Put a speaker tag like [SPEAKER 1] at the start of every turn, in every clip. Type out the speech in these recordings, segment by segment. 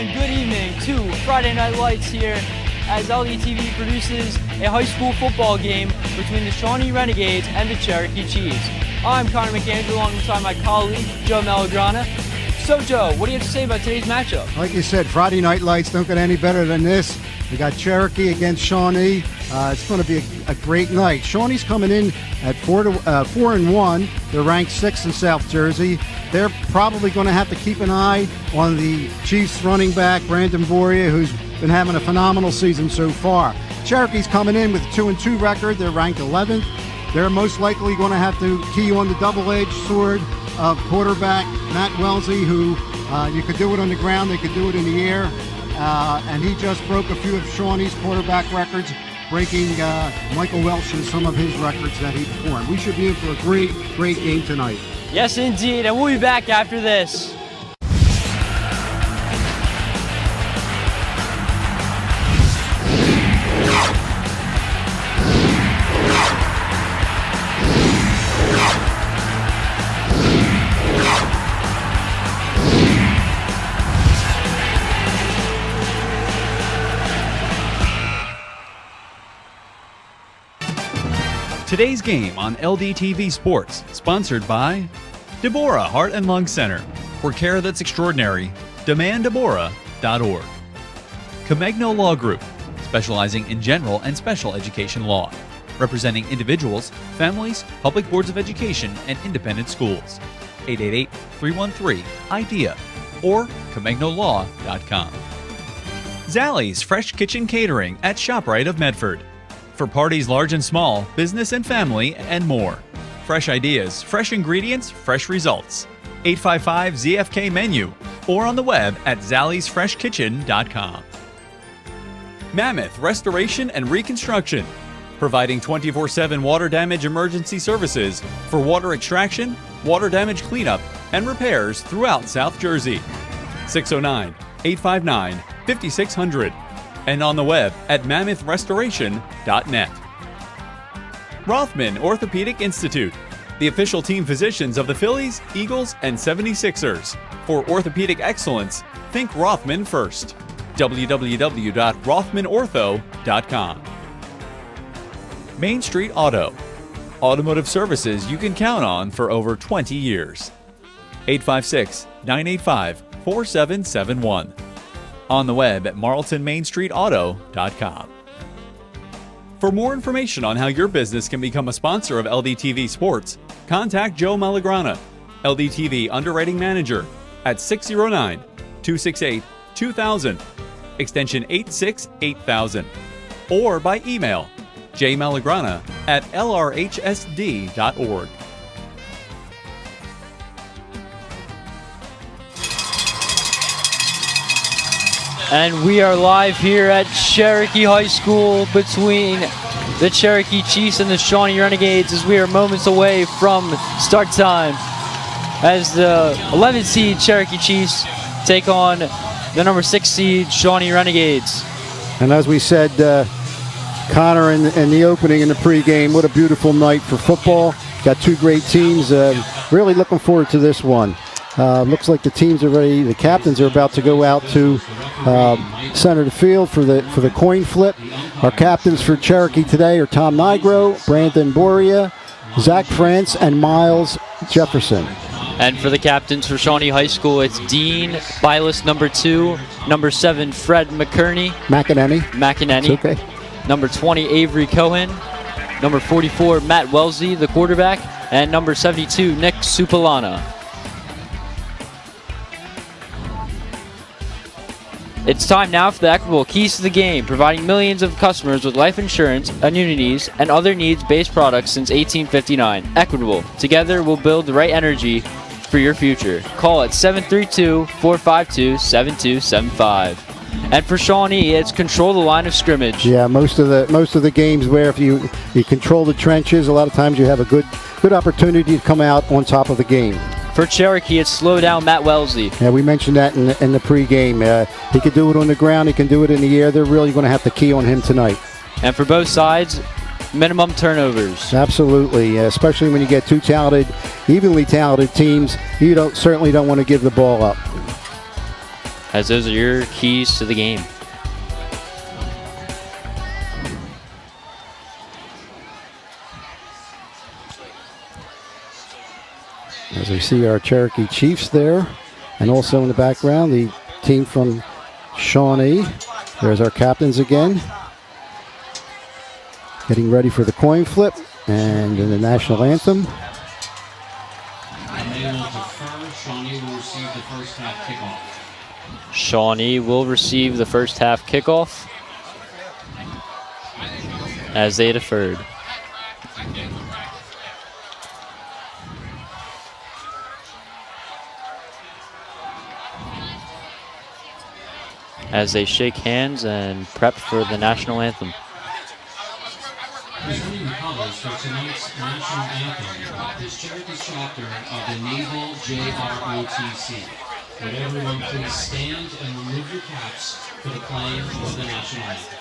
[SPEAKER 1] and good evening to Friday Night Lights here as LDTV produces a high school football game between the Shawnee Renegades and the Cherokee Chiefs. I'm Connor McAndrew alongside my colleague Joe Malagrana. So Joe, what do you have to say about today's matchup?
[SPEAKER 2] Like you said, Friday Night Lights don't get any better than this. We got Cherokee against Shawnee. It's going to be a great night. Shawnee's coming in at 4-1. They're ranked 6th in South Jersey. They're probably going to have to keep an eye on the Chiefs running back, Brandon Boria, who's been having a phenomenal season so far. Cherokee's coming in with a 2-2 record. They're ranked 11th. They're most likely going to have to key on the double-edged sword of quarterback Matt Wellesley, who you could do it on the ground, they could do it in the air, and he just broke a few of Shawnee's quarterback records, breaking Michael Welch and some of his records that he performed. We should be in for a great game tonight.
[SPEAKER 1] Yes, indeed, and we'll be back after this.
[SPEAKER 3] Today's game on LDTV Sports, sponsored by Deborah Heart and Lung Center. For care that's extraordinary, demanddeborah.org. Comegno Law Group, specializing in general and special education law, representing individuals, families, public boards of education, and independent schools. 888-313-IDEA or comegnolaw.com. Zallie's Fresh Kitchen Catering at ShopRite of Medford. For parties large and small, business and family, and more. Fresh ideas, fresh ingredients, fresh results. 855-ZFK-MENU or on the web at zalliesfreshkitchen.com. Mammoth Restoration and Reconstruction, providing 24/7 water damage emergency services for water extraction, water damage cleanup, and repairs throughout South Jersey. 609-859-5600. And on the web at mammothrestoration.net. Rothman Orthopedic Institute, the official team physicians of the Phillies, Eagles, and 76ers. For orthopedic excellence, think Rothman first. www.rothmanortho.com. Main Street Auto, automotive services you can count on for over 20 years. 856-985-4771. On the web at marltonmainstreetauto.com. For more information on how your business can become a sponsor of LDTV Sports, contact Joe Malagrana, LDTV Underwriting Manager, at 609-268-2000, extension 868,000, or by email jmalagrana@lrhsd.org.
[SPEAKER 1] And we are live here at Cherokee High School between the Cherokee Chiefs and the Shawnee Renegades as we are moments away from start time as the 11th seed Cherokee Chiefs take on the number 6 seed Shawnee Renegades.
[SPEAKER 2] And as we said, Connor, in the opening in the pregame, what a beautiful night for football. Got two great teams. Really looking forward to this one. Looks like the teams are ready. The captains are about to go out to center the field for the coin flip. Our captains for Cherokee today are Tom Nigro, Brandon Boria, Zach France, and Miles Jefferson.
[SPEAKER 1] And for the captains for Shawnee High School, it's Dean Bylis, number 2, number 7, Fred McCurney.
[SPEAKER 2] McEnany. It's okay.
[SPEAKER 1] Number 20, Avery Cohen. Number 44, Matt Wellesley, the quarterback. And number 72, Nick Supalana. It's time now for the Equitable Keys to the Game, providing millions of customers with life insurance, annuities, and other needs-based products since 1859. Equitable. Together, we'll build the right energy for your future. Call at 732-452-7275. And for Shawnee, it's control the line of scrimmage.
[SPEAKER 2] Yeah, most of the games where if you control the trenches, a lot of times you have a good opportunity to come out on top of the game.
[SPEAKER 1] For Cherokee, it's slow down Matt Wellesley.
[SPEAKER 2] Yeah, we mentioned that in the pregame. He could do it on the ground. He can do it in the air. They're really going to have to key on him tonight.
[SPEAKER 1] And for both sides, minimum turnovers.
[SPEAKER 2] Absolutely, especially when you get two evenly talented teams. You certainly don't want to give the ball up.
[SPEAKER 1] as those are your keys to the game.
[SPEAKER 2] As we see our Cherokee Chiefs there, and also in the background, the team from Shawnee. There's our captains again, getting ready for the coin flip and the national anthem.
[SPEAKER 4] And they will defer. Shawnee will receive the first half kickoff.
[SPEAKER 1] Shawnee will receive the first half kickoff as they deferred. As they shake hands and prep for the national anthem.
[SPEAKER 4] Presenting the colors for tonight's national anthem is Cherokee chapter of the Naval JROTC. Would everyone please stand and remove your caps for the playing of the national anthem.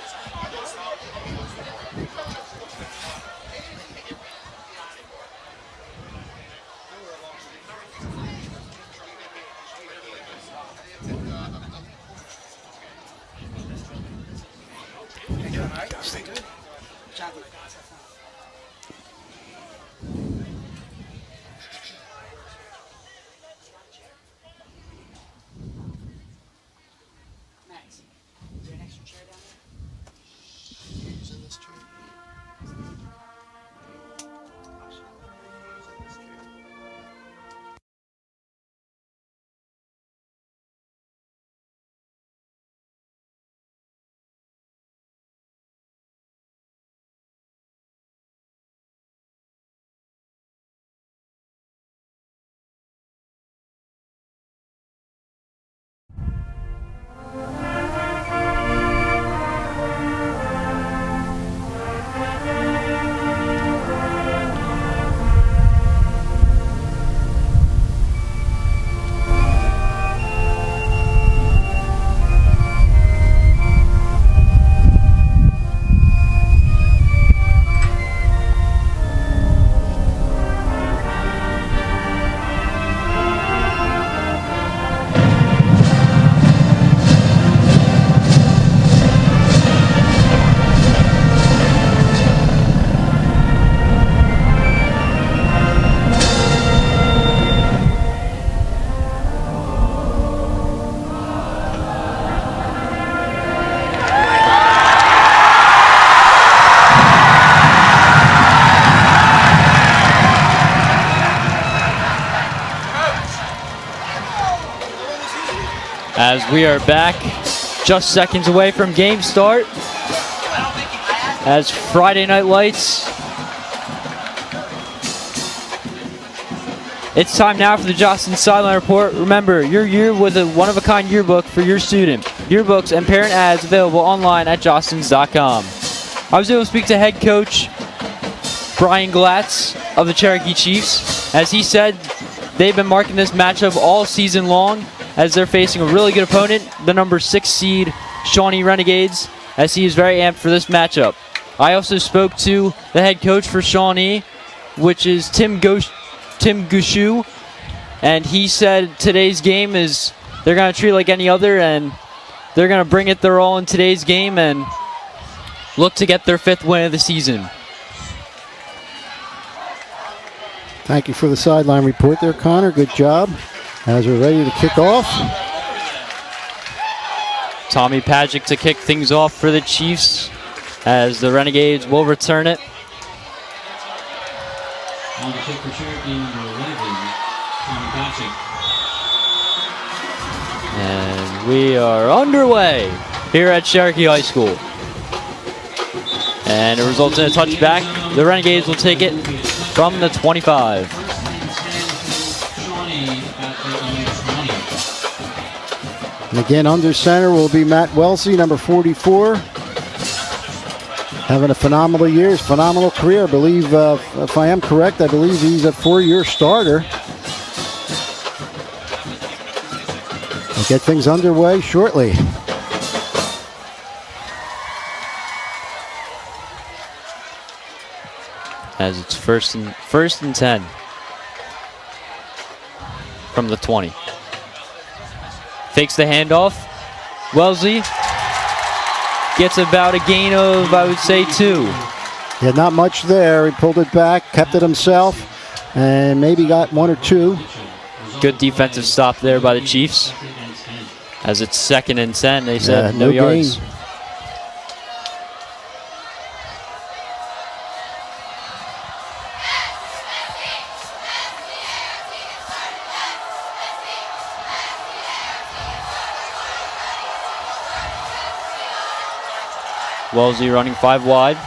[SPEAKER 1] As we are back, just seconds away from game start. As Friday Night Lights. It's time now for the Jostens Sideline Report. Remember, your year was a one-of-a-kind yearbook for your student. Yearbooks and parent ads available online at jostens.com. I was able to speak to head coach Brian Glatz of the Cherokee Chiefs. As he said, they've been marking this matchup all season long as they're facing a really good opponent, the number 6 seed Shawnee Renegades, as he is very amped for this matchup. I also spoke to the head coach for Shawnee, which is Tim Gushu, and he said today's game is they're going to treat it like any other, and they're going to bring it their all in today's game and look to get their 5th win of the season.
[SPEAKER 2] Thank you for the sideline report there, Connor. Good job. As we're ready to kick off.
[SPEAKER 1] Tommy Pagic to kick things off for the Chiefs as the Renegades will return it.
[SPEAKER 4] On the kick for Cherokee, number 11, Tommy Pagic.
[SPEAKER 1] And we are underway here at Cherokee High School. And it results in a touchback. The Renegades will take it from the 25.
[SPEAKER 2] And again, under center will be Matt Welsey, number 44. Having a phenomenal year, phenomenal career. I believe, if I am correct, I believe he's a 4-year starter. We'll get things underway shortly.
[SPEAKER 1] As it's first and 10 from the 20. Fakes the handoff. Wellesley gets about a gain of, I would say, 2.
[SPEAKER 2] Yeah, not much there. He pulled it back, kept it himself, and maybe got 1 or 2.
[SPEAKER 1] Good defensive stop there by the Chiefs. As it's 2nd and 10, they said no yards.
[SPEAKER 2] Gain.
[SPEAKER 1] Wellesley running 5 wide.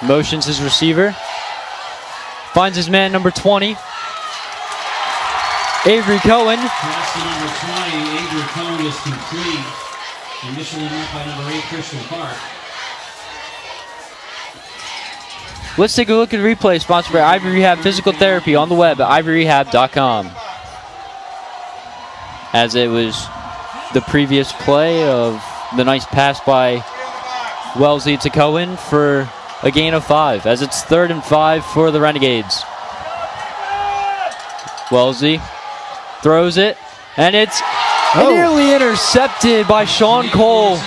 [SPEAKER 1] Motions his receiver. Finds his man, number 20. Avery Cohen.
[SPEAKER 4] Pass to number 20. Avery Cohen is complete. Initially met by number 8, Christian Park.
[SPEAKER 1] Let's take a look at the replay, sponsored by Ivy Rehab Physical Therapy on the web at ivyrehab.com. As it was the previous play of the nice pass by Wellesley to Cohen for a gain of 5, as it's 3rd and 5 for the Renegades. Wellesley throws it, and it's nearly intercepted by Sean Cole.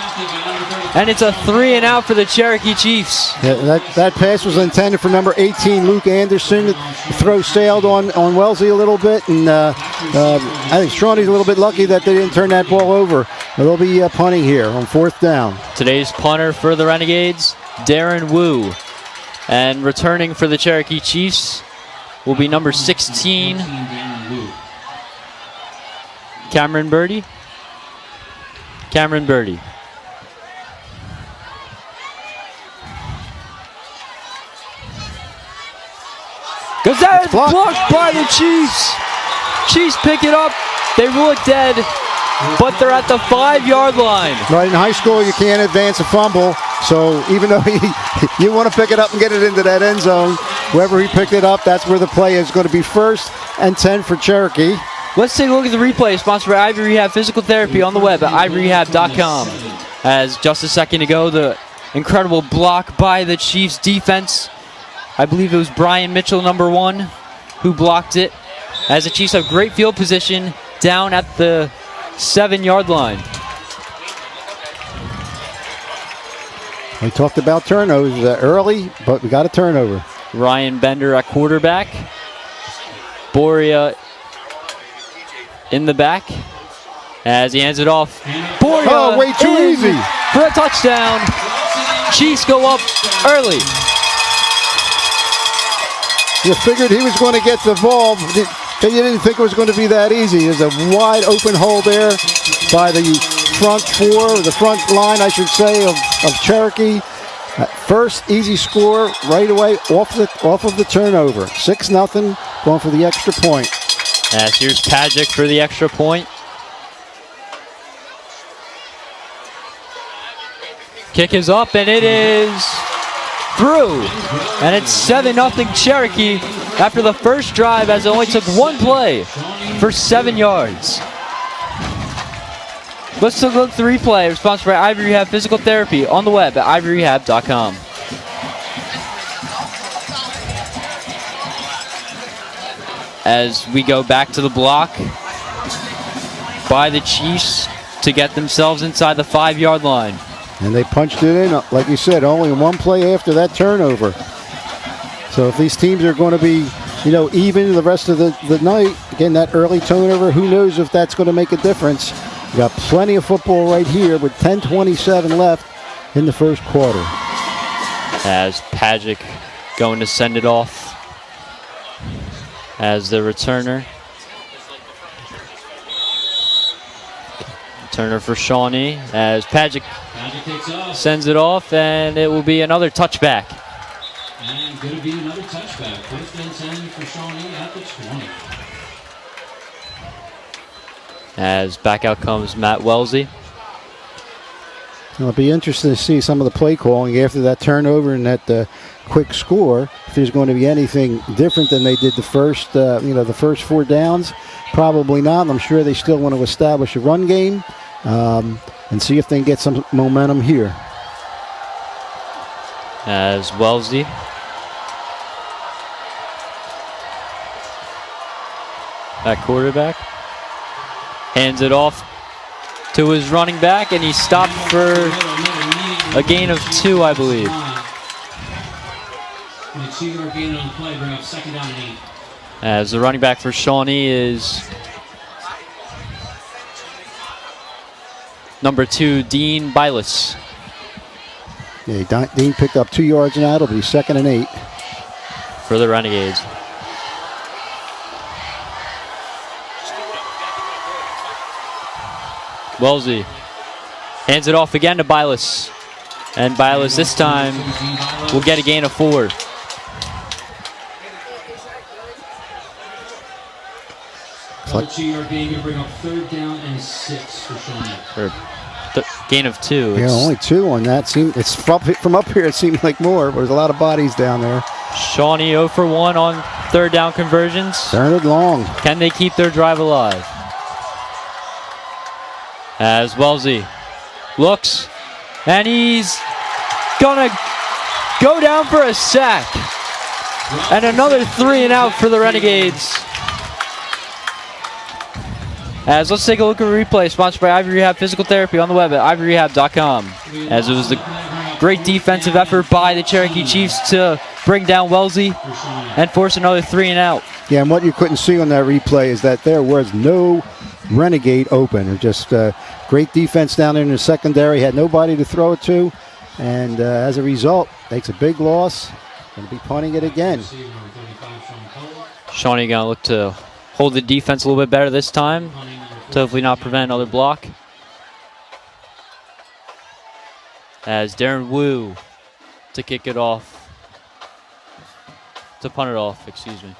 [SPEAKER 1] And it's a 3 and out for the Cherokee Chiefs.
[SPEAKER 2] Yeah, that pass was intended for number 18, Luke Anderson. The throw sailed on Wellesley a little bit, and I think Shawnee's a little bit lucky that they didn't turn that ball over. They'll be punting here on 4th down.
[SPEAKER 1] Today's punter for the Renegades, Darren Wu. And returning for the Cherokee Chiefs will be number 16, Cameron Birdie. Cameron Birdie. Goes out, blocked by the Chiefs. Chiefs pick it up. They rule it dead, but they're at the 5-yard line.
[SPEAKER 2] Right, in high school, you can't advance a fumble. So even though you want to pick it up and get it into that end zone, whoever he picked it up, that's where the play is going to be 1st and 10 for Cherokee.
[SPEAKER 1] Let's take a look at the replay, sponsored by Ivy Rehab Physical Therapy on the web at ivyrehab.com. As just a second ago, the incredible block by the Chiefs defense. I believe it was Brian Mitchell, number 1, who blocked it. As the Chiefs have great field position down at the 7-yard line.
[SPEAKER 2] We talked about turnovers early, but we got a turnover.
[SPEAKER 1] Ryan Bender at quarterback. Boria in the back as he hands it off. Boria
[SPEAKER 2] way too easy
[SPEAKER 1] for a touchdown. Chiefs go up early.
[SPEAKER 2] You figured he was going to get the ball, but you didn't think it was going to be that easy. There's a wide open hole there by the front line, I should say, of Cherokee. First easy score right away off of the turnover. 6-0, going for the extra point.
[SPEAKER 1] As here's Pajic for the extra point. Kick is up, and it is through. And it's 7-0 Cherokee after the first drive, as it only took 1 play for 7 yards. Let's take a look at the replay, sponsored by Ivy Rehab Physical Therapy on the web at ivyrehab.com. As we go back to the block by the Chiefs to get themselves inside the 5-yard line.
[SPEAKER 2] And they punched it in, like you said, only 1 play after that turnover. So if these teams are going to be, even the rest of the night, again, that early turnover, who knows if that's going to make a difference. We got plenty of football right here with 10:27 left in the first quarter.
[SPEAKER 1] As Pajic going to send it off as the returner. Returner for Shawnee as Pajic sends it off, and it will be another touchback.
[SPEAKER 4] And going to be another touchback. 1st and 10 for Shawnee at the 20.
[SPEAKER 1] As back out comes Matt Wellesley.
[SPEAKER 2] It'll be interesting to see some of the play calling after that turnover and that quick score. If there's going to be anything different than they did the first 4 downs, probably not. I'm sure they still want to establish a run game and see if they can get some momentum here.
[SPEAKER 1] As Wellesley That quarterback hands it off to his running back, and he stopped for a gain of 2, I believe.
[SPEAKER 4] And a 2-yard gain on play, bring up 2nd down and 8.
[SPEAKER 1] As the running back for Shawnee is number 2, Dean Bilas.
[SPEAKER 2] Yeah, Dean picked up 2 yards now. It'll be 2nd and 8.
[SPEAKER 1] For the Renegades. Wellesley hands it off again to Bilas. And Bilas this time will get a gain of 4.
[SPEAKER 4] Another 2-yard gain, going to bring up 3rd down and 6 for Shawnee.
[SPEAKER 1] Gain of 2.
[SPEAKER 2] Yeah, only 2 on that. It's from up here, it seemed like more, but there's a lot of bodies down there.
[SPEAKER 1] Shawnee 0 for 1 on 3rd down conversions.
[SPEAKER 2] 3rd long.
[SPEAKER 1] Can they keep their drive alive? As Wellesley looks, and he's gonna go down for a sack. And another 3 and out for the Renegades. As let's take a look at a replay sponsored by Ivy Rehab Physical Therapy on the web at ivyrehab.com. As it was the great defensive effort by the Cherokee Chiefs to bring down Wellesley and force another 3 and out.
[SPEAKER 2] Yeah, and what you couldn't see on that replay is that there was no Renegade open. It just great defense down there in the secondary. Had nobody to throw it to. And as a result, takes a big loss. Going to be punting it again.
[SPEAKER 1] Shawnee going to look to hold the defense a little bit better this time to hopefully not prevent another block. As Darren Wu to kick it off. To punt it off, excuse me.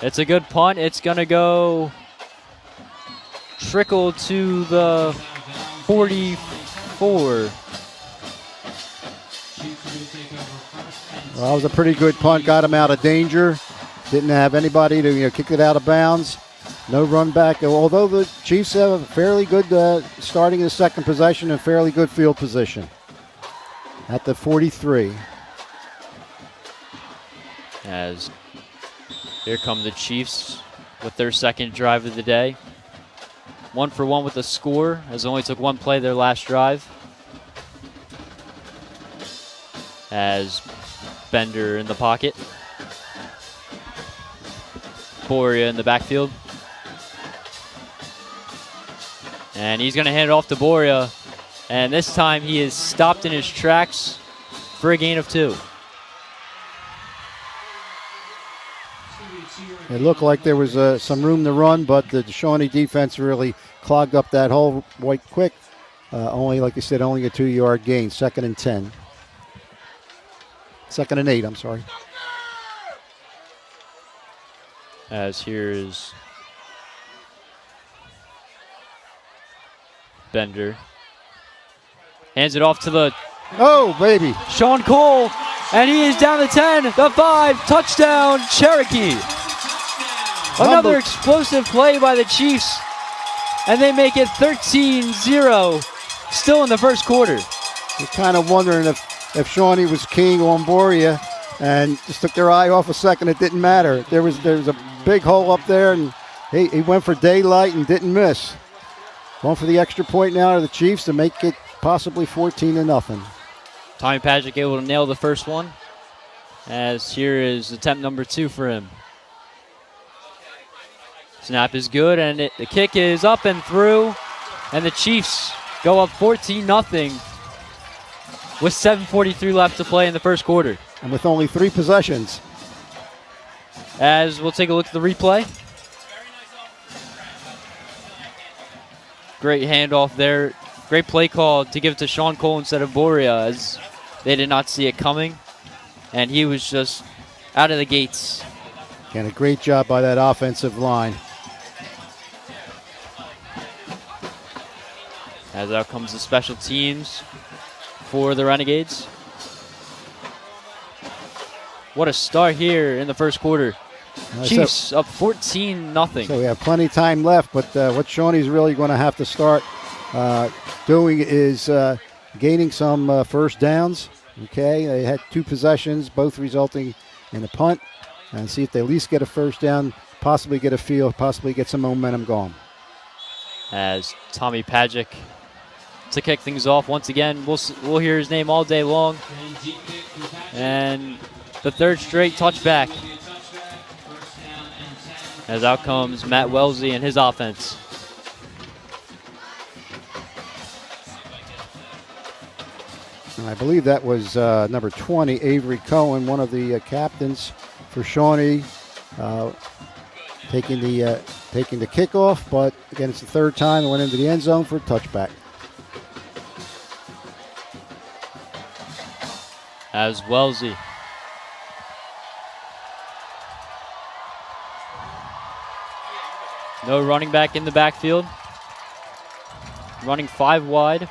[SPEAKER 1] It's a good punt. It's going to go trickle to the 44.
[SPEAKER 2] Well, that was a pretty good punt. Got him out of danger. Didn't have anybody to kick it out of bounds. No run back. Although the Chiefs have a fairly good starting the second possession and fairly good field position. At the 43.
[SPEAKER 1] As here come the Chiefs with their second drive of the day. 1 for 1 with the score, as it only took 1 play their last drive. As Bender in the pocket. Boria in the backfield. And he's going to hand it off to Boria. And this time he is stopped in his tracks for a gain of 2.
[SPEAKER 2] It looked like there was some room to run, but the Shawnee defense really clogged up that hole quite quick. Only, like you said, only a 2-yard gain. 2nd and 10. 2nd and 8, I'm sorry.
[SPEAKER 1] As here is Bender. Hands it off to the
[SPEAKER 2] Oh, baby.
[SPEAKER 1] Sean Cole, and he is down the 10, the 5, touchdown, Cherokee. Another explosive play by the Chiefs, and they make it 13-0, still in the first quarter.
[SPEAKER 2] You're kind of wondering if Shawnee was king on Boria and just took their eye off a second. It didn't matter. There was a big hole up there, and he went for daylight and didn't miss. Going for the extra point now to the Chiefs to make it possibly 14-0.
[SPEAKER 1] Tommy Patrick able to nail the first one, as here is attempt number 2 for him. Snap is good, and the kick is up and through, and the Chiefs go up 14-0 with 7:43 left to play in the first quarter.
[SPEAKER 2] And with only 3 possessions.
[SPEAKER 1] As we'll take a look at the replay. Great handoff there. Great play call to give it to Sean Cole instead of Boria, as they did not see it coming. And he was just out of the gates.
[SPEAKER 2] And a great job by that offensive line.
[SPEAKER 1] As out comes the special teams for the Renegades. What a start here in the first quarter. Chiefs up 14-0.
[SPEAKER 2] So we have plenty of time left, but what Shawnee's really going to have to start doing is gaining some first downs. Okay, they had 2 possessions, both resulting in a punt, and see if they at least get a first down possibly get a feel, possibly get some momentum going.
[SPEAKER 1] As Tommy Pagic to kick things off once again. We'll hear his name all day long. And the third straight touchback. As out comes Matt Wellesley and his offense.
[SPEAKER 2] And I believe that was number 20, Avery Cohen, one of the captains for Shawnee, taking the kickoff. But again, it's the third time it went into the end zone for a touchback.
[SPEAKER 1] As Wellesley no running back in the backfield. Running 5 wide.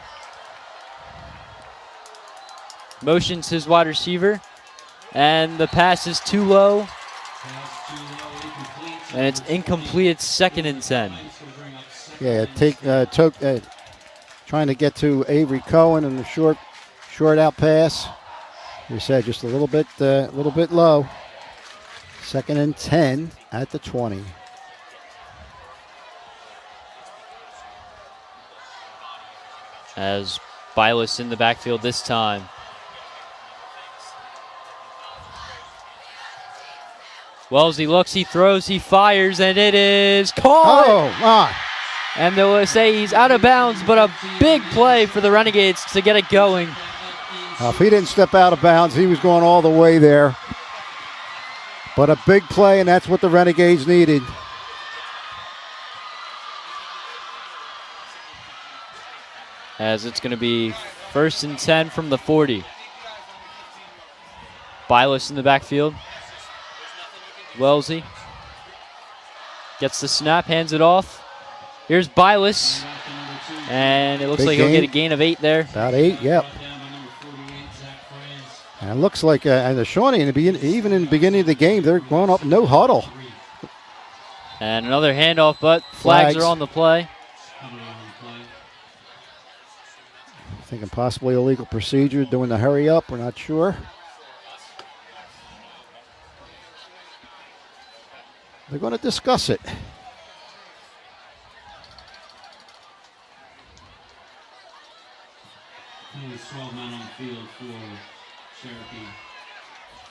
[SPEAKER 1] Motions his wide receiver. And the pass is too low. And it's incomplete. It's 2nd and 10.
[SPEAKER 2] Yeah, trying to get to Avery Cohen and the short out pass. You said just a little bit low. 2nd and 10 at the 20.
[SPEAKER 1] As Bilas in the backfield this time. Wellesley looks, he throws, he fires, and it is caught!
[SPEAKER 2] Oh, my.
[SPEAKER 1] And they'll say he's out of bounds, but a big play for the Renegades to get it going.
[SPEAKER 2] If he didn't step out of bounds, he was going all the way there. But a big play, and that's what the Renegades needed.
[SPEAKER 1] As it's going to be 1st and 10 from the 40. Bilas in the backfield. Wellesley gets the snap, hands it off. Here's Bilas, and it looks like he'll get a gain of 8 there.
[SPEAKER 2] About 8, yep. And it looks like, and the Shawnee, even in the beginning of the game, they're going up no huddle.
[SPEAKER 1] And another handoff, but flags are on the play.
[SPEAKER 2] Thinking possibly illegal procedure, doing the hurry up, we're not sure. They're going to discuss it.
[SPEAKER 4] Only 12 men on the field for Cherokee.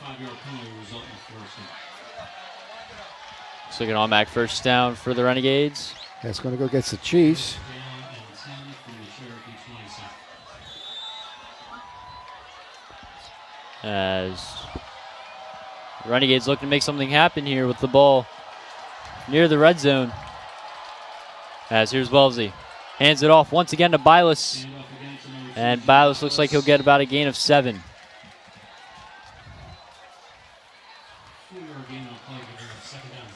[SPEAKER 4] 5-yard penalty resulting in 1st.
[SPEAKER 1] So an automatic 1st down for the Renegades.
[SPEAKER 2] That's going to go against the Chiefs.
[SPEAKER 4] Down and 10 from the Cherokee 27.
[SPEAKER 1] As Renegades looking to make something happen here with the ball near the red zone. As here's Wellesley. Hands it off once again to Bilas. And Bilas looks like he'll get about a gain of 7.
[SPEAKER 4] 4-yard gain on play here, 2nd down and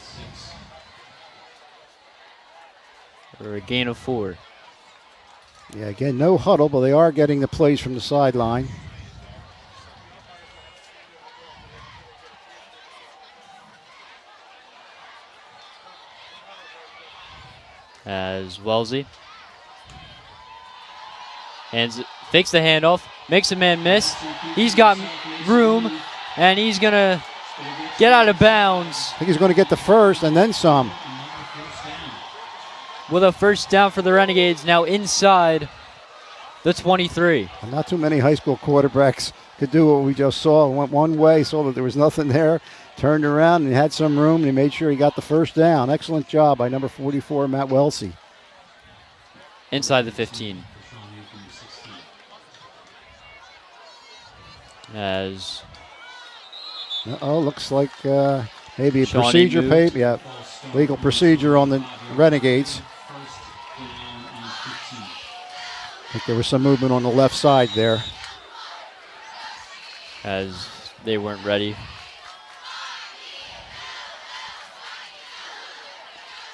[SPEAKER 4] 6.
[SPEAKER 1] Or a gain of 4.
[SPEAKER 2] Yeah, again, no huddle, but they are getting the plays from the sideline.
[SPEAKER 1] As Wellesley fakes the handoff, makes a man miss. He's got room, and he's going to get out of bounds.
[SPEAKER 2] I think he's going to get the first and then some.
[SPEAKER 1] With a 1st down for the Renegades, now inside the 23.
[SPEAKER 2] And not too many high school quarterbacks could do what we just saw. Went one way, saw that there was nothing there, turned around, and he had some room, and he made sure he got the 1st down. Excellent job by number 44, Matt Wellesley.
[SPEAKER 1] Inside the 15. As
[SPEAKER 2] looks like maybe a
[SPEAKER 1] Shawnee
[SPEAKER 2] procedure
[SPEAKER 1] moved.
[SPEAKER 2] yeah, legal procedure on the Renegades. I think there was some movement on the left side there.
[SPEAKER 1] As they weren't ready.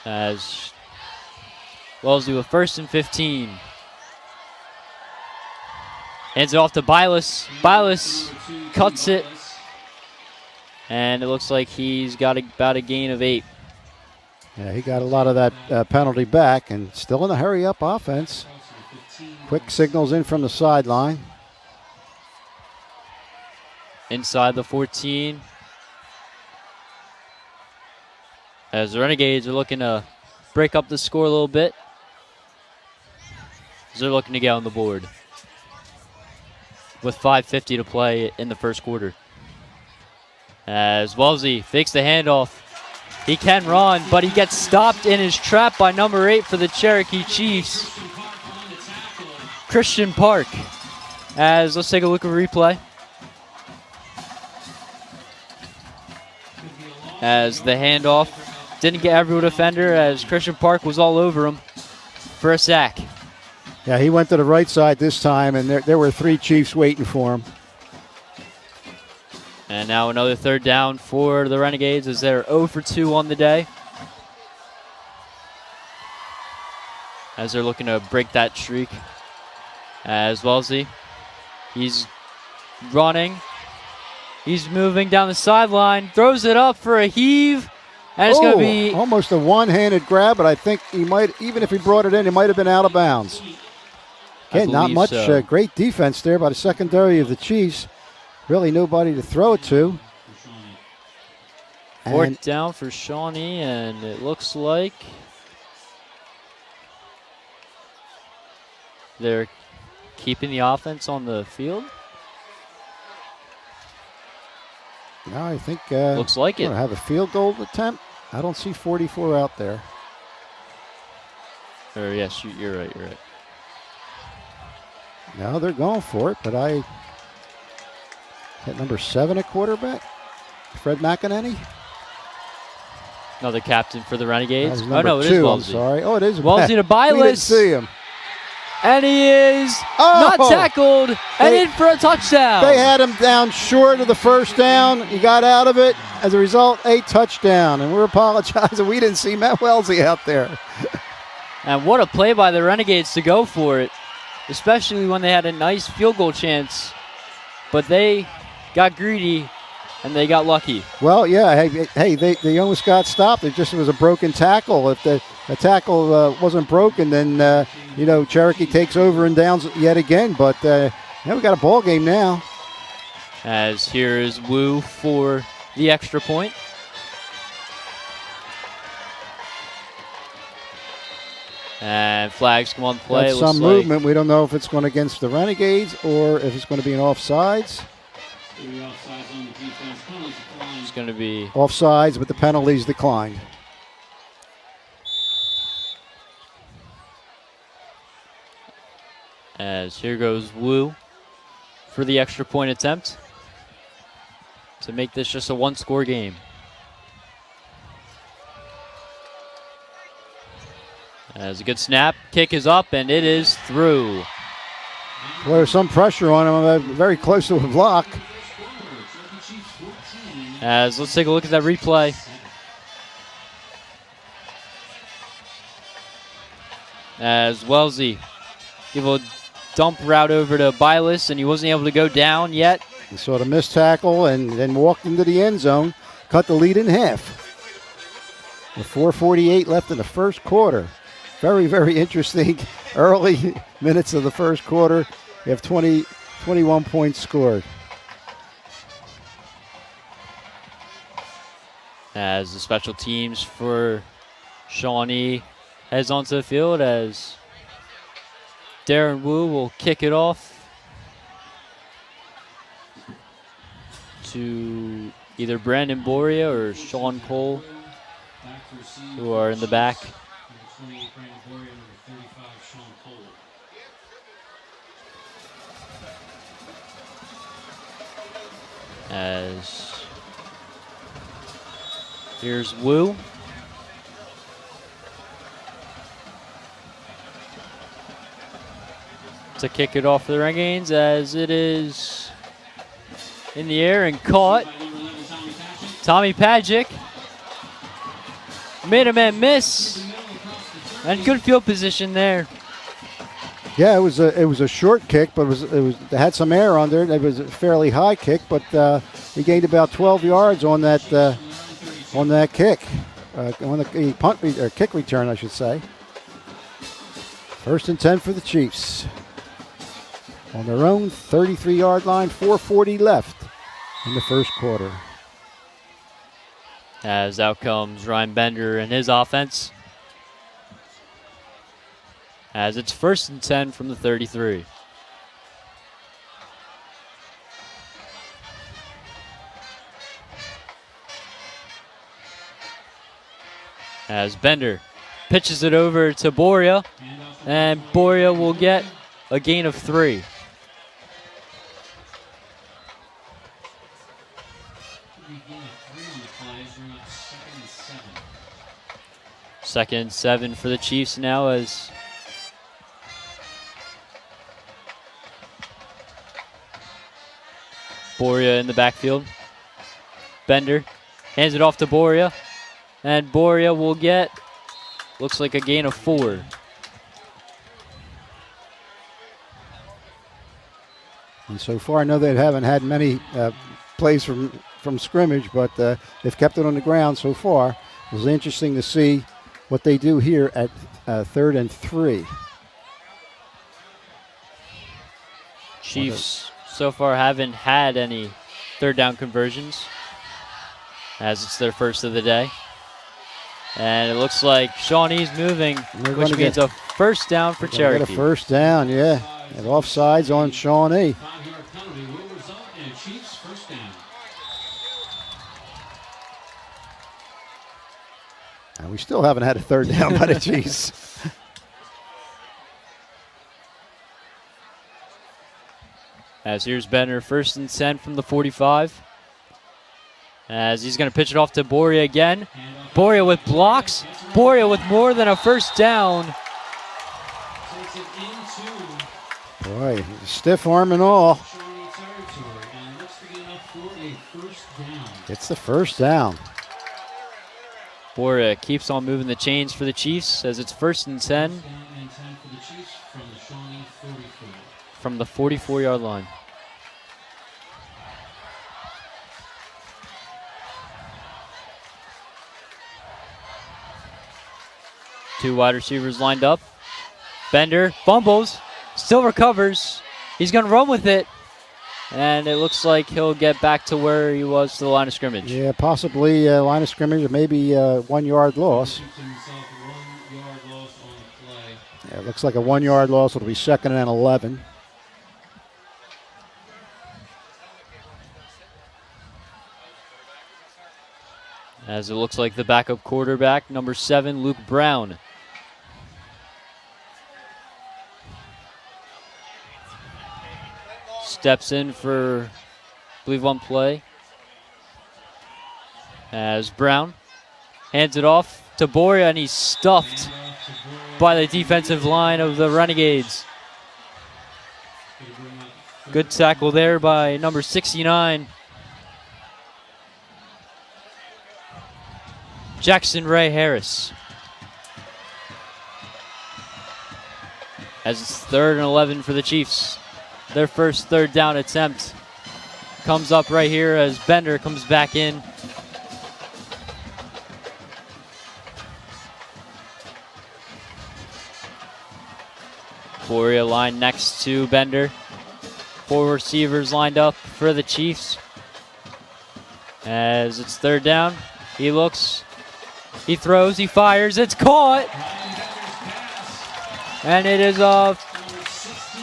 [SPEAKER 1] As Wellesley with 1st and 15. Hands it off to Bilas. Bilas cuts it. And it looks like he's got about a gain of 8.
[SPEAKER 2] Yeah, he got a lot of that penalty back, and still in the hurry-up offense. Quick signals in from the sideline.
[SPEAKER 1] Inside the 14. as the Renegades are looking to break up the score a little bit. As they're looking to get on the board with 5:50 to play in the first quarter. As Wellesley fakes the handoff. He can run, but he gets stopped in his trap by number 8 for the Cherokee Chiefs, Christian Park. As let's take a look at replay. As the handoff didn't get every defender, as Christian Park was all over him for a sack.
[SPEAKER 2] Yeah, he went to the right side this time, and there were 3 Chiefs waiting for him.
[SPEAKER 1] And now another third down for the Renegades as they're 0 for 2 on the day. As they're looking to break that streak. As Wellesley, he's running. He's moving down the sideline, throws it up for a heave. And it's going to be
[SPEAKER 2] almost a one-handed grab, but I think he might, even if he brought it in, it might have been out of bounds. Again, not much great defense there by the secondary of the Chiefs. Really nobody to throw it to.
[SPEAKER 1] Fourth down for Shawnee, and it looks like they're keeping the offense on the field.
[SPEAKER 2] No, I think
[SPEAKER 1] looks like it.
[SPEAKER 2] Have a field goal attempt. I don't see 44 out there.
[SPEAKER 1] Yes, you're right. You're right.
[SPEAKER 2] No, they're going for it, but is that number 7 at quarterback? Fred McEnany?
[SPEAKER 1] No, the captain for the Renegades.
[SPEAKER 2] Oh, no, it is Wellesley. I'm sorry. Oh, it is
[SPEAKER 1] Wellesley to Bylis.
[SPEAKER 2] We didn't see him.
[SPEAKER 1] And he is not tackled and in for a touchdown.
[SPEAKER 2] They had him down short of the first down. He got out of it. As a result, a touchdown. And we're apologizing. We didn't see Matt Wellesley out there.
[SPEAKER 1] And what a play by the Renegades to go for it, especially when they had a nice field goal chance. But they got greedy and they got lucky.
[SPEAKER 2] Well, yeah. Hey, they almost got stopped. It just was a broken tackle. If the tackle wasn't broken, then Cherokee takes over and downs yet again. But we got a ball game now.
[SPEAKER 1] As here is Wu for the extra point. And flags come on play.
[SPEAKER 2] That's some movement. We don't know if it's going against the Renegades or if it's going to be an offsides.
[SPEAKER 1] It's going to be
[SPEAKER 2] offsides, but the penalties declined.
[SPEAKER 1] As here goes Wu for the extra point attempt to make this just a one-score game. As a good snap, kick is up, and it is through.
[SPEAKER 2] Well, there's some pressure on him, very close to a block.
[SPEAKER 1] As let's take a look at that replay. As Wellesley give a dump route over to Bylis, and he wasn't able to go down yet.
[SPEAKER 2] He saw the missed tackle and then walked into the end zone, cut the lead in half. With 4:48 left in the first quarter. Very, very interesting early minutes of the first quarter. You have 21 points scored.
[SPEAKER 1] As the special teams for Shawnee heads onto the field, as Darren Wu will kick it off to either Brandon Boria or Sean Cole, who are in the back. As here's Wu. To kick it off for the Renegades, as it is in the air and caught. Tommy Pajic made a man miss, and good field position there.
[SPEAKER 2] Yeah, it was a short kick, but it had some air under it. It was a fairly high kick, but he gained about 12 yards on that kick, on the punt or kick return, I should say. 1st and 10 for the Chiefs. On their own 33-yard line, 4:40 left in the first quarter.
[SPEAKER 1] As out comes Ryan Bender and his offense. As it's 1st and 10 from the 33. As Bender pitches it over to Boria, and Boria will get a gain of 3. Second and 7 for the Chiefs now as Boria in the backfield. Bender hands it off to Boria, and Boria will get, looks like a gain of 4.
[SPEAKER 2] And so far, I know they haven't had many plays from scrimmage, but they've kept it on the ground so far. It was interesting to see what they do here at 3rd and 3.
[SPEAKER 1] Chiefs so far haven't had any 3rd down conversions, as it's their first of the day. And it looks like Shawnee's moving, which means a 1st down for Cherokee.
[SPEAKER 2] Get a 1st down, yeah. And offsides on Shawnee. And we still haven't had a 3rd down by the Chiefs.
[SPEAKER 1] As here's Bender, 1st and 10 from the 45. As he's going to pitch it off to Boria again. Boria with blocks. Boria with more than a 1st down.
[SPEAKER 2] Boy, stiff arm and all. It's the 1st down.
[SPEAKER 1] Boria keeps on moving the chains for the Chiefs as it's 1st and 10 from the 44-yard line. Two wide receivers lined up. Bender fumbles, still recovers. He's going to run with it. And it looks like he'll get back to where he was to the line of scrimmage.
[SPEAKER 2] Yeah, possibly line of scrimmage or maybe 1 yard loss. Yeah, it looks like a 1 yard loss. It'll be 2nd and 11.
[SPEAKER 1] As it looks like the backup quarterback, number 7, Luke Brown. Steps in for, I believe, one play. As Brown hands it off to Boria, and he's stuffed by the defensive line of the Renegades. Good tackle there by number 69. Jackson Ray Harris. As it's 3rd and 11 for the Chiefs. Their first 3rd down attempt comes up right here as Bender comes back in. Boria line next to Bender. 4 receivers lined up for the Chiefs. As it's 3rd down, he looks, he throws, he fires, it's caught! And it is a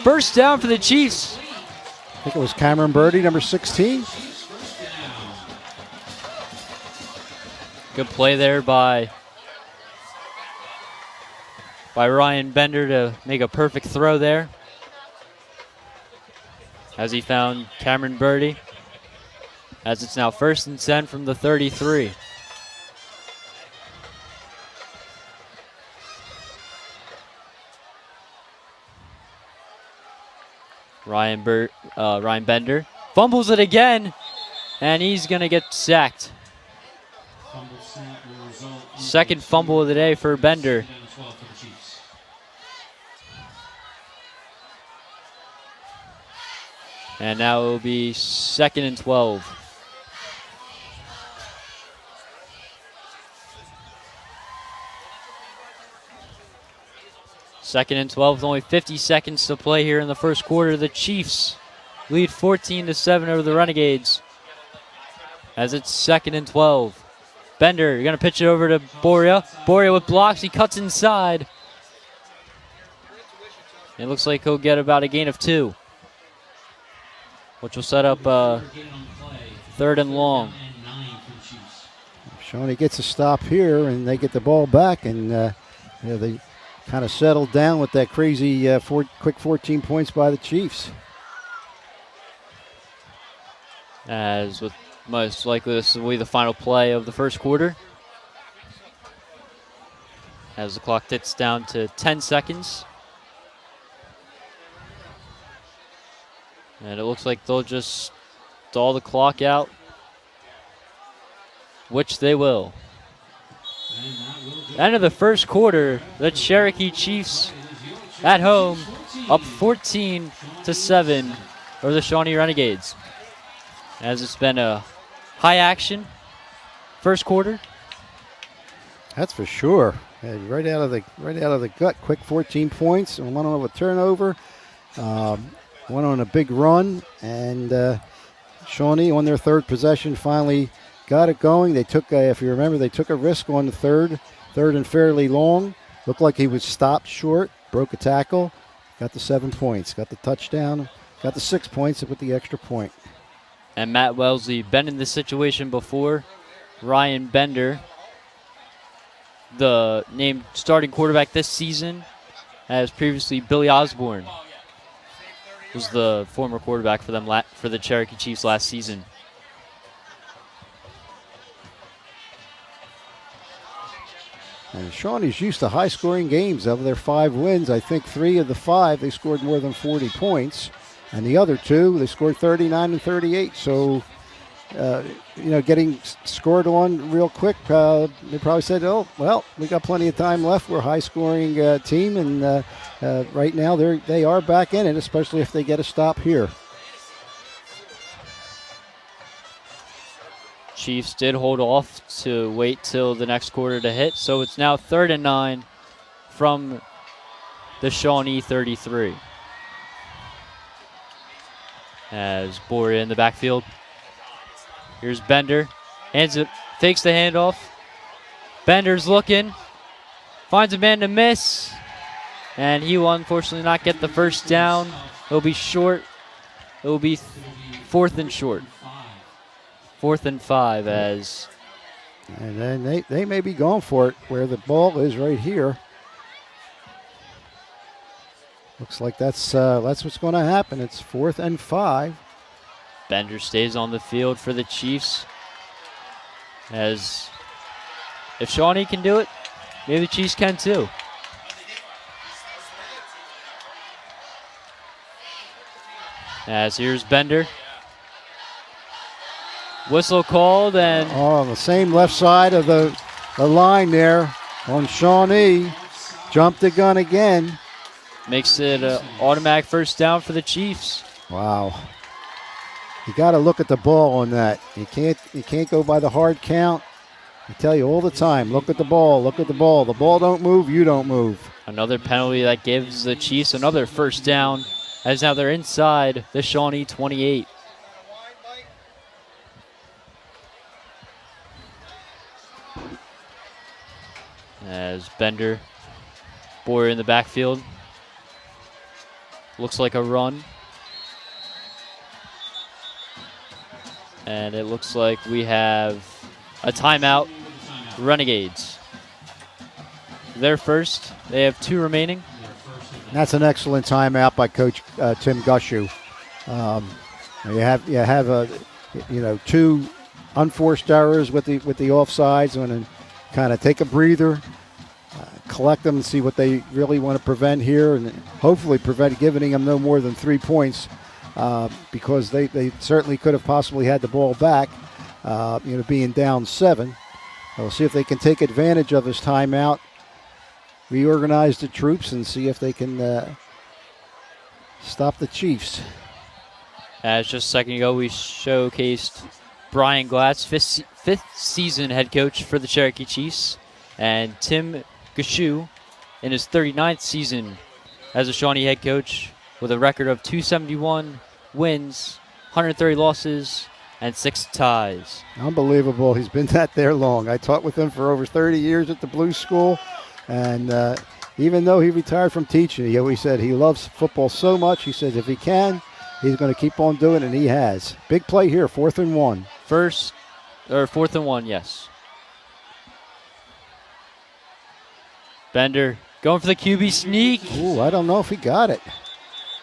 [SPEAKER 1] 1st down for the Chiefs.
[SPEAKER 2] I think it was Cameron Birdie, number 16.
[SPEAKER 1] Good play there by Ryan Bender to make a perfect throw there. As he found Cameron Birdie. As it's now 1st and 10 from the 33. Ryan Bender fumbles it again, and he's going to get sacked. 2nd fumble of the day for Bender. And now it will be 2nd and 12. Second and 12 with only 50 seconds to play here in the first quarter. The Chiefs lead 14-7 over the Renegades as it's 2nd and 12. Bender, you're going to pitch it over to Boria. Boria with blocks. He cuts inside. It looks like he'll get about a gain of 2, which will set up 3rd and long.
[SPEAKER 2] Shawnee gets a stop here, and they get the ball back, and they kind of settled down with that crazy quick 14 points by the Chiefs.
[SPEAKER 1] As with most likely this will be the final play of the first quarter. As the clock ticks down to 10 seconds. And it looks like they'll just stall the clock out, which they will. End of the first quarter, the Cherokee Chiefs at home up 14-7 over the Shawnee Renegades. As it's been a high action first quarter.
[SPEAKER 2] That's for sure. Right out of the gut, quick 14 points, and one on a turnover, one on a big run, and Shawnee on their 3rd possession finally got it going. They took, if you remember, they took a risk on the third and fairly long. Looked like he was stopped short, broke a tackle, got the 7 points, got the touchdown, got the 6 points with the extra point.
[SPEAKER 1] And Matt Wellesley, been in this situation before. Ryan Bender, the named starting quarterback this season, as previously Billy Osborne was the former quarterback for them for the Cherokee Chiefs last season.
[SPEAKER 2] And Shawnee's used to high-scoring games. Of their 5 wins, I think 3 of the 5 they scored more than 40 points. And the other 2, they scored 39 and 38. So, getting scored on real quick, they probably said, oh, well, we got plenty of time left. We're a high-scoring team, and right now they are back in it, especially if they get a stop here.
[SPEAKER 1] Chiefs did hold off to wait till the next quarter to hit, so it's now 3rd and 9 from the Shawnee 33. As Boria in the backfield. Here's Bender. Hands it, fakes the handoff. Bender's looking. Finds a man to miss. And he will unfortunately not get the first down. It'll be short. It will be 4th and short. 4th and 5 as.
[SPEAKER 2] And then they may be going for it where the ball is right here. Looks like that's what's going to happen. It's 4th and 5.
[SPEAKER 1] Bender stays on the field for the Chiefs. As if Shawnee can do it, maybe the Chiefs can too. As here's Bender. Whistle called and
[SPEAKER 2] on the same left side of the line there on Shawnee. Jumped the gun again.
[SPEAKER 1] Makes it an automatic first down for the Chiefs.
[SPEAKER 2] Wow. You got to look at the ball on that. You can't go by the hard count. I tell you all the time, look at the ball, look at the ball. The ball don't move, you don't move.
[SPEAKER 1] Another penalty that gives the Chiefs another first down, as now they're inside the Shawnee 28. As Bender, Boyer in the backfield. Looks like a run. And it looks like we have a timeout. Renegades. They're first. They have 2 remaining.
[SPEAKER 2] That's an excellent timeout by Coach Tim Gushu. You have 2 unforced errors with the offsides, and kind of take a breather, collect them, and see what they really want to prevent here, and hopefully prevent giving them no more than 3 points, because they certainly could have possibly had the ball back, being down 7. We'll see if they can take advantage of this timeout, reorganize the troops, and see if they can stop the Chiefs.
[SPEAKER 1] As just a second ago, we showcased Brian Glass, fifth season head coach for the Cherokee Chiefs, and Tim Gashu in his 39th season as a Shawnee head coach with a record of 271 wins, 130 losses, and 6 ties.
[SPEAKER 2] Unbelievable. He's been that there long. I taught with him for over 30 years at the Blue School, and even though he retired from teaching, he always said he loves football so much. He says if he can, he's going to keep on doing it, and he has. Big play here, 4th and 1.
[SPEAKER 1] 4th and 1, yes. Bender going for the QB sneak.
[SPEAKER 2] Ooh, I don't know if he got it.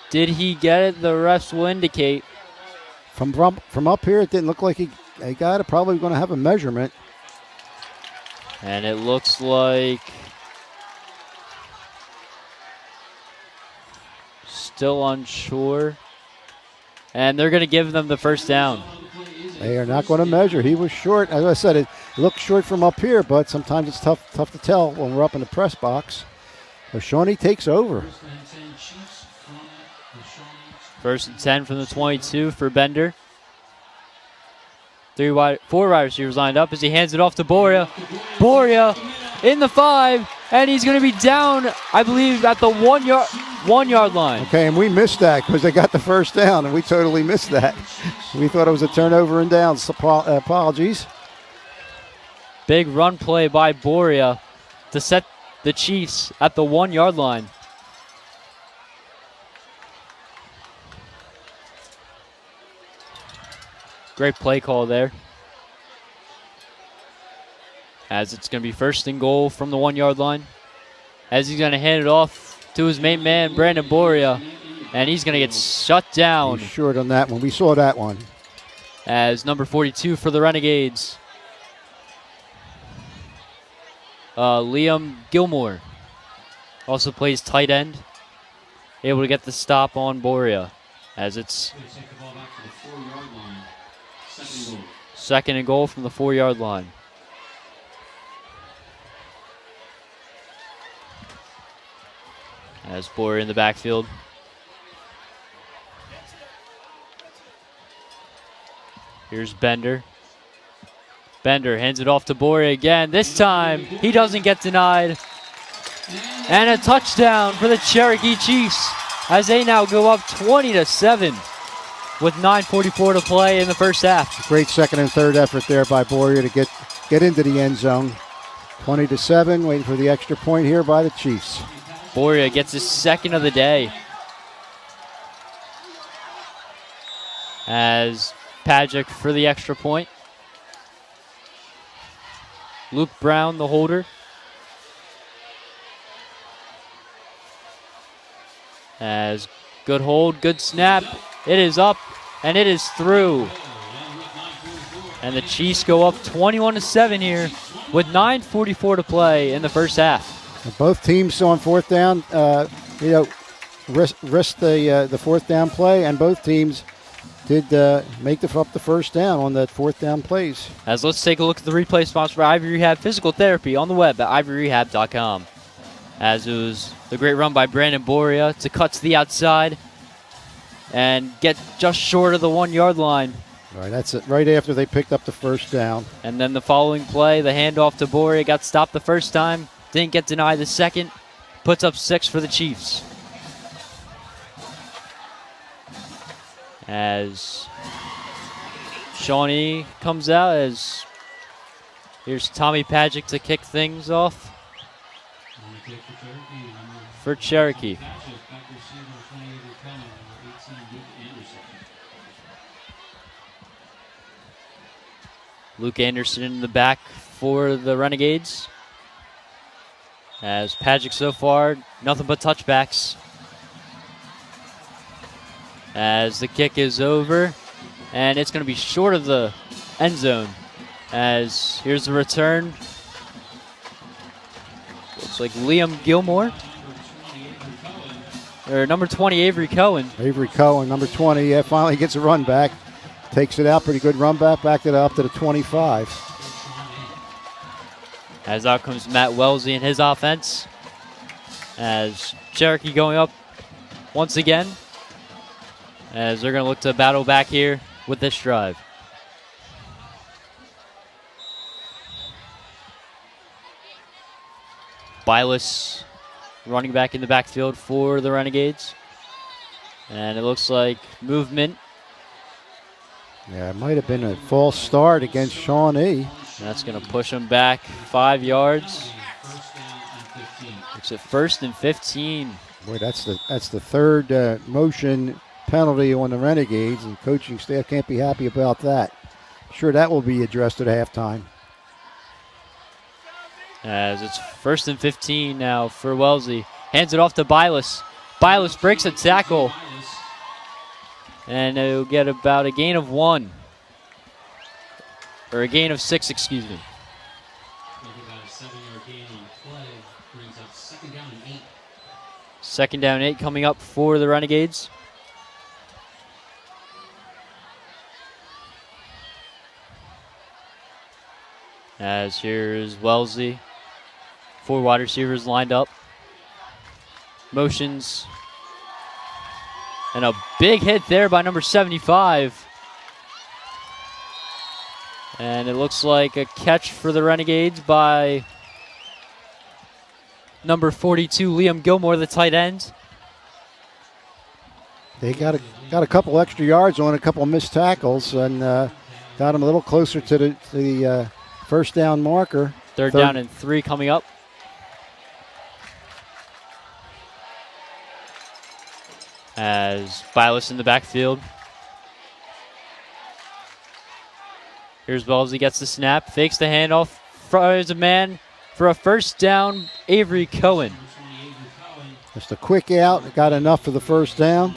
[SPEAKER 1] Did he get it? The refs will indicate.
[SPEAKER 2] From up here, it didn't look like he got it. Probably going to have a measurement.
[SPEAKER 1] And it looks like still unsure. And they're going to give them the first down.
[SPEAKER 2] They are not going to measure. He was short. As I said, it looked short from up here, but sometimes it's tough to tell when we're up in the press box. So Shawnee takes over.
[SPEAKER 1] 1st and 10 from the 22 for Bender. 4 wide receivers lined up as he hands it off to Boria. Boria in the 5, and he's going to be down, I believe, at the 1 yard line.
[SPEAKER 2] Okay, and we missed that because they got the first down, and we totally missed that. We thought it was a turnover and downs. Apologies.
[SPEAKER 1] Big run play by Boria to set the Chiefs at the 1 yard line. Great play call there. As it's going to be 1st and goal from the 1 yard line. As he's going to hand it off to his main man, Brandon Boria. And he's going to get shut down.
[SPEAKER 2] He's short on that one. We saw that one.
[SPEAKER 1] As number 42 for the Renegades, Liam Gilmore, also plays tight end. Able to get the stop on Boria. As it's 2nd and goal from the 4 yard line. As Boria in the backfield. Here's Bender. Bender hands it off to Boria again. This time, he doesn't get denied. And a touchdown for the Cherokee Chiefs as they now go up 20-7 with 9:44 to play in the first half.
[SPEAKER 2] Great 2nd and 3rd effort there by Boria to get into the end zone. 20-7, waiting for the extra point here by the Chiefs.
[SPEAKER 1] Boria gets his 2nd of the day. As Pajic for the extra point. Luke Brown, the holder. As good hold, good snap. It is up, and it is through. And the Chiefs go up 21-7 here with 9:44 to play in the first half.
[SPEAKER 2] Both teams on 4th down, risked the 4th down play, and both teams did make up the first down on that 4th down plays.
[SPEAKER 1] As let's take a look at the replay sponsored by Ivy Rehab Physical Therapy on the web at ivyrehab.com. As it was the great run by Brandon Boria to cut to the outside and get just short of the 1 yard line.
[SPEAKER 2] All right, that's it. Right after they picked up the first down.
[SPEAKER 1] And then the following play, the handoff to Boria, got stopped the first time, didn't get denied the second, puts up 6 for the Chiefs. As Shawnee comes out, as here's Tommy Pajic to kick things off for Cherokee. Luke Anderson in the back for the Renegades. As Pajic so far, nothing but touchbacks. As the kick is over, and it's going to be short of the end zone. As here's the return. Looks like Liam Gilmore. Or number 20, Avery Cohen.
[SPEAKER 2] Avery Cohen, number 20, yeah, finally gets a run back. Takes it out, pretty good run back, backed it up to the 25.
[SPEAKER 1] As out comes Matt Wellesley in his offense. As Cherokee going up once again. As they're going to look to battle back here with this drive. Bylis running back in the backfield for the Renegades. And it looks like movement.
[SPEAKER 2] Yeah, it might have been a false start against Shawnee.
[SPEAKER 1] That's going to push him back 5 yards. It's at 1st and 15.
[SPEAKER 2] Boy, that's the third motion penalty on the Renegades, and coaching staff can't be happy about that. Sure, that will be addressed at halftime.
[SPEAKER 1] As it's 1st and 15 now for Wellesley. Hands it off to Bylas. Bylas breaks a tackle. And it'll get about a gain of 1. Or a gain of 6, excuse me.
[SPEAKER 4] About a 7-yard gain on play. Brings up 2nd down and 8.
[SPEAKER 1] 2nd down 8 coming up for the Renegades. As here's Wellesley. 4 wide receivers lined up. Motions. And a big hit there by number 75. And it looks like a catch for the Renegades by number 42, Liam Gilmore, the tight end.
[SPEAKER 2] They got a couple extra yards on a couple of missed tackles and got them a little closer to the first down marker.
[SPEAKER 1] Third down and 3 coming up. As Bylas in the backfield. Here's Wellesley, gets the snap, fakes the handoff, fires a man for a first down, Avery Cohen.
[SPEAKER 2] Just a quick out, got enough for the first down.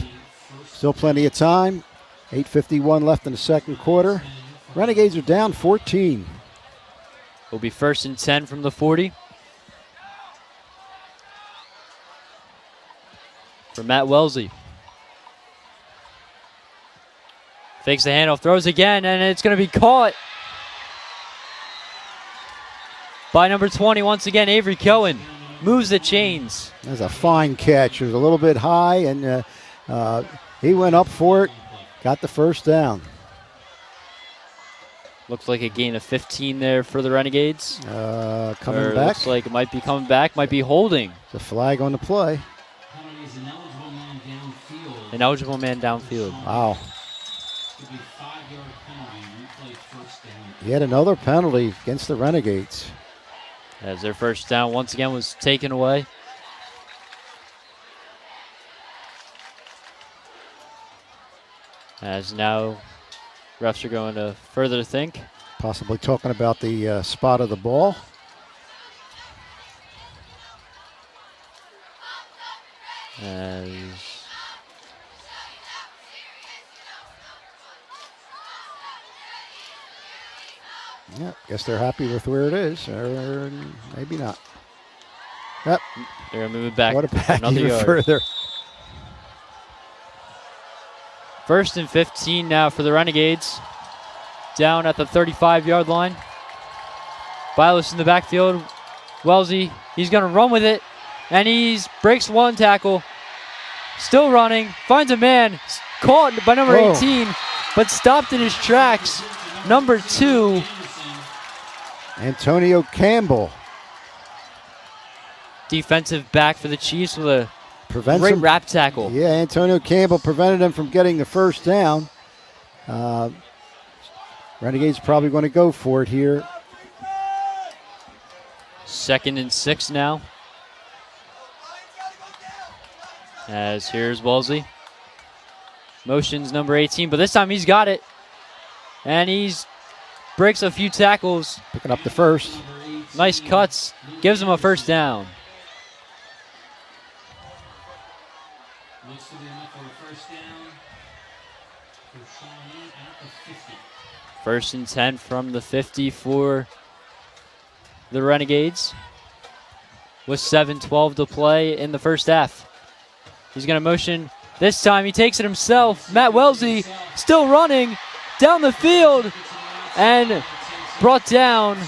[SPEAKER 2] Still plenty of time. 8:51 left in the second quarter. Renegades are down 14.
[SPEAKER 1] Will be 1st and 10 from the 40. For Matt Wellesley. Fakes the handoff, throws again, and it's going to be caught by number 20. Once again, Avery Cohen moves the chains.
[SPEAKER 2] That's a fine catch. It was a little bit high, and he went up for it, got the first down.
[SPEAKER 1] Looks like a gain of 15 there for the Renegades.
[SPEAKER 2] Coming back.
[SPEAKER 1] Looks like it might be coming back, might be holding.
[SPEAKER 2] The flag on the play.
[SPEAKER 1] An eligible man downfield.
[SPEAKER 2] Wow. Yet another penalty against the Renegades.
[SPEAKER 1] As their first down once again was taken away. As now refs are going to further think.
[SPEAKER 2] Possibly talking about the spot of the ball.
[SPEAKER 1] As
[SPEAKER 2] yeah, guess they're happy with where it is, or maybe not. Yep.
[SPEAKER 1] They're going to move it back
[SPEAKER 2] another
[SPEAKER 1] even
[SPEAKER 2] yard. Further.
[SPEAKER 1] 1st and 15 now for the Renegades. Down at the 35-yard line. Bylas in the backfield. Wellesley, he's going to run with it, and he breaks 1 tackle. Still running, finds a man, caught by number 18, but stopped in his tracks. Number 2.
[SPEAKER 2] Antonio Campbell.
[SPEAKER 1] Defensive back for the Chiefs with a great wrap tackle.
[SPEAKER 2] Yeah, Antonio Campbell prevented him from getting the first down. Renegades probably going to go for it here.
[SPEAKER 1] 2nd and 6 now. As here's Wellesley. Motions number 18, but this time he's got it. And he's breaks a few tackles.
[SPEAKER 2] Picking up the first.
[SPEAKER 1] Nice cuts. Gives him a first down.
[SPEAKER 4] Looks to be enough for a first down for Shawnee at the 50.
[SPEAKER 1] 1st and 10 from the 50 for the Renegades. With 7:12 to play in the first half. He's going to motion. This time he takes it himself. Matt Wellesley still running down the field and brought down.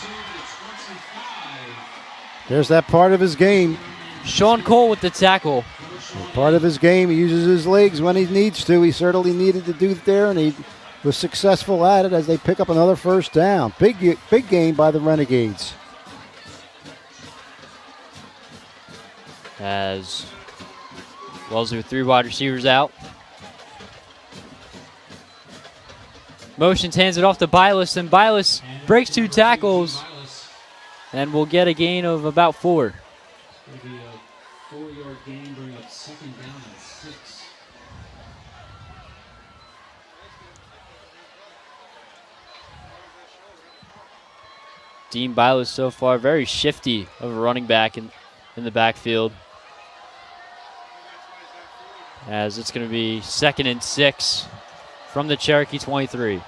[SPEAKER 2] There's that part of his game.
[SPEAKER 1] Sean Cole with the tackle.
[SPEAKER 2] Part of his game, he uses his legs when he needs to. He certainly needed to do it there, and he was successful at it as they pick up another first down. Big game by the Renegades.
[SPEAKER 1] As Wellesley with 3 wide receivers out. Motions, hands it off to Bylis, and Bylis breaks 2 tackles and will get a gain of about 4.
[SPEAKER 4] It'll be a 4-yard gain, bring up 2nd down and 6.
[SPEAKER 1] Dean Bylis so far very shifty of a running back in the backfield. As it's going to be 2nd and 6 from the Cherokee 23.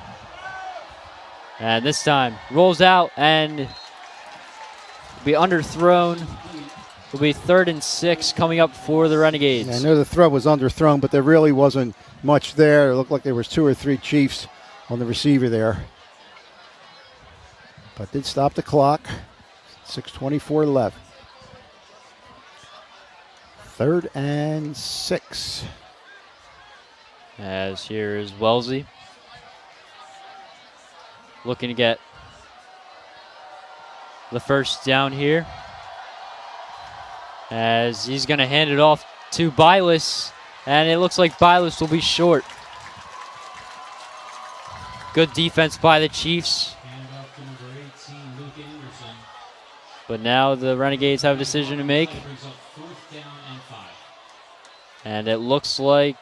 [SPEAKER 1] And this time rolls out and will be underthrown. Will be 3rd and 6 coming up for the Renegades.
[SPEAKER 2] Yeah, I know the throw was underthrown, but there really wasn't much there. It looked like there was 2 or 3 Chiefs on the receiver there. But did stop the clock. 6:24 left. 3rd and 6.
[SPEAKER 1] As here is Wellesley. Looking to get the first down here. As he's going to hand it off to Bylis. And it looks like Bylis will be short. Good defense by the Chiefs. But now the Renegades have a decision to make. And it looks like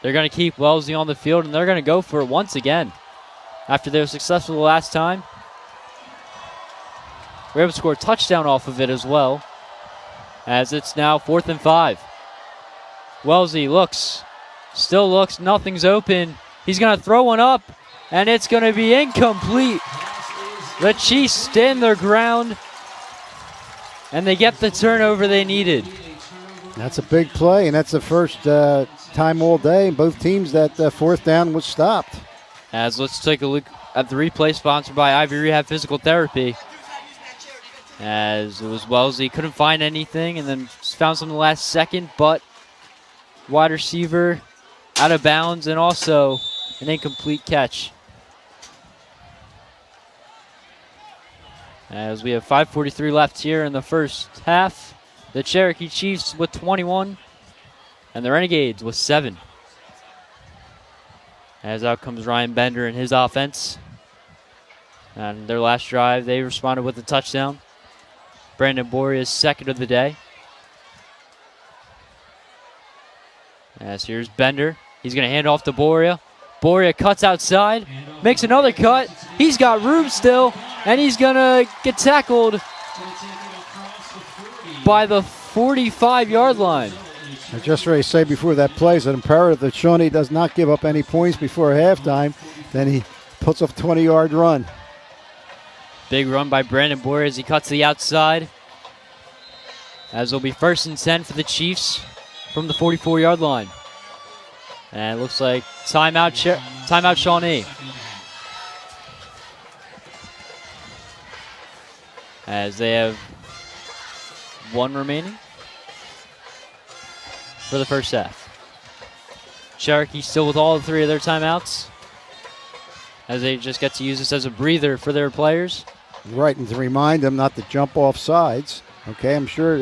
[SPEAKER 1] they're going to keep Wellesley on the field, and they're going to go for it once again. After they were successful the last time, we're able to score a touchdown off of it as well, as it's now 4th and 5. Wellesley still looks, nothing's open. He's going to throw one up, and it's going to be incomplete. The Chiefs stand their ground, and they get the turnover they needed.
[SPEAKER 2] That's a big play, and that's the first time all day in both teams that 4th down was stopped.
[SPEAKER 1] As let's take a look at the replay sponsored by Ivy Rehab Physical Therapy. As it was Wellesley, couldn't find anything, and then found something the last second, but wide receiver out of bounds, and also an incomplete catch. As we have 5:43 left here in the first half. The Cherokee Chiefs with 21 and the Renegades with 7. As out comes Ryan Bender and his offense. And their last drive, they responded with a touchdown. Brandon Boria's 2nd of the day. As here's Bender. He's going to hand off to Boria. Boria cuts outside, makes another cut. He's got room still, and he's going to get tackled by the 45-yard line.
[SPEAKER 2] I just already say before that play is an imperative that Shawnee does not give up any points before halftime. Then he puts up a 20-yard run.
[SPEAKER 1] Big run by Brandon Boyer as he cuts the outside. As it'll be 1st and 10 for the Chiefs from the 44-yard line. And it looks like timeout Shawnee. As they have 1 remaining for the first half. Cherokee still with all 3 of their timeouts, as they just get to use this as a breather for their players.
[SPEAKER 2] Right, and to remind them not to jump off sides. Okay, I'm sure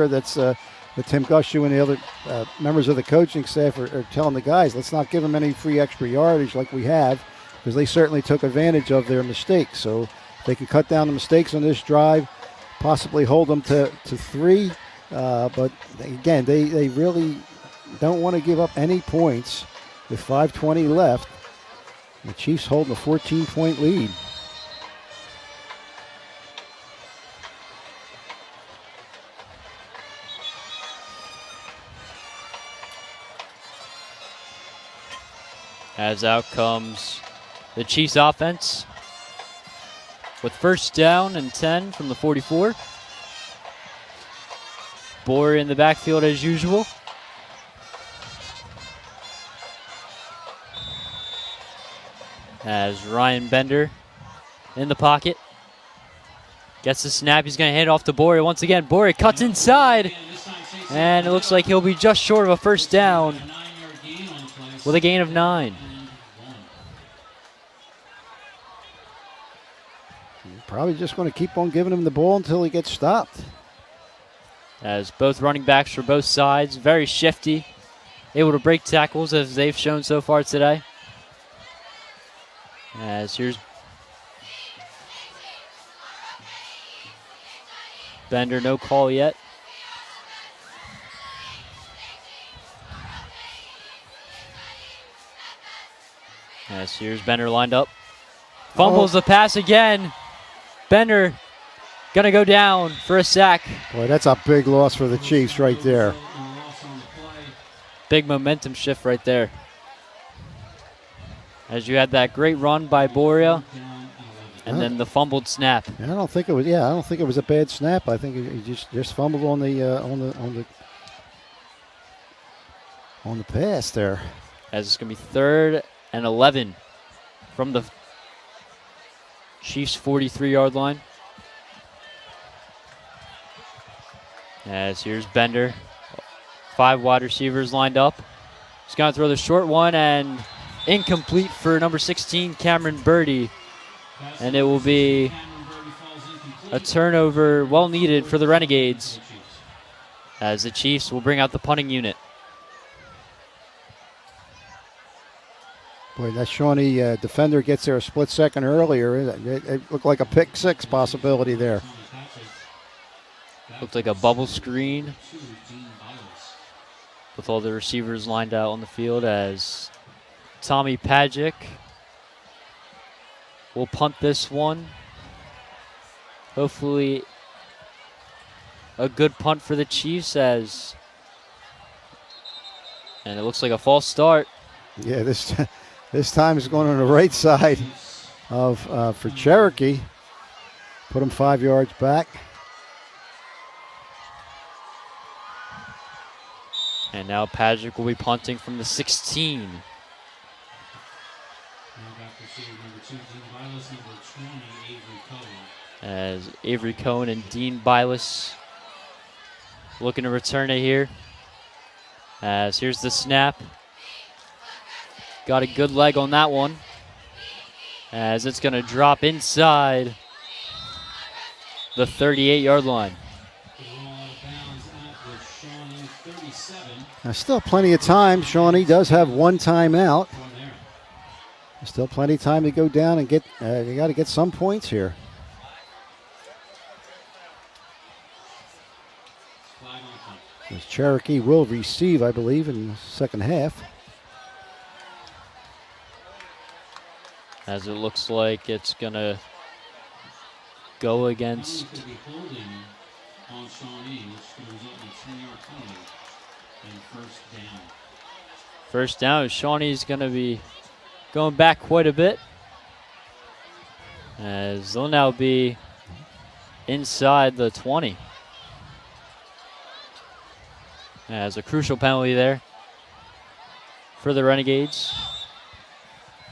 [SPEAKER 2] that's what Tim Gushu and the other members of the coaching staff are telling the guys. Let's not give them any free extra yardage like we have, because they certainly took advantage of their mistakes. So they can cut down the mistakes on this drive, possibly hold them to 3. But again, they really don't want to give up any points with 5:20 left. The Chiefs holding a 14-point lead.
[SPEAKER 1] As out comes the Chiefs offense with 1st down and 10 from the 44. Boyer in the backfield as usual. As Ryan Bender in the pocket. Gets the snap. He's going to hand it off to Boyer once again. Boyer cuts inside. And it looks like he'll be just short of a 1st down with a gain of 9.
[SPEAKER 2] Probably just going to keep on giving him the ball until he gets stopped.
[SPEAKER 1] As both running backs for both sides, very shifty. able to break tackles as they've shown so far today. As here's Bender, no call yet. As here's Bender lined up. Fumbles the pass again. Bender gonna go down for a sack.
[SPEAKER 2] Boy, that's a big loss for the Chiefs right there.
[SPEAKER 1] Big momentum shift right there. As you had that great run by Boria, and then the fumbled snap.
[SPEAKER 2] I don't think it was. Yeah, I don't think it was a bad snap. I think he just fumbled on the pass there.
[SPEAKER 1] As it's gonna be 3rd and 11 from the Chiefs' 43-yard line. As here's Bender. 5 wide receivers lined up. He's going to throw the short one and incomplete for number 16, Cameron Birdie. And it will be a turnover well needed for the Renegades, as the Chiefs will bring out the punting unit.
[SPEAKER 2] Boy, that Shawnee defender gets there a split second earlier. It looked like a pick six possibility there.
[SPEAKER 1] Looked like a bubble screen with all the receivers lined out on the field, as Tommy Pagic will punt this one. Hopefully a good punt for the Chiefs, and it looks like a false start.
[SPEAKER 2] Yeah, this time is going on the right side of for Cherokee. Put him 5 yards back.
[SPEAKER 1] And now Pagic will be punting from the 16. As Avery Cohen and Dean Bylas looking to return it here. As here's the snap. Got a good leg on that one, as it's going to drop inside the 38-yard line.
[SPEAKER 2] There's still plenty of time. Shawnee does have 1 timeout. There's still plenty of time to go down and get. You got to get some points here. As Cherokee will receive, I believe, in the second half.
[SPEAKER 1] As it looks like it's going to go against
[SPEAKER 4] on Shawnee, which goes up to 10-yard penalty and first down.
[SPEAKER 1] First down, Shawnee's going to be going back quite a bit, as they'll now be inside the 20. As a crucial penalty there for the Renegades,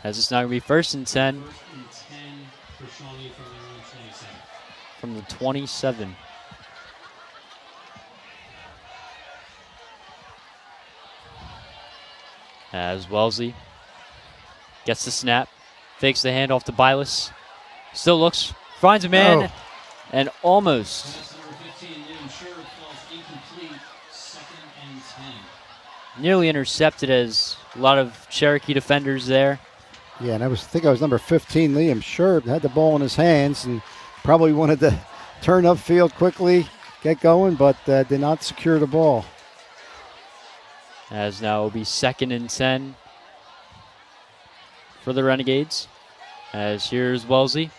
[SPEAKER 1] as it's now going to be 1st and 10.
[SPEAKER 4] 1st and 10 for Shawnee from their own 27.
[SPEAKER 1] From the 27. As Wellesley gets the snap, fakes the handoff to Bylas. Still looks, finds a man, and almost.
[SPEAKER 4] Pass number 15, Liam Sherwood falls incomplete, 2nd and 10.
[SPEAKER 1] Nearly intercepted, as a lot of Cherokee defenders there.
[SPEAKER 2] Yeah, and I think I was number 15, Liam Sherb, had the ball in his hands and probably wanted to turn upfield quickly, get going, but did not secure the ball.
[SPEAKER 1] As now it will be 2nd and 10 for the Renegades. As here's Wellesley.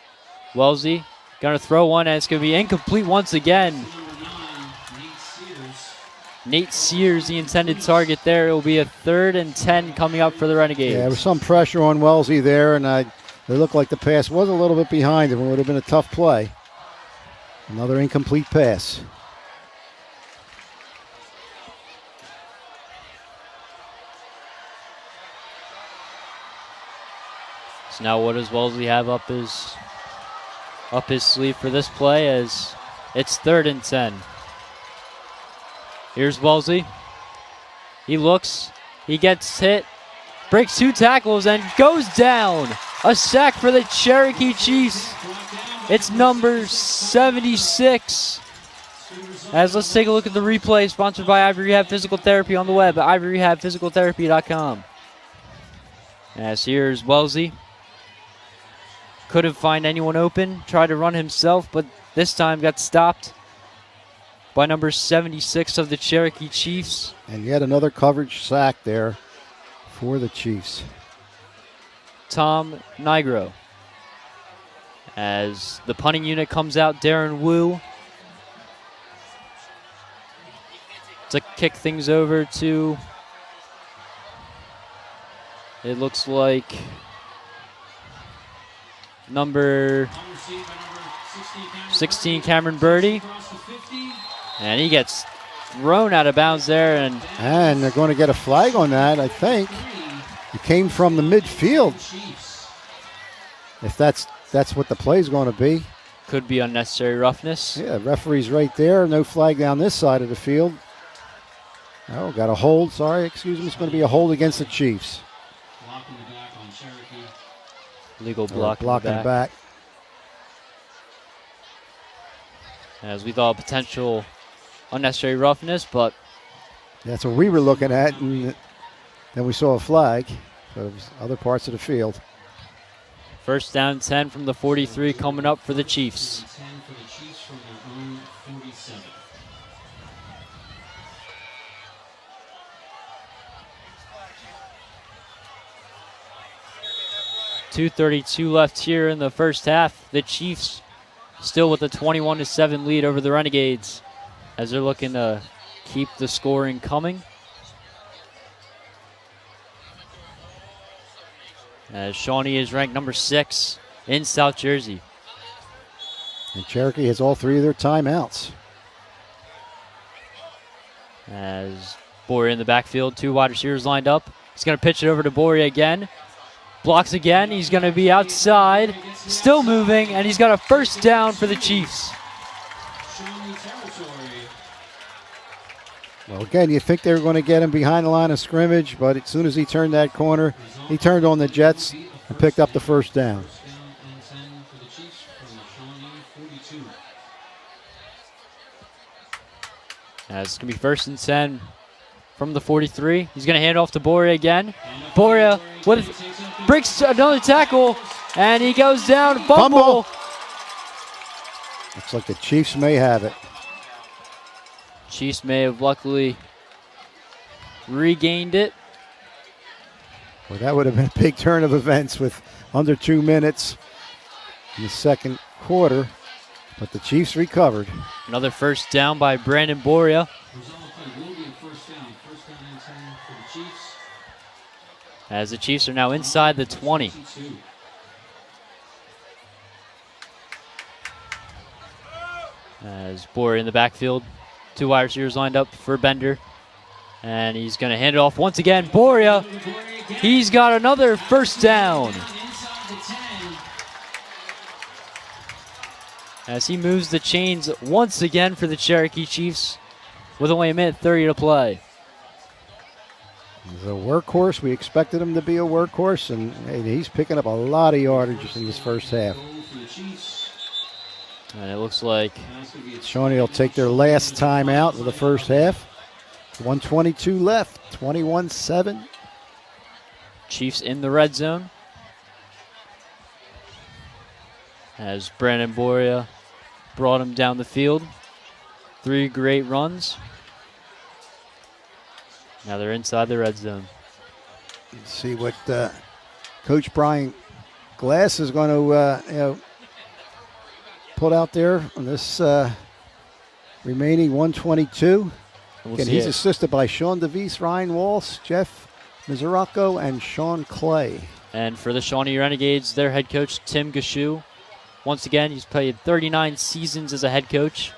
[SPEAKER 1] Wellesley going to throw one, and it's going to be incomplete once again.
[SPEAKER 4] Number 9, Nate Sears.
[SPEAKER 1] Nate Sears, the intended target there. It will be a 3rd and 10 coming up for the Renegades.
[SPEAKER 2] Yeah, there was some pressure on Wellesley there, and it looked like the pass was a little bit behind him. It would have been a tough play. Another incomplete pass.
[SPEAKER 1] So now what does Wellesley have up his sleeve for this play, as it's 3rd and 10. Here's Wellesley. He looks, he gets hit, breaks 2 tackles, and goes down. A sack for the Cherokee Chiefs. It's number 76, As let's take a look at the replay, sponsored by Ivy Rehab Physical Therapy on the web at ivyrehabphysicaltherapy.com. As here's Wellesley. Couldn't find anyone open, tried to run himself, but this time got stopped by number 76 of the Cherokee Chiefs.
[SPEAKER 2] And yet another coverage sack there for the Chiefs.
[SPEAKER 1] Tom Nigro. As the punting unit comes out, Darren Wu to kick things over to, it looks like, number 16, Cameron Birdie. And he gets thrown out of bounds there. And
[SPEAKER 2] they're going to get a flag on that, I think. It came from the midfield. If that's what the play is going to be.
[SPEAKER 1] Could be unnecessary roughness.
[SPEAKER 2] Yeah, referee's right there. No flag down this side of the field. Oh, got a hold. Sorry, excuse me. It's going to be a hold against the Chiefs.
[SPEAKER 4] Blocking the back on Cherokee.
[SPEAKER 1] Legal block
[SPEAKER 2] blocking the back.
[SPEAKER 1] As we thought, potential unnecessary roughness, but
[SPEAKER 2] that's what we were looking at, and then we saw a flag. So it was other parts of the field.
[SPEAKER 1] First down 10 from the 43 coming up for the Chiefs.
[SPEAKER 4] 10 for the Chiefs from their own 47.
[SPEAKER 1] .232 left here in the first half. The Chiefs still with a 21-7 lead over the Renegades as they're looking to keep the scoring coming. As Shawnee is ranked number 6 in South Jersey.
[SPEAKER 2] And Cherokee has all 3 of their timeouts.
[SPEAKER 1] As Boria in the backfield, 2 wide receivers lined up. He's going to pitch it over to Boria again. Blocks again. He's going to be outside, still moving, and he's got a first down for the Chiefs.
[SPEAKER 4] Shawnee territory.
[SPEAKER 2] Well, again, you think they were going to get him behind the line of scrimmage, but as soon as he turned that corner, he turned on the Jets and picked up the first down.
[SPEAKER 4] First down and 10 for the Chiefs from the Shawnee 42.
[SPEAKER 1] As it's going to be first and 10 from the 43. He's going to hand off to Boria again. Boria breaks another tackle, and he goes down. Fumble.
[SPEAKER 2] Looks like the Chiefs may have it.
[SPEAKER 1] Chiefs may have luckily regained it.
[SPEAKER 2] Well, that would have been a big turn of events with under 2 minutes in the second quarter, but the Chiefs recovered.
[SPEAKER 1] Another first down by Brandon Boria.
[SPEAKER 4] Result will be a first down. First down and 10 for the Chiefs.
[SPEAKER 1] As the Chiefs are now inside the 20. As Boria in the backfield. 2 wide receivers lined up for Bender. And he's going to hand it off once again. Boria, he's got another first down. As he moves the chains once again for the Cherokee Chiefs with only a minute 30 to play.
[SPEAKER 2] He's a workhorse. We expected him to be a workhorse, and he's picking up a lot of yardage in this first half.
[SPEAKER 1] And it looks like
[SPEAKER 2] Shawnee will take their last time out of the first half. 1:22 left, 21-7.
[SPEAKER 1] Chiefs in the red zone. As Brandon Boria brought him down the field. 3 great runs. Now they're inside the red zone.
[SPEAKER 2] Let's see what Coach Brian Glass is going to put out there on this remaining 122. Again, he's assisted by Sean DeVries, Ryan Walsh, Jeff Mizuraco, and Sean Clay.
[SPEAKER 1] And for the Shawnee Renegades, their head coach, Tim Gashu. Once again, he's played 39 seasons as a head coach.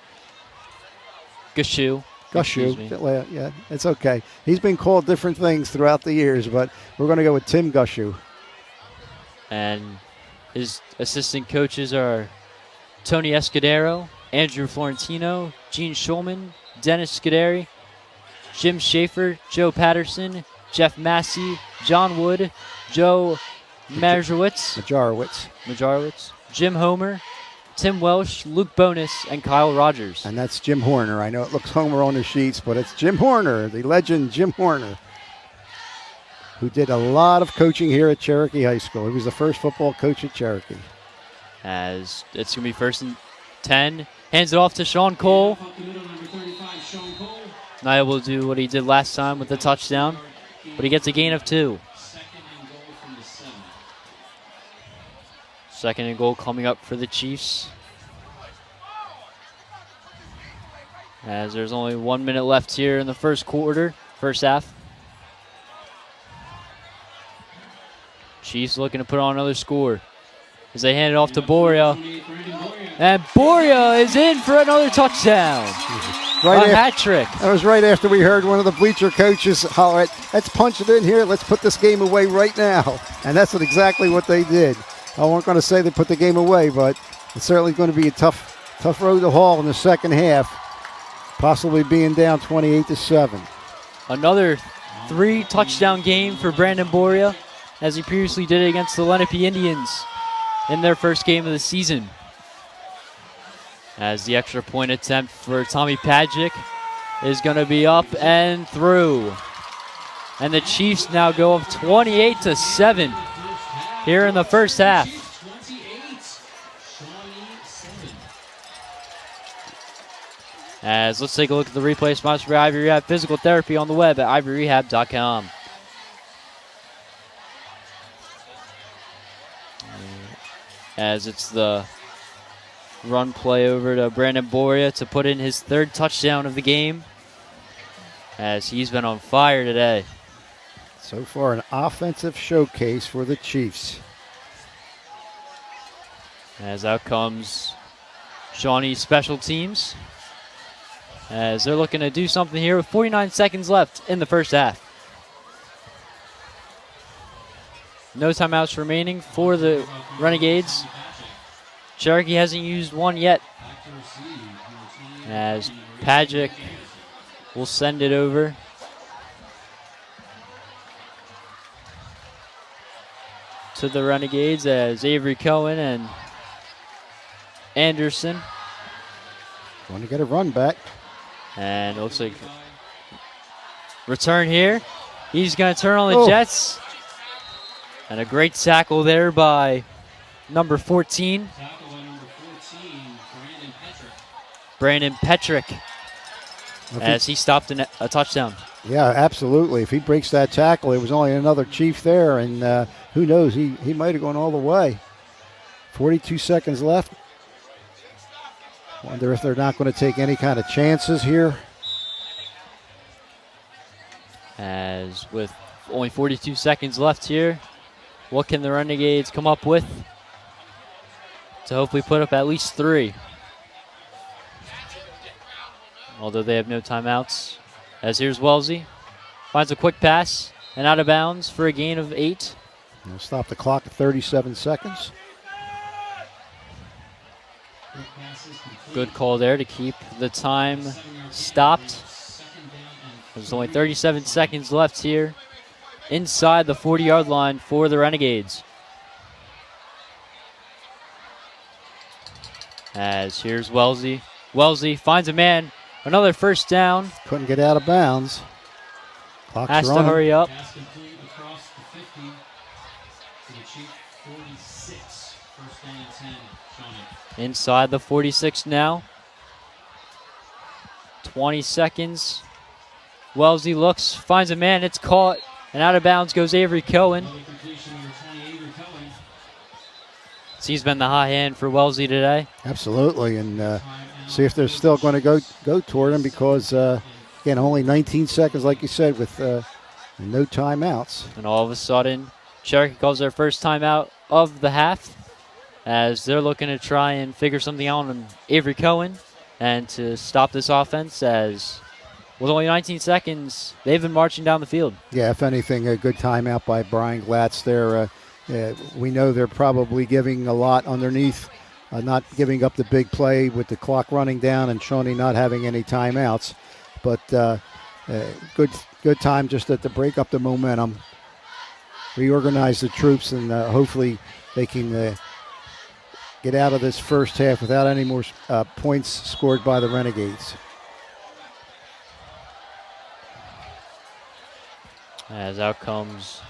[SPEAKER 1] Gashu.
[SPEAKER 2] Yeah, it's okay. He's been called different things throughout the years, but we're going to go with Tim Gashu.
[SPEAKER 1] And his assistant coaches are Tony Escudero, Andrew Florentino, Gene Schulman, Dennis Scuderi, Jim Schaefer, Joe Patterson, Jeff Massey, John Wood, Joe Majarowitz, Jim Homer, Tim Welsh, Luke Bonus, and Kyle Rogers.
[SPEAKER 2] And that's Jim Horner. I know it looks Homer on the sheets, but it's Jim Horner, the legend Jim Horner, who did a lot of coaching here at Cherokee High School. He was the first football coach at Cherokee.
[SPEAKER 1] As it's going to be 1st and 10. Hands it off to Sean Cole. Not able to do what he did last time with the touchdown, but he gets a gain of 2. 2nd and goal coming up for the Chiefs. As there's only 1 minute left here in the first half. Chiefs looking to put on another score as they hand it off to Boria. And Boria is in for another touchdown. A hat trick.
[SPEAKER 2] That was right after we heard one of the bleacher coaches holler at, let's punch it in here, let's put this game away right now. And that's exactly what they did. I wasn't going to say they put the game away, but it's certainly going to be a tough road to haul in the second half, possibly being down 28-7.
[SPEAKER 1] Another 3-touchdown game for Brandon Boria, as he previously did it against the Lenape Indians in their first game of the season. As the extra point attempt for Tommy Padgick is going to be up and through. And the Chiefs now go up 28-7 here in the first half. As let's take a look at the replay sponsored by Ivy Rehab Physical Therapy on the web at ivyrehab.com. As it's the run play over to Brandon Boria to put in his 3rd touchdown of the game, as he's been on fire today.
[SPEAKER 2] So far, an offensive showcase for the Chiefs.
[SPEAKER 1] As out comes Shawnee Special Teams, as they're looking to do something here with 49 seconds left in the first half. No timeouts remaining for the Renegades. Cherokee hasn't used one yet, as Padgick will send it over. To the Renegades, as Avery Cohen and Anderson.
[SPEAKER 2] Want to get a run back.
[SPEAKER 1] And it looks like return here. He's going to turn on the Jets. And a great tackle there by number 14. Brandon Petrick. As he stopped a touchdown.
[SPEAKER 2] Yeah, absolutely. If he breaks that tackle, it was only another Chief there, and who knows, he might have gone all the way. 42 seconds left. Wonder if they're not going to take any kind of chances here.
[SPEAKER 1] As with only 42 seconds left here, what can the Renegades come up with to hopefully put up at least 3? Although they have no timeouts. As here's Wellesley, finds a quick pass and out of bounds for a gain of 8.
[SPEAKER 2] We'll stop the clock at 37 seconds.
[SPEAKER 1] Good call there to keep the time stopped. There's only 37 seconds left here inside the 40-yard line for the Renegades. As here's Wellesley. Wellesley finds a man. Another first down.
[SPEAKER 2] Couldn't get out of bounds. Clock's
[SPEAKER 1] Has
[SPEAKER 2] running.
[SPEAKER 1] to hurry up. Inside the 46 now. 20 seconds. Wellesley looks, finds a man. It's caught. And out of bounds goes Avery Cohen. He's been the hot hand for Wellesley today.
[SPEAKER 2] Absolutely, and see if they're still going to go toward him because, again, only 19 seconds, like you said, with no timeouts.
[SPEAKER 1] And all of a sudden, Cherokee calls their first timeout of the half as they're looking to try and figure something out on Avery Cohen and to stop this offense as with only 19 seconds, they've been marching down the field.
[SPEAKER 2] Yeah, if anything, a good timeout by Brian Glatz there. We know they're probably giving a lot underneath, not giving up the big play with the clock running down and Shawnee not having any timeouts. But good time just to break up the momentum, reorganize the troops, and hopefully they can get out of this first half without any more points scored by the Renegades.
[SPEAKER 1] As out comes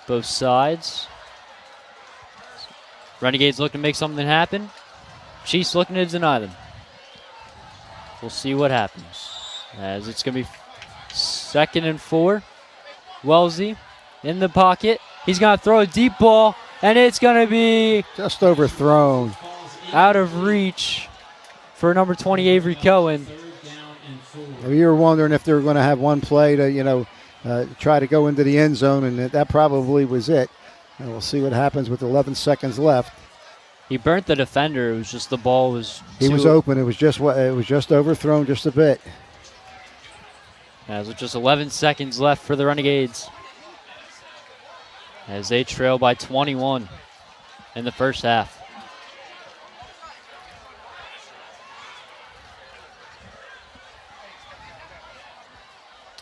[SPEAKER 1] both sides. Renegades looking to make something happen. Chiefs looking to deny them. We'll see what happens. As it's going to be 2nd and 4. Wellesley in the pocket. He's going to throw a deep ball, and it's going to be
[SPEAKER 2] just overthrown.
[SPEAKER 1] Out of reach for number 20, Avery Cohen.
[SPEAKER 2] We were wondering if they were going to have one play to, try to go into the end zone, and that probably was it. And we'll see what happens with 11 seconds left.
[SPEAKER 1] He burnt the defender. It was just the ball was.
[SPEAKER 2] He was open. It was just overthrown just a bit.
[SPEAKER 1] As with just 11 seconds left for the Renegades, as they trail by 21 in the first half.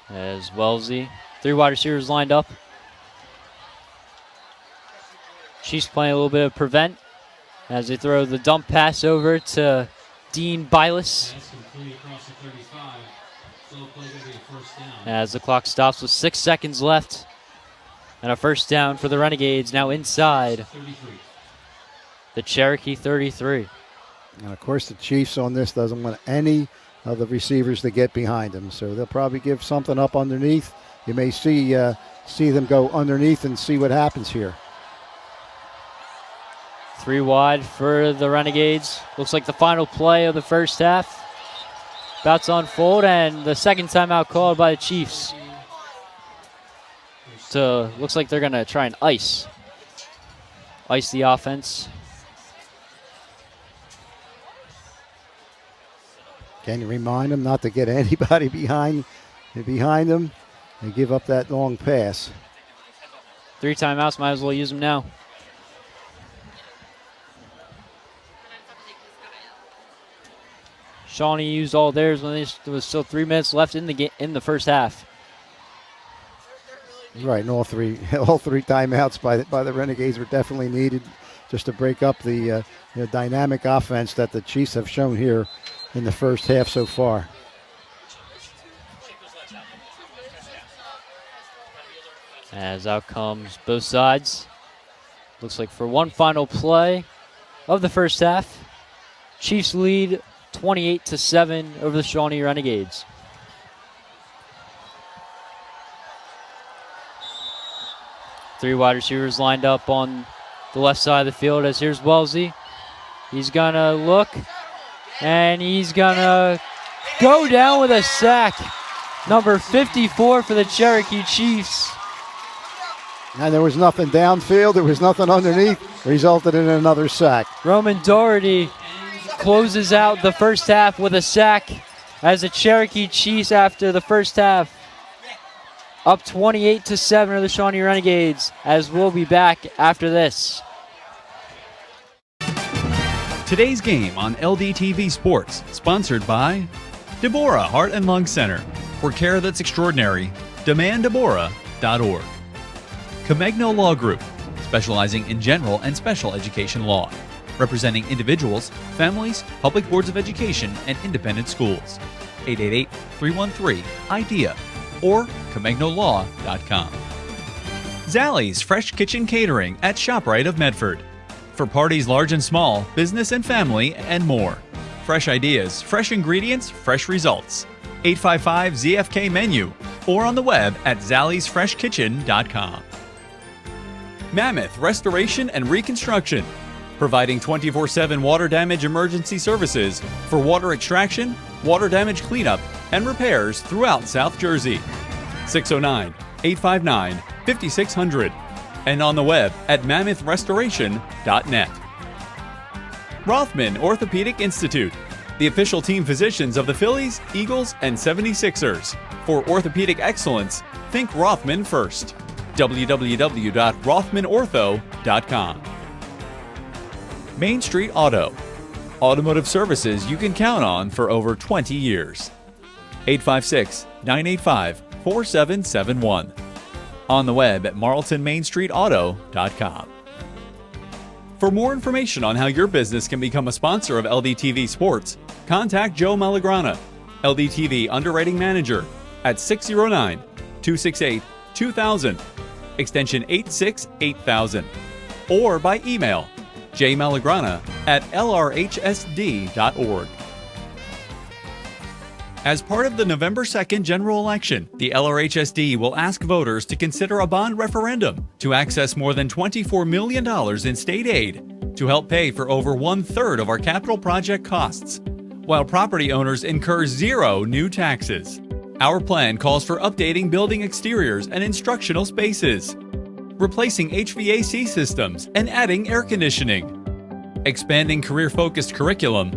[SPEAKER 1] As Wellesley, 3 wide receivers lined up. Chiefs playing a little bit of prevent as they throw the dump pass over to Dean Bylis. As the clock stops with 6 seconds left. And a first down for the Renegades, now inside the Cherokee 33.
[SPEAKER 2] And of course the Chiefs on this doesn't want any of the receivers to get behind them, so they'll probably give something up underneath. You may see them go underneath and see what happens here.
[SPEAKER 1] 3 wide for the Renegades. Looks like the final play of the first half. About to unfold, and the second timeout called by the Chiefs. So looks like they're going to try and ice the offense.
[SPEAKER 2] Can you remind them not to get anybody behind them and give up that long pass?
[SPEAKER 1] 3 timeouts, might as well use them now. Shawnee used all theirs when there was still 3 minutes left in the first half.
[SPEAKER 2] Right, and all three timeouts by the Renegades were definitely needed just to break up the dynamic offense that the Chiefs have shown here in the first half so far.
[SPEAKER 1] As out comes both sides. Looks like for one final play of the first half, Chiefs lead 28-7 over the Shawnee Renegades. Three wide receivers lined up on the left side of the field as here's Wellesley. He's going to look, and he's going to go down with a sack. Number 54 for the Cherokee Chiefs.
[SPEAKER 2] And there was nothing downfield. There was nothing underneath. Resulted in another sack.
[SPEAKER 1] Roman Doherty closes out the first half with a sack as the Cherokee Chiefs, after the first half, up 28-7 are the Shawnee Renegades, as we'll be back after this.
[SPEAKER 3] Today's game on LDTV Sports, sponsored by Deborah Heart and Lung Center. For care that's extraordinary, demanddeborah.org. Comegno Law Group, specializing in general and special education law, representing individuals, families, public boards of education, and independent schools. 888-313-IDEA or ComegnoLaw.com. Zallie's Fresh Kitchen Catering at ShopRite of Medford. For parties large and small, business and family, and more. Fresh ideas, fresh ingredients, fresh results. 855-ZFK-MENU or on the web at zalliesfreshkitchen.com. Mammoth Restoration and Reconstruction, providing 24/7 water damage emergency services for water extraction, water damage cleanup, and repairs throughout South Jersey. 609-859-5600 and on the web at mammothrestoration.net. Rothman Orthopedic Institute, the official team physicians of the Phillies, Eagles, and 76ers. For orthopedic excellence, think Rothman first. www.rothmanortho.com. Main Street Auto, automotive services you can count on for over 20 years. 856-985-4771. On the web at marltonmainstreetauto.com. For more information on how your business can become a sponsor of LDTV Sports, contact Joe Malagrana, LDTV Underwriting Manager, at 609-268-2000, extension 868,000, or by email jmalagrana@lrhsd.org. As part of the November 2nd general election, the LRHSD will ask voters to consider a bond referendum to access more than $24 million in state aid to help pay for over 1/3 of our capital project costs, while property owners incur zero new taxes. Our plan calls for updating building exteriors and instructional spaces, replacing HVAC systems and adding air conditioning, expanding career-focused curriculum,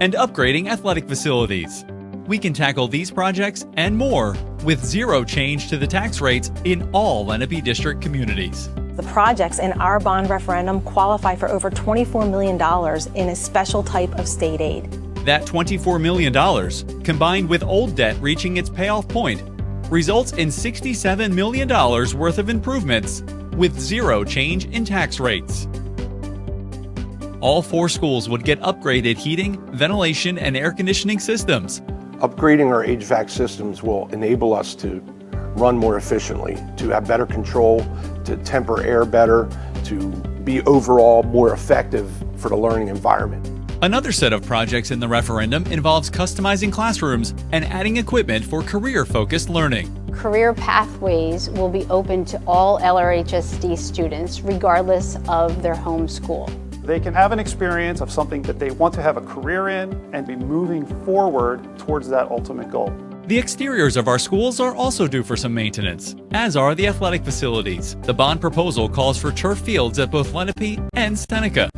[SPEAKER 3] and upgrading athletic facilities. We can tackle these projects and more with zero change to the tax rates in all Lenape District communities.
[SPEAKER 5] The projects in our bond referendum qualify for over $24 million in a special type of state aid.
[SPEAKER 3] That $24 million, combined with old debt reaching its payoff point, results in $67 million worth of improvements with zero change in tax rates. All 4 schools would get upgraded heating, ventilation, and air conditioning systems.
[SPEAKER 6] Upgrading our HVAC systems will enable us to run more efficiently, to have better control, to temper air better, to be overall more effective for the learning environment.
[SPEAKER 3] Another set of projects in the referendum involves customizing classrooms and adding equipment for career-focused learning.
[SPEAKER 7] Career pathways will be open to all LRHSD students regardless of their home school.
[SPEAKER 8] They can have an experience of something that they want to have a career in and be moving forward towards that ultimate goal.
[SPEAKER 3] The exteriors of our schools are also due for some maintenance, as are the athletic facilities. The bond proposal calls for turf fields at both Lenape and Seneca.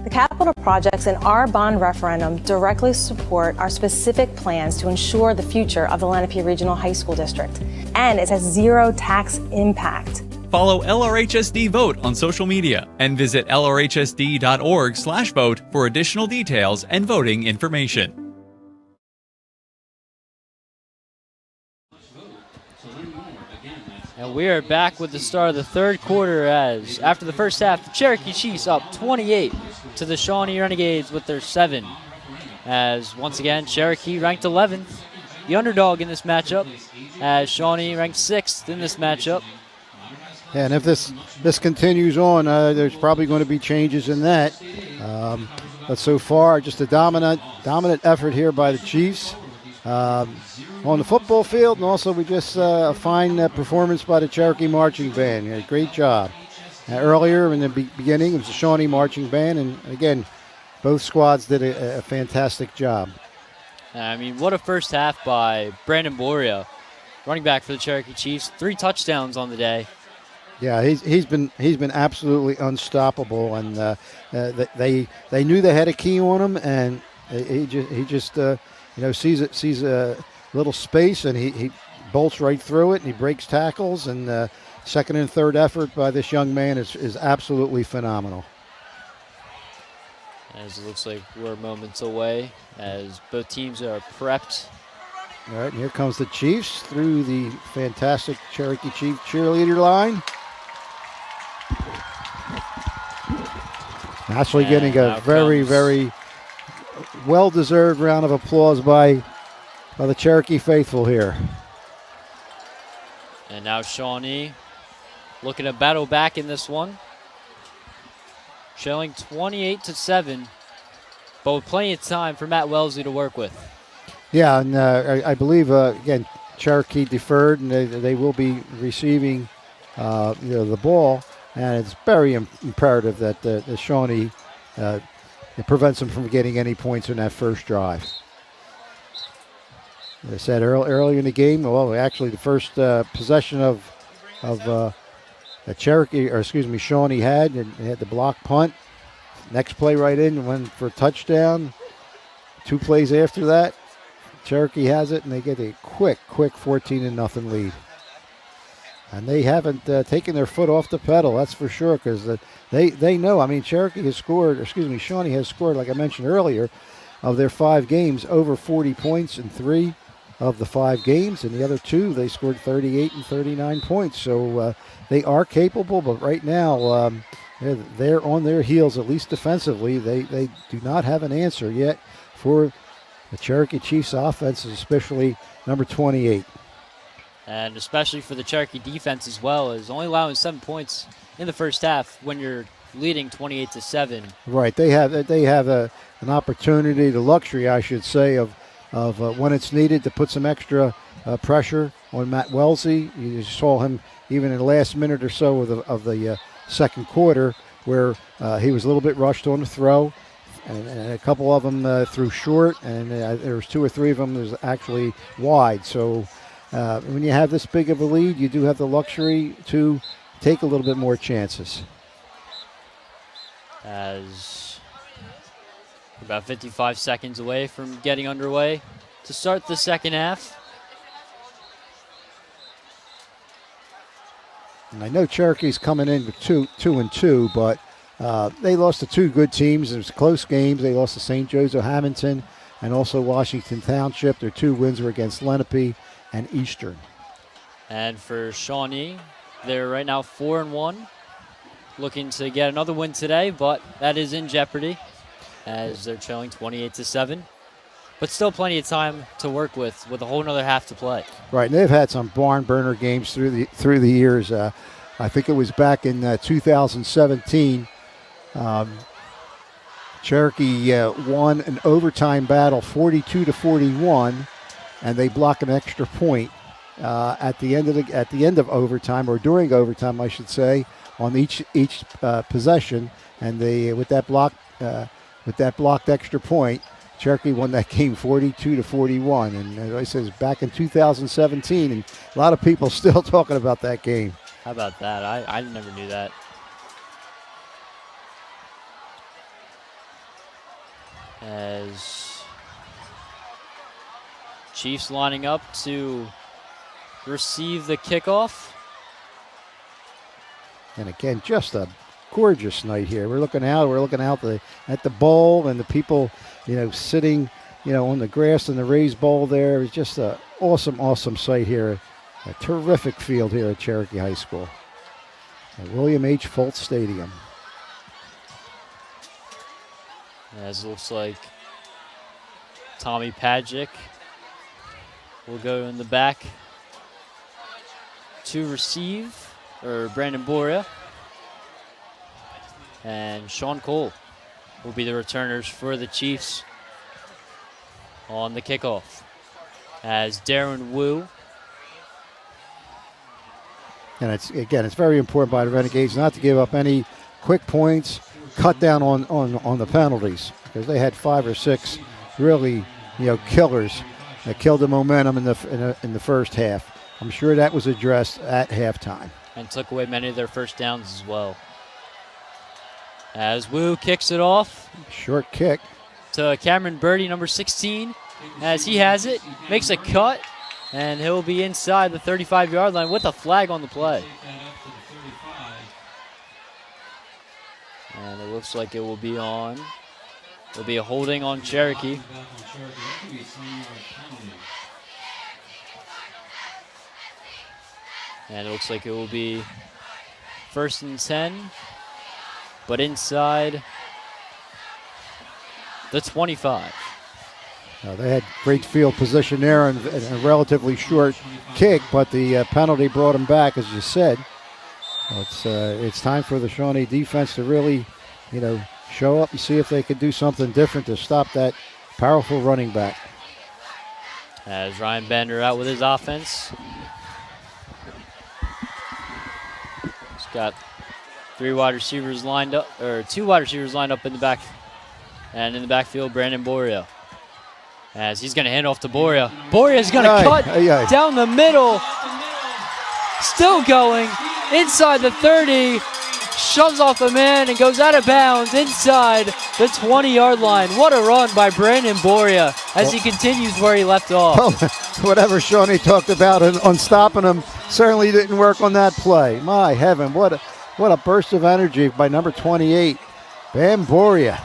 [SPEAKER 5] The capital projects in our bond referendum directly support our specific plans to ensure the future of the Lenape Regional High School District, and it has zero tax impact.
[SPEAKER 3] Follow LRHSD Vote on social media and visit lrhsd.org/vote for additional details and voting information.
[SPEAKER 1] And we are back with the start of the third quarter, as after the first half, the Cherokee Chiefs up 28 to the Shawnee Renegades with their 7. As once again, Cherokee ranked 11th, the underdog in this matchup, as Shawnee ranked 6th in this matchup.
[SPEAKER 2] Yeah, and if this continues on, there's probably going to be changes in that. But so far, just a dominant effort here by the Chiefs on the football field, and also we just a fine performance by the Cherokee Marching Band. Yeah, great job. Earlier in the beginning, it was the Shawnee Marching Band, and again, both squads did a fantastic job.
[SPEAKER 1] I mean, what a first half by Brandon Boria, running back for the Cherokee Chiefs. 3 touchdowns on the day.
[SPEAKER 2] Yeah, he's been absolutely unstoppable, and they knew they had a key on him, and he just sees a little space, and he bolts right through it, and he breaks tackles, and second and third effort by this young man is absolutely phenomenal.
[SPEAKER 1] As it looks like we're moments away, as both teams are prepped.
[SPEAKER 2] All right, and here comes the Chiefs through the fantastic Cherokee Chief cheerleader line. Actually getting a very, very well-deserved round of applause by the Cherokee faithful here.
[SPEAKER 1] And now Shawnee looking to battle back in this one. Trailing 28-7, but with plenty of time for Matt Wellesley to work with.
[SPEAKER 2] Yeah, and I believe, again, Cherokee deferred, and they will be receiving the ball. And it's very imperative that the Shawnee prevents them from getting any points in that first drive. As I said earlier in the game, well, actually the first possession of Shawnee had, and they had the block punt. Next play right in, went for a touchdown. 2 plays after that, Cherokee has it, and they get a quick 14-0 lead. And they haven't taken their foot off the pedal, that's for sure, because they know. I mean, Shawnee has scored, like I mentioned earlier, of their 5 games, over 40 points in 3 of the 5 games. And the other 2, they scored 38 and 39 points. So they are capable, but right now they're on their heels, at least defensively. They do not have an answer yet for the Cherokee Chiefs offense, especially number 28.
[SPEAKER 1] And especially for the Cherokee defense as well, is only allowing 7 points in the first half when you're leading 28-7.
[SPEAKER 2] Right, they have an opportunity, the luxury, I should say, of when it's needed to put some extra pressure on Matt Wellesley. You saw him even in the last minute or so of the second quarter, where he was a little bit rushed on the throw, and a couple of them threw short, and there was 2 or 3 of them that was actually wide. So when you have this big of a lead, you do have the luxury to take a little bit more chances.
[SPEAKER 1] As about 55 seconds away from getting underway to start the second half.
[SPEAKER 2] And I know Cherokee's coming in with 2-2, but they lost to 2 good teams. It was close games. They lost to St. Joseph Hamilton and also Washington Township. Their 2 wins were against Lenape and Eastern.
[SPEAKER 1] And for Shawnee, they're right now 4-1. Looking to get another win today, but that is in jeopardy as they're trailing 28-7. But still plenty of time to work with a whole another half to play.
[SPEAKER 2] Right, and they've had some barn burner games through the years. I think it was back in 2017. Cherokee won an overtime battle 42-41, and they block an extra point at the end of overtime, or during overtime, I should say, on each possession, and they with that blocked extra point, Cherokee won that game 42-41. And as I said, back in 2017, and a lot of people still talking about that game.
[SPEAKER 1] How about that? I never knew that. As Chiefs lining up to receive the kickoff.
[SPEAKER 2] And again, just a gorgeous night here. We're looking out at the bowl, and the people, sitting, on the grass in the raised bowl there. It's just an awesome sight here. A terrific field here at Cherokee High School. At William H. Foltz Stadium.
[SPEAKER 1] As it looks like Tommy Padgick will go in the back to receive. Or Brandon Boria and Sean Cole will be the returners for the Chiefs on the kickoff. As Darren Wu.
[SPEAKER 2] And it's very important by the Renegades not to give up any quick points, cut down on the penalties, because they had 5 or 6 really killers that killed the momentum in the first half. I'm sure that was addressed at halftime.
[SPEAKER 1] And took away many of their first downs as well. As Wu kicks it off.
[SPEAKER 2] Short kick.
[SPEAKER 1] To Cameron Birdie, number 16. As he has it, makes a cut, and he'll be inside the 35-yard line with a flag on the play. And it looks like it will be on. There'll be a holding on Cherokee. And it looks like it will be 1st and 10, but inside the 25.
[SPEAKER 2] They had great field position there and a relatively short kick, but the penalty brought them back, as you said. It's time for the Shawnee defense to really, show up and see if they could do something different to stop that powerful running back.
[SPEAKER 1] As Ryan Bender out with his offense. He's got 2 wide receivers lined up in the back, and in the backfield, Brandon Boria. As he's going to hand off to Boria. Boria's going to cut down the middle. Still going inside the 30. Shoves off the man and goes out of bounds inside the 20-yard line. What a run by Brandon Boria as he continues where he left off.
[SPEAKER 2] Well, whatever Shawnee talked about on stopping him certainly didn't work on that play. My heaven, what a burst of energy by number 28, Bam Boria.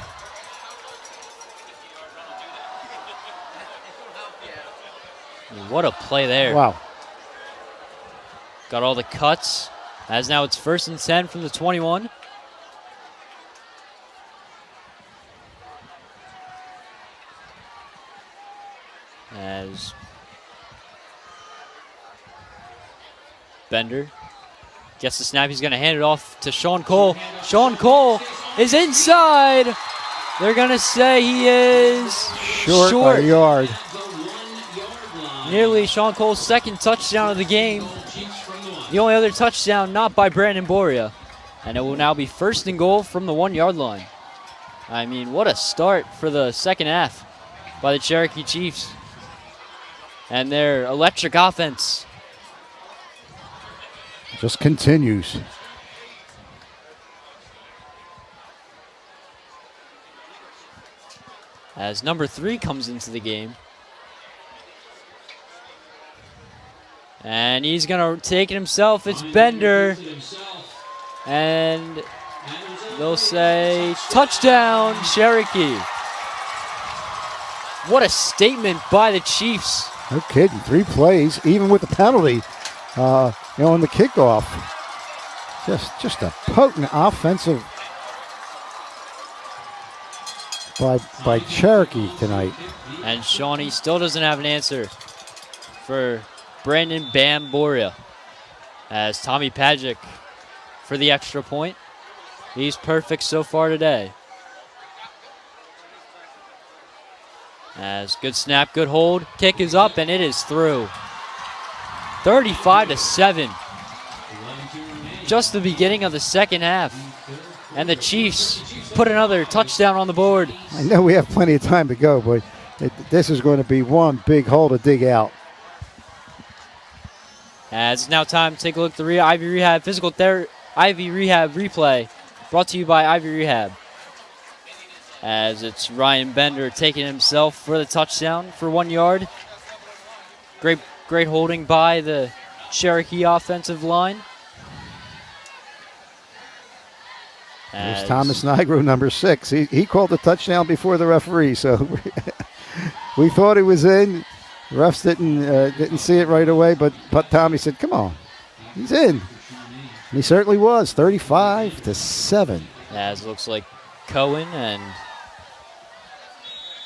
[SPEAKER 1] What a play there.
[SPEAKER 2] Wow.
[SPEAKER 1] Got all the cuts. As now it's 1st and 10 from the 21. As Bender gets the snap, he's going to hand it off to Sean Cole. Sean Cole is inside. They're going to say he is
[SPEAKER 2] Short a yard.
[SPEAKER 1] Nearly Sean Cole's second touchdown of the game. The only other touchdown not by Brandon Boria. And it will now be 1st and goal from the 1-yard line. I mean, what a start for the second half by the Cherokee Chiefs. And their electric offense
[SPEAKER 2] just continues.
[SPEAKER 1] As number 3 comes into the game. And he's going to take it himself. It's Bender. And they'll say touchdown, Cherokee. What a statement by the Chiefs.
[SPEAKER 2] No kidding. 3 plays, even with the penalty, on the kickoff. Just a potent offensive by Cherokee tonight.
[SPEAKER 1] And Shawnee still doesn't have an answer for Brandon Bam Boria. As Tommy Pajic for the extra point. He's perfect so far today. As good snap, good hold. Kick is up and it is through. 35-7. Just the beginning of the second half. And the Chiefs put another touchdown on the board.
[SPEAKER 2] I know we have plenty of time to go, but this is going to be one big hole to dig out.
[SPEAKER 1] As it's now time to take a look at the Ivy Rehab Ivy Rehab replay, brought to you by Ivy Rehab. As it's Ryan Bender taking himself for the touchdown for 1 yard. Great holding by the Cherokee offensive line.
[SPEAKER 2] There's Thomas Nigro, number 6. He called the touchdown before the referee, so we thought he was in. The refs didn't see it right away, but Tommy said, "Come on, he's in." And he certainly was. 35-7.
[SPEAKER 1] As it looks like Cohen and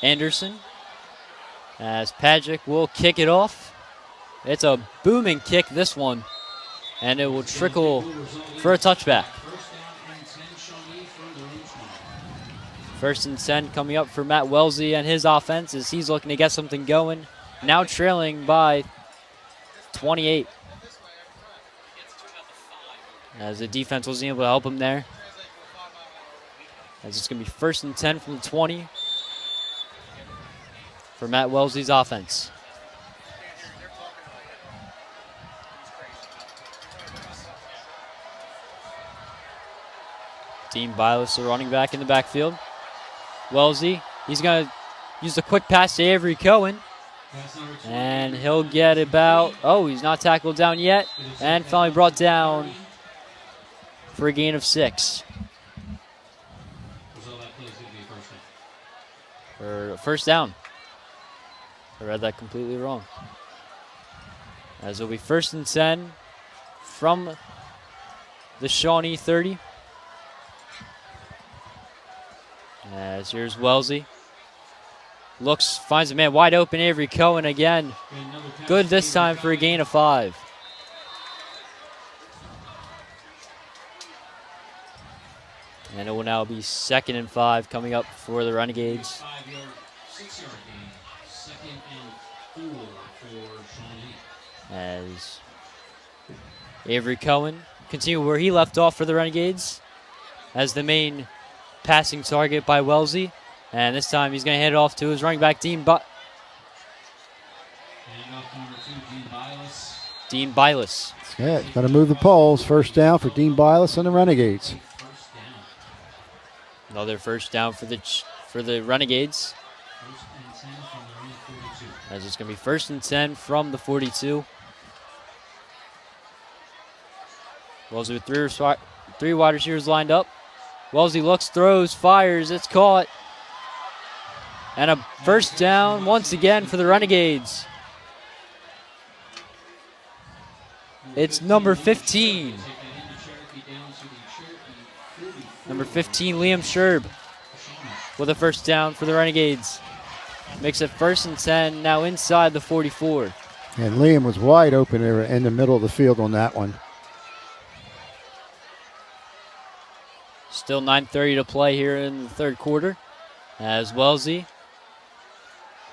[SPEAKER 1] Anderson. As Pajic will kick it off. It's a booming kick, this one, and it will trickle for a touchback. 1st and 10 coming up for Matt Wellesley and his offense as he's looking to get something going. Now trailing by 28. As the defense wasn't able to help him there. As it's going to be 1st and 10 from the 20 for Matt Wellesley's offense. Dean Bilas, the running back in the backfield. Wellesley, he's going to use the quick pass to Avery Cohen. And he'll get about, he's not tackled down yet. And finally brought down for a gain of 6. Or first down. I read that completely wrong. As it'll be 1st and 10 from the Shawnee 30. As here's Wellesley. Finds a man wide open, Avery Cohen again. Good this time for a gain of 5. And it will now be 2nd and 5 coming up for the Renegades. As Avery Cohen continue where he left off for the Renegades as the main passing target by Wellesley. And this time he's going to hand it off to his running back, Dean Bilas.
[SPEAKER 2] Yeah, got to move the poles. First down for Dean Bilas and the Renegades.
[SPEAKER 1] Another first down for the Renegades. As it's going to be 1st and 10 from the 42. Wellesley with three wide receivers lined up. Wellesley looks, throws, fires. It's caught. And a first down once again for the Renegades. It's number 15. Number 15, Liam Sherb, with a first down for the Renegades. Makes it 1st and 10, now inside the 44.
[SPEAKER 2] And Liam was wide open there in the middle of the field on that one.
[SPEAKER 1] Still 9:30 to play here in the 3rd quarter. As Wellesley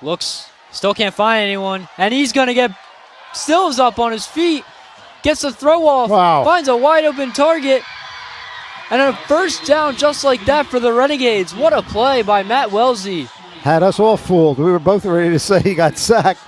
[SPEAKER 1] looks, still can't find anyone, and he's going to get, still is up on his feet, gets the throw off, finds a wide open target, and a 1st down just like that for the Renegades. What a play by Matt Wellesley.
[SPEAKER 2] Had us all fooled. We were both ready to say he got sacked.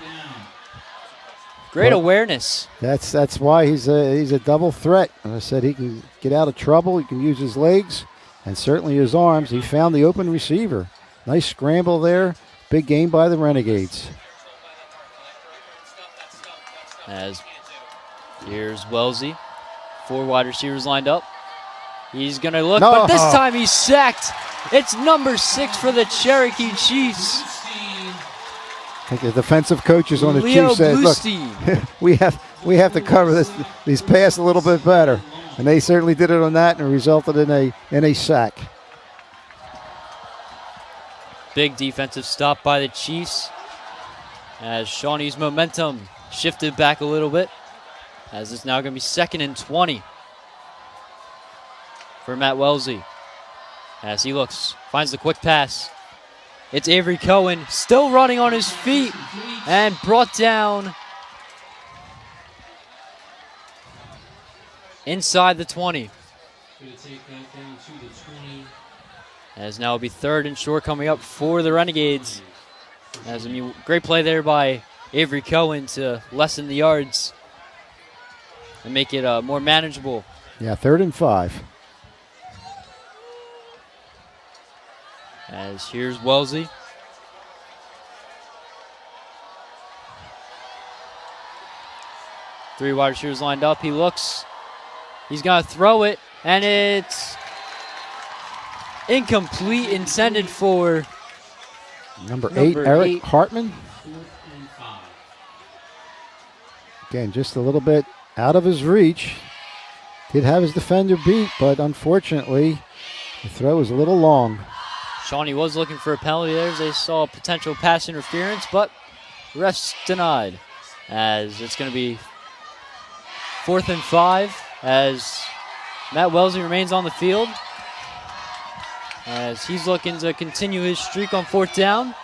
[SPEAKER 1] Great awareness.
[SPEAKER 2] That's why he's a double threat. And I said he can get out of trouble. He can use his legs and certainly his arms. He found the open receiver. Nice scramble there. Big game by the Renegades.
[SPEAKER 1] As here's Wellesley. 4 wide receivers lined up. He's going to look, but this time he's sacked. It's number 6 for the Cherokee Chiefs.
[SPEAKER 2] I think the defensive coaches on the
[SPEAKER 1] Leo
[SPEAKER 2] Chiefs said, look, we have to cover these passes a little bit better. And they certainly did it on that, and it resulted in a sack.
[SPEAKER 1] Big defensive stop by the Chiefs as Shawnee's momentum shifted back a little bit, as it's now going to be 2nd and 20 for Matt Wellesley. As he looks, finds the quick pass. It's Avery Cohen still running on his feet and brought down inside the 20. As now it'll be 3rd and short coming up for the Renegades. As great play there by Avery Cohen to lessen the yards and make it more manageable.
[SPEAKER 2] Yeah, 3rd and 5.
[SPEAKER 1] As here's Wellesley. Three wide receivers lined up. He looks. He's going to throw it, and it's incomplete, intended for
[SPEAKER 2] number 8, Eric Hartman. Again, just a little bit out of his reach. Did have his defender beat, but unfortunately, the throw was a little long.
[SPEAKER 1] Shawnee was looking for a penalty there as they saw potential pass interference, but refs denied. As it's going to be 4th and 5 as Matt Wellesley remains on the field. As he's looking to continue his streak on 4th down.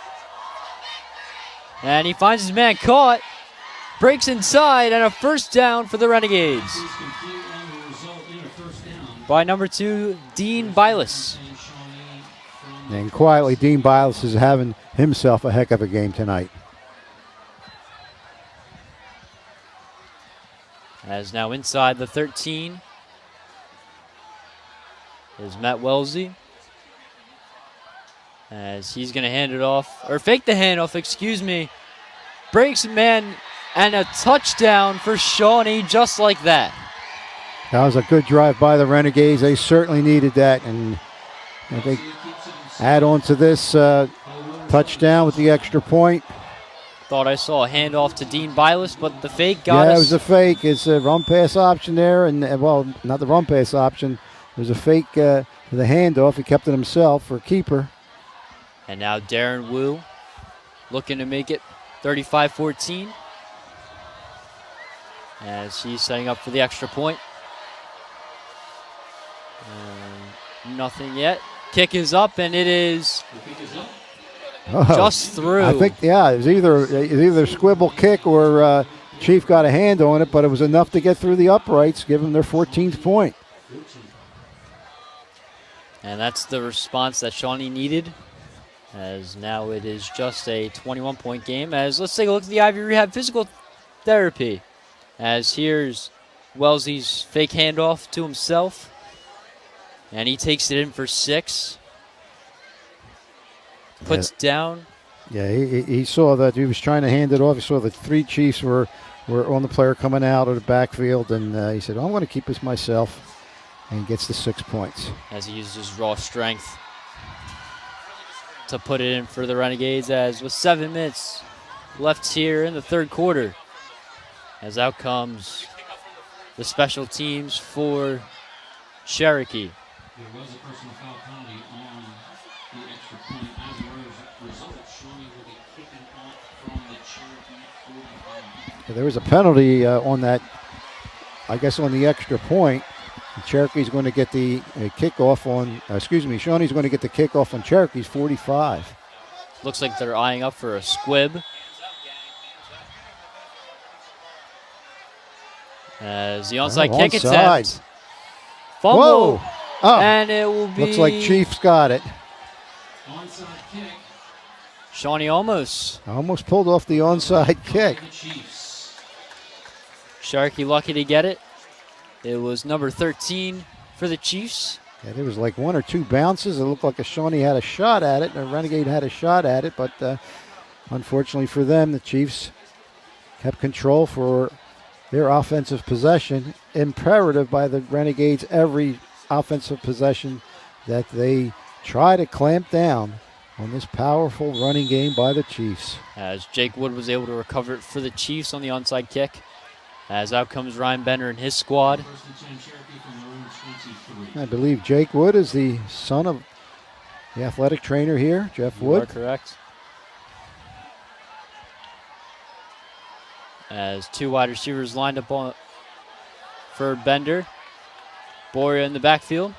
[SPEAKER 1] And he finds his man caught, breaks inside, and a 1st down for the Renegades. By number 2, Dean Bylas.
[SPEAKER 2] And quietly, Dean Bylas is having himself a heck of a game tonight.
[SPEAKER 1] As now inside the 13 is Matt Wellesley. As he's going to hand it off, or fake the handoff, excuse me. Breaks man, and a touchdown for Shawnee just like that.
[SPEAKER 2] That was a good drive by the Renegades. They certainly needed that, and I think add on to this touchdown with the extra point.
[SPEAKER 1] Thought I saw a handoff to Dean Bylas, but the fake got us.
[SPEAKER 2] Yeah, it was a fake. It's a run pass option there, and well, not the run pass option. There's a fake for the handoff. He kept it himself for a keeper.
[SPEAKER 1] And now Darren Wu looking to make it 35-14 as he's setting up for the extra point. Nothing yet. Kick is up, and it is just through.
[SPEAKER 2] I think, yeah, it was either squibble kick or Chief got a hand on it, but it was enough to get through the uprights, give them their 14th point.
[SPEAKER 1] And that's the response that Shawnee needed, as now it is just a 21-point game. As let's take a look at the Ivy Rehab Physical Therapy. As here's Wellesley's fake handoff to himself. And he takes it in for 6. Puts down.
[SPEAKER 2] Yeah, he saw that. He was trying to hand it off. He saw the 3 Chiefs were on the player coming out of the backfield. And he said, I'm going to keep this myself. And gets the 6 points.
[SPEAKER 1] As he uses his raw strength to put it in for the Renegades. As with 7 minutes left here in the 3rd quarter. As out comes the special teams for Cherokee.
[SPEAKER 4] There was a personal foul penalty on the extra point as a result. Shawnee will be kicking off from the Cherokee 45.
[SPEAKER 2] There was a penalty on that, I guess, on the extra point. Cherokee's going to get the kickoff on, Shawnee's going to get the kickoff on Cherokee's 45.
[SPEAKER 1] Looks like they're eyeing up for a squib. As the onside kick attempt. Fumble.
[SPEAKER 2] Whoa. Oh.
[SPEAKER 1] And it will be.
[SPEAKER 2] Looks like Chiefs got it.
[SPEAKER 4] Onside kick.
[SPEAKER 1] Shawnee almost
[SPEAKER 2] Pulled off the onside kick.
[SPEAKER 4] The Chiefs.
[SPEAKER 1] Cherokee lucky to get it. It was number 13 for the Chiefs.
[SPEAKER 2] Yeah, there was like one or two bounces. It looked like a Shawnee had a shot at it, and a Renegade had a shot at it, but unfortunately for them, the Chiefs kept control for their offensive possession. Imperative by the Renegades every offensive possession that they try to clamp down on this powerful running game by the Chiefs.
[SPEAKER 1] As Jake Wood was able to recover it for the Chiefs on the onside kick. As out comes Ryan Bender and his squad.
[SPEAKER 2] I believe Jake Wood is the son of the athletic trainer here, Jeff Wood.
[SPEAKER 1] You are correct. As two wide receivers lined up for Bender. Boria in the backfield.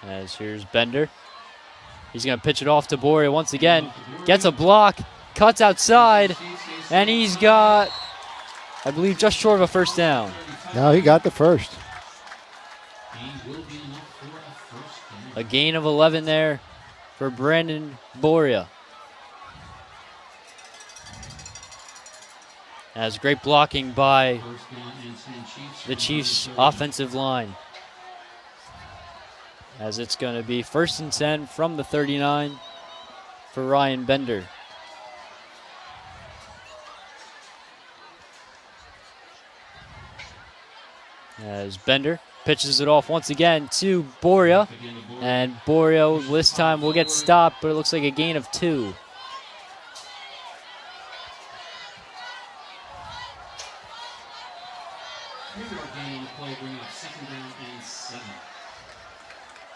[SPEAKER 1] As here's Bender. He's going to pitch it off to Boria once again. Gets a block. Cuts outside, and he's got, I believe, just short of a first down.
[SPEAKER 2] No, he got the first.
[SPEAKER 1] A gain of 11 there for Brandon Boria. As great blocking by the Chiefs' offensive line. As it's going to be 1st and 10 from the 39 for Ryan Bender. As Bender pitches it off once again to Boria. And Boria this time will get stopped, but it looks like a gain of 2.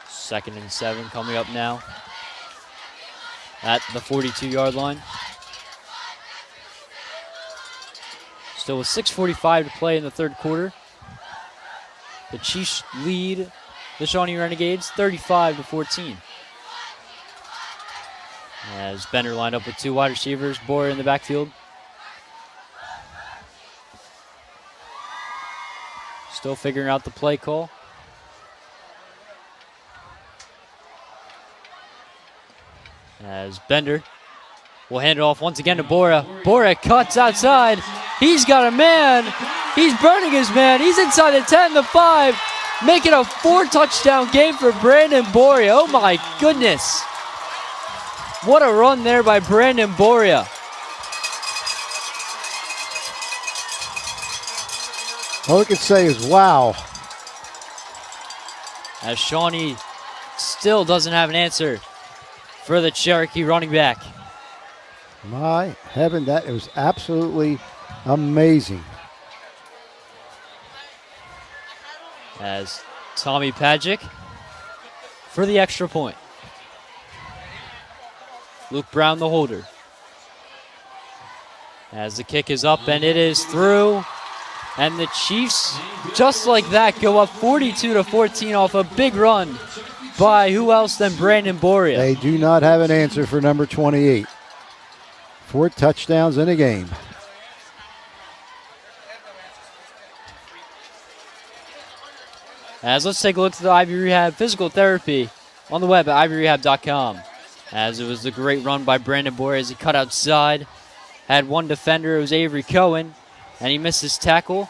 [SPEAKER 1] Second and 7 coming up now at the 42-yard line. Still with 6:45 to play in the third quarter. The Chiefs lead the Shawnee Renegades 35-14. As Bender lined up with two wide receivers, Boyer in the backfield. Still figuring out the play call. As Bender will hand it off once again to Bora. Bora cuts outside. He's got a man. He's burning his man. He's inside the 10, the 5, making a 4-touchdown game for Brandon Boria. Oh my goodness. What a run there by Brandon Boria.
[SPEAKER 2] All we can say is wow.
[SPEAKER 1] As Shawnee still doesn't have an answer for the Cherokee running back.
[SPEAKER 2] My heaven, that was absolutely amazing.
[SPEAKER 1] As Tommy Pagic for the extra point. Luke Brown, the holder. As the kick is up and it is through. And the Chiefs, just like that, go up 42-14 off a big run by who else than Brandon Boria.
[SPEAKER 2] They do not have an answer for number 28. 4 touchdowns in a game.
[SPEAKER 1] As let's take a look at the Ivy Rehab Physical Therapy on the web at ivyrehab.com. As it was a great run by Brandon Boyer as he cut outside. Had one defender, it was Avery Cohen, and he missed his tackle,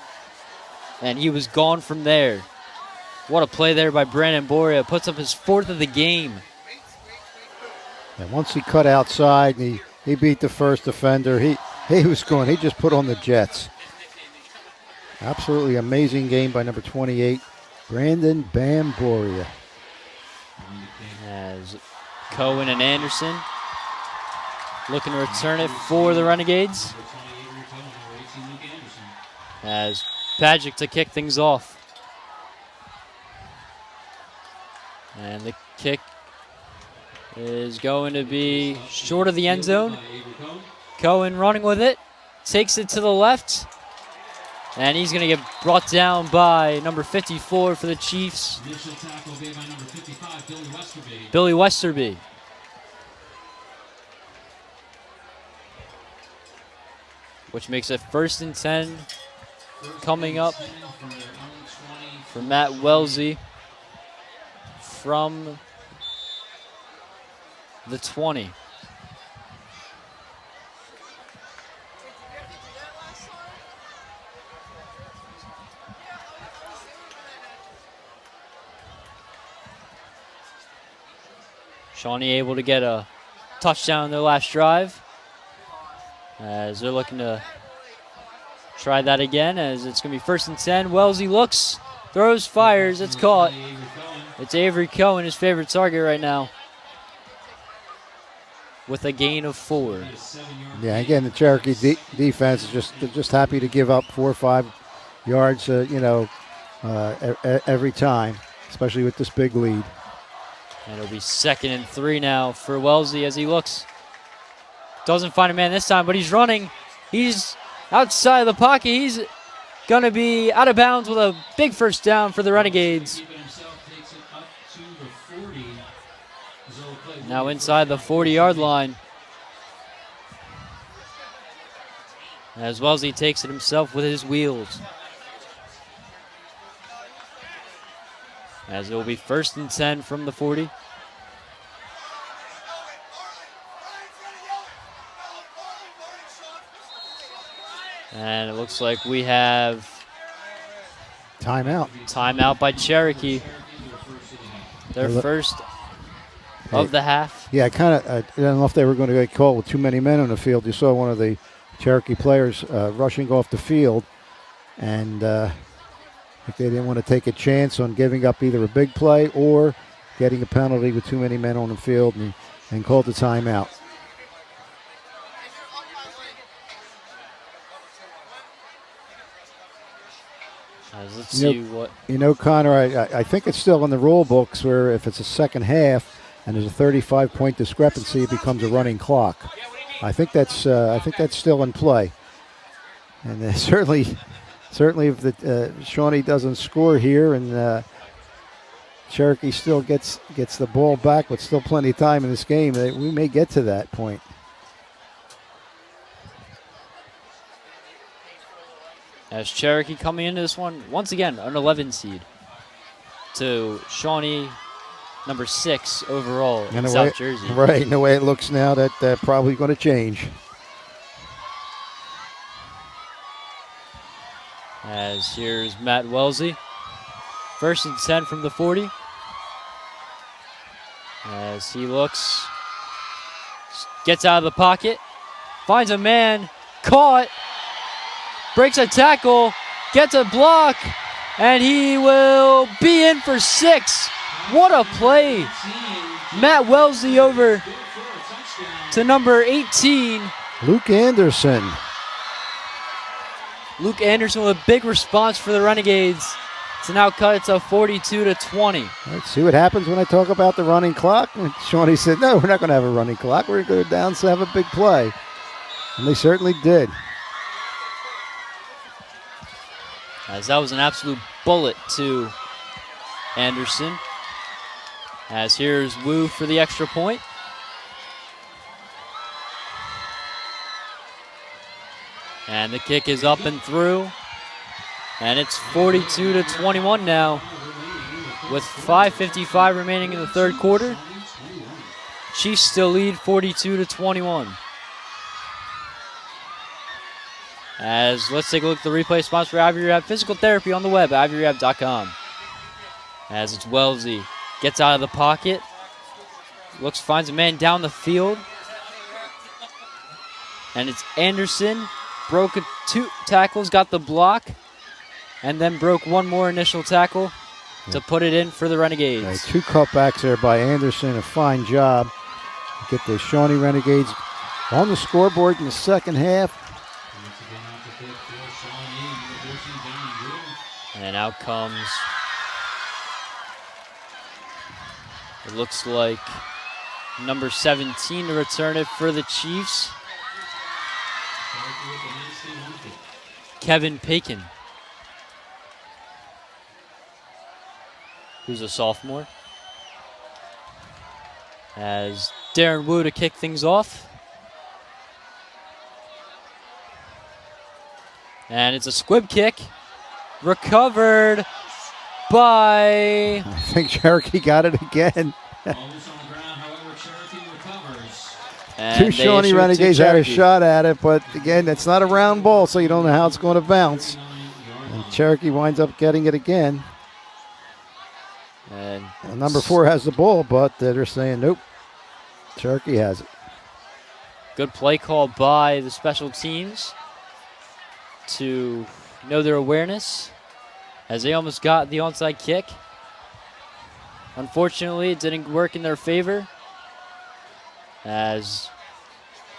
[SPEAKER 1] and he was gone from there. What a play there by Brandon Boria. Puts up his 4th of the game.
[SPEAKER 2] And once he cut outside and he beat the first defender, he was going, he just put on the Jets. Absolutely amazing game by number 28, Brandon Bam Boria.
[SPEAKER 1] As Cohen and Anderson looking to return it for the Renegades. As Pagic to kick things off. And the kick is going to be short of the end zone. Cohen running with it, takes it to the left, and he's going to get brought down by number 54 for the Chiefs,
[SPEAKER 4] Initial tackle made by number 55, Billy Westerby.
[SPEAKER 1] Billy Westerby. Which makes it 1st and 10 coming up for Matt Wellesley from the 20. Shawnee able to get a touchdown in their last drive, as they're looking to try that again, as it's going to be 1st and 10. Wellesley looks, throws, fires, it's caught. It's Avery Cohen, his favorite target right now, with a gain of 4.
[SPEAKER 2] Yeah, again, the Cherokee defense is just happy to give up 4 or 5 yards, every time, especially with this big lead.
[SPEAKER 1] And it'll be 2nd and 3 now for Wellesley as he looks. Doesn't find a man this time, but he's running. He's outside of the pocket. He's going to be out of bounds with a big 1st down for the Renegades. Now inside the 40-yard line, as Wellesley takes it himself with his wheels. As it will be 1st and 10 from the 40. And it looks like we have
[SPEAKER 2] timeout.
[SPEAKER 1] Timeout by Cherokee. Their first of the half.
[SPEAKER 2] Yeah, I don't know if they were going to get called with too many men on the field. You saw one of the Cherokee players rushing off the field, and I think they didn't want to take a chance on giving up either a big play or getting a penalty with too many men on the field, and called the timeout.
[SPEAKER 1] Let's see what.
[SPEAKER 2] Connor, I think it's still in the rule books where if it's a second half and there's a 35-point discrepancy, it becomes a running clock. I think that's still in play. And certainly if the Shawnee doesn't score here and Cherokee still gets the ball back with still plenty of time in this game, we may get to that point.
[SPEAKER 1] As Cherokee coming into this one, once again, an 11 seed to Shawnee, number 6 overall in South Jersey.
[SPEAKER 2] Right, and the way it looks now, that probably going to change.
[SPEAKER 1] As here's Matt Wellesley, 1st and 10 from the 40. As he looks, gets out of the pocket, finds a man, caught, breaks a tackle, gets a block, and he will be in for 6. What a play. Matt Wellesley over to number 18.
[SPEAKER 2] Luke Anderson.
[SPEAKER 1] Luke Anderson with a big response for the Renegades to now cut it to 42-20.
[SPEAKER 2] Let's see what happens when I talk about the running clock. And Shawnee said, no, we're not going to have a running clock. We're going to go down to have a big play. And they certainly did.
[SPEAKER 1] As that was an absolute bullet to Anderson. As here's Wu for the extra point. And the kick is up and through. And it's 42-21 now with 5:55 remaining in the 3rd quarter. Chiefs still lead 42-21. As let's take a look at the replay spots for Ivy Rehab Physical Therapy on the web, ivyrehab.com. As it's Wellesley, gets out of the pocket, finds a man down the field, and it's Anderson, broke 2 tackles, got the block, and then broke one more initial tackle to put it in for the Renegades.
[SPEAKER 2] Right, 2 cutbacks there by Anderson, a fine job. Get the Shawnee Renegades on the scoreboard in the second half.
[SPEAKER 1] And out comes, it looks like Number 17 to return it for the Chiefs. Kevin Paikin, who's a sophomore. As Darren Wu to kick things off. And it's a squib kick. Recovered by...
[SPEAKER 2] I think Cherokee got it again. Two Shawnee Renegades had a shot at it, but again, it's not a round ball, so you don't know how it's going to bounce. And Cherokee winds up getting it again.
[SPEAKER 1] And
[SPEAKER 2] number 4 has the ball, but they're saying nope. Cherokee has it.
[SPEAKER 1] Good play call by the special teams to know their awareness, as they almost got the onside kick. Unfortunately, it didn't work in their favor, as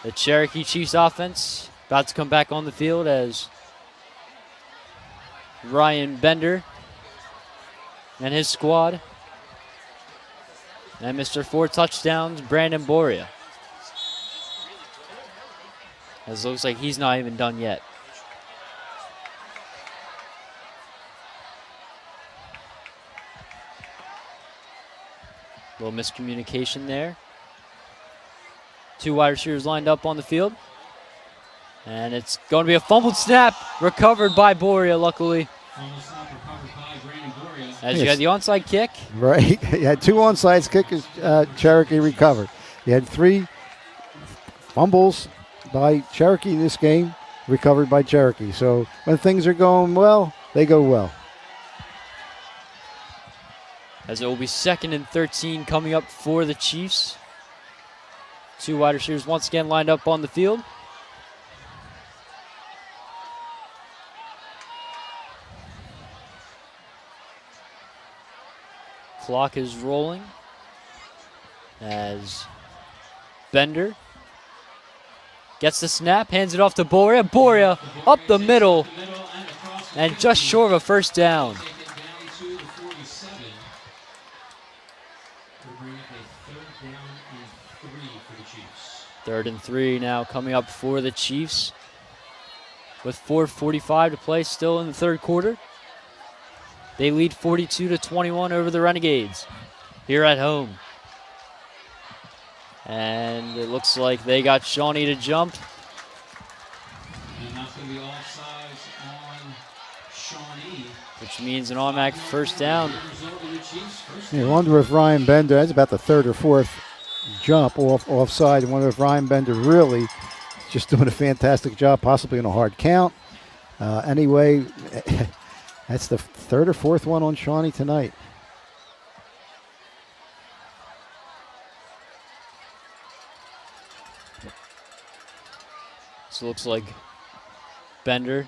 [SPEAKER 1] the Cherokee Chiefs offense about to come back on the field as Ryan Bender and his squad, and Mr. 4 touchdowns, Brandon Boria. As it looks like he's not even done yet. Little miscommunication there. 2 wide receivers lined up on the field. And it's going to be a fumbled snap, recovered by Boria, luckily. As you had the onside kick.
[SPEAKER 2] Right. You had 2 onside kicks, Cherokee recovered. You had 3 fumbles by Cherokee in this game, recovered by Cherokee. So when things are going well, they go well.
[SPEAKER 1] As it will be 2nd and 13 coming up for the Chiefs. 2 wide receivers once again lined up on the field. Clock is rolling as Bender gets the snap, hands it off to Boria. Boria up the middle and just short of a first down. 3rd and 3 now coming up for the Chiefs with 4:45 to play still in the 3rd quarter. They lead 42-21 over the Renegades here at home. And it looks like they got Shawnee to jump.
[SPEAKER 4] And that's going to be offsides on Shawnee.
[SPEAKER 1] Which means an automatic first down.
[SPEAKER 2] You wonder if Ryan Bender, that's about the 3rd or 4th jump offside. I wonder if Ryan Bender really just doing a fantastic job, possibly in a hard count. Anyway, that's the 3rd or 4th one on Shawnee tonight.
[SPEAKER 1] So it looks like Bender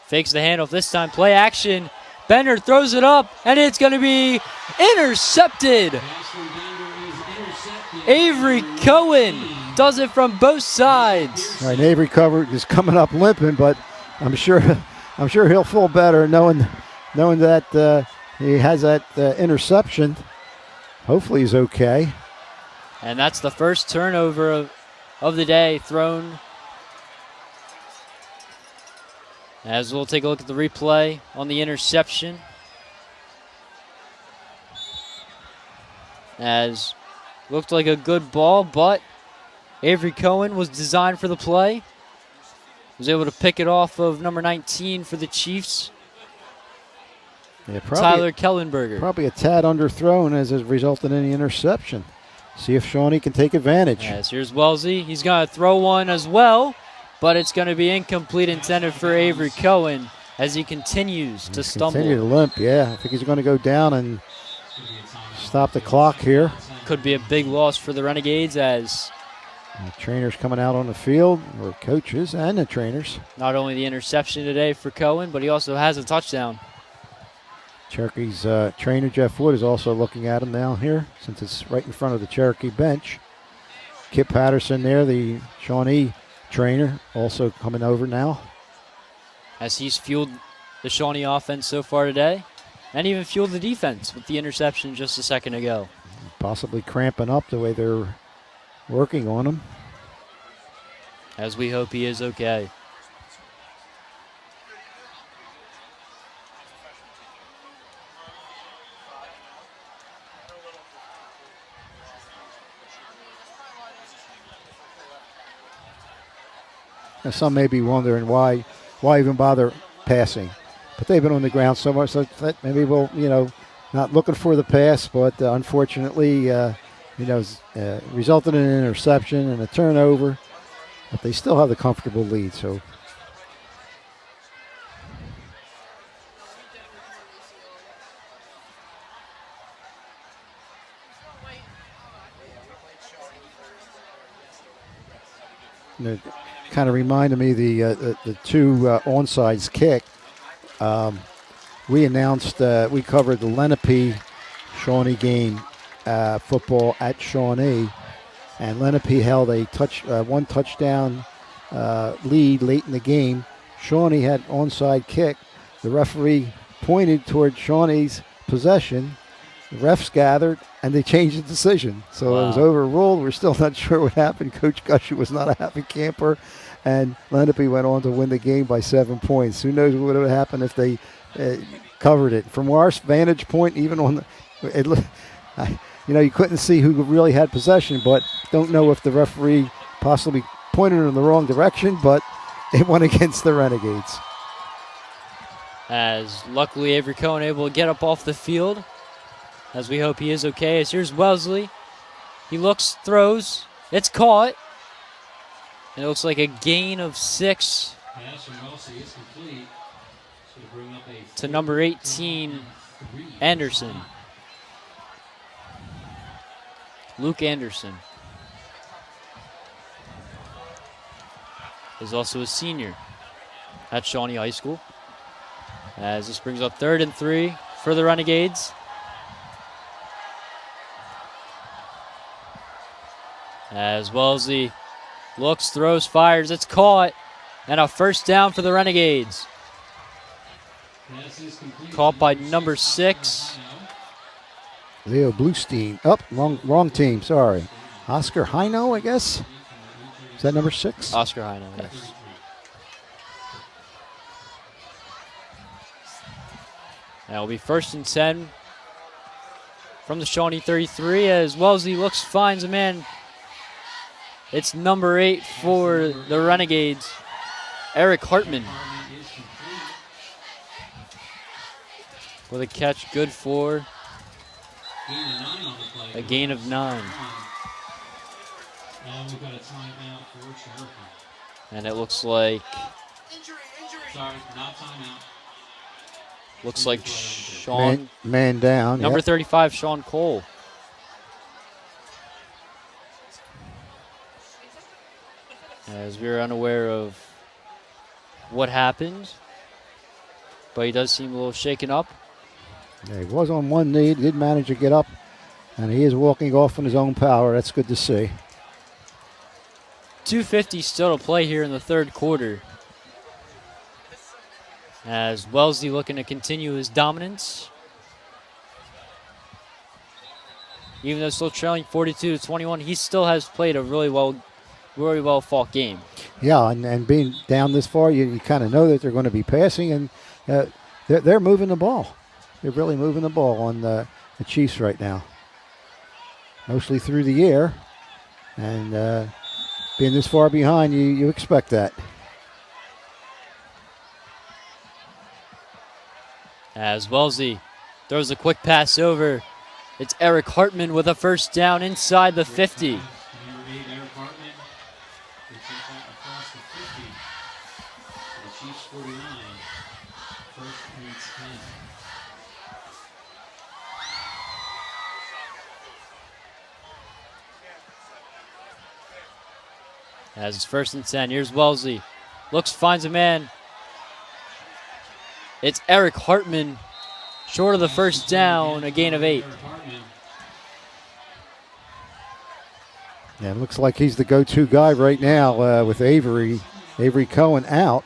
[SPEAKER 1] fakes the handoff this time. Play action. Bender throws it up, and it's going to be intercepted. Avery Cohen does it from both sides.
[SPEAKER 2] All right, Avery is coming up limping, but I'm sure he'll feel better knowing that he has that interception. Hopefully he's okay.
[SPEAKER 1] And that's the first turnover of the day thrown. As we'll take a look at the replay on the interception. As looked like a good ball, but Avery Cohen was designed for the play. Was able to pick it off of number 19 for the Chiefs.
[SPEAKER 2] Yeah,
[SPEAKER 1] Tyler Kellenberger.
[SPEAKER 2] Probably a tad underthrown as it resulted in the interception. See if Shawnee can take advantage.
[SPEAKER 1] Yes, here's Wellesley. He's going to throw one as well, but it's going to be incomplete, intended for Avery Cohen as he continues to stumble.
[SPEAKER 2] Continue to limp, yeah. I think he's going to go down and stop the clock here.
[SPEAKER 1] Could be a big loss for the Renegades as
[SPEAKER 2] the trainers coming out on the field, or coaches and the trainers.
[SPEAKER 1] Not only the interception today for Cohen, but he also has a touchdown.
[SPEAKER 2] Cherokee's trainer, Jeff Wood, is also looking at him now here, since it's right in front of the Cherokee bench. Kip Patterson there, the Shawnee trainer, also coming over now.
[SPEAKER 1] As he's fueled the Shawnee offense so far today, and even fueled the defense with the interception just a second ago.
[SPEAKER 2] Possibly cramping up the way they're working on him.
[SPEAKER 1] As we hope he is okay.
[SPEAKER 2] Now, some may be wondering why even bother passing, but they've been on the ground so much that maybe we'll, not looking for the pass, but unfortunately, resulted in an interception and a turnover. But they still have the comfortable lead. So. It kind of reminded me the two onsides kick. We announced we covered the Lenape Shawnee game football at Shawnee, and Lenape held a one touchdown lead late in the game. Shawnee had onside kick. The referee pointed toward Shawnee's possession. The refs gathered, and they changed the decision. So It was overruled. We're still not sure what happened. Coach Gusher was not a happy camper, and Lenape went on to win the game by 7 points. Who knows what would have happened if they covered it. From our vantage point, even on you couldn't see who really had possession, but don't know if the referee possibly pointed in the wrong direction, but it went against the Renegades.
[SPEAKER 1] As luckily Avery Cohen able to get up off the field, as we hope he is okay. As here's Wellesley. He looks, throws, it's caught. And it looks like a gain of 6
[SPEAKER 4] Pass from Wellesley is complete. It's gonna bring up a
[SPEAKER 1] to number 18, Anderson. Luke Anderson is also a senior at Shawnee High School. As this brings up 3rd and 3 for the Renegades. As Wellesley looks, throws, fires, it's caught. And a first down for the Renegades. Caught by number 6.
[SPEAKER 2] Leo Bluestein. Wrong team, sorry. Oscar Hino, I guess. Is that number 6?
[SPEAKER 1] Oscar Hino, yes. That will be 1st and 10 from the Shawnee 33 as Wellesley looks, finds a man. It's number 8 for the Renegades, Eric Hartman. With a catch good for a gain of 9.
[SPEAKER 4] And we've got a timeout for Cherokee.
[SPEAKER 1] And it looks like
[SPEAKER 4] Sorry, not timeout.
[SPEAKER 1] looks like Sean
[SPEAKER 2] man down.
[SPEAKER 1] number
[SPEAKER 2] yep.
[SPEAKER 1] 35, Sean Cole. As we're unaware of what happened, but he does seem a little shaken up.
[SPEAKER 2] Yeah, he was on one knee, did manage to get up, and he is walking off on his own power. That's good to see.
[SPEAKER 1] 2:50 still to play here in the 3rd quarter. As Wellesley looking to continue his dominance. Even though still trailing 42-21, he still has played a really well fought game.
[SPEAKER 2] Yeah, and being down this far, you kind of know that they're going to be passing, and they're moving the ball. They're really moving the ball on the Chiefs right now. Mostly through the air, and being this far behind, you expect that.
[SPEAKER 1] As Wellesley throws a quick pass over. It's Eric Hartman with a first down inside the 50.
[SPEAKER 4] Number 8, Eric Hartman. They take that across the 50. The Chiefs 49. 1st and 10.
[SPEAKER 1] As it's 1st and 10, here's Wellesley. Looks, finds a man. It's Eric Hartman, short of the first down, a gain of 8.
[SPEAKER 2] Yeah, it looks like he's the go-to guy right now with Avery Cohen out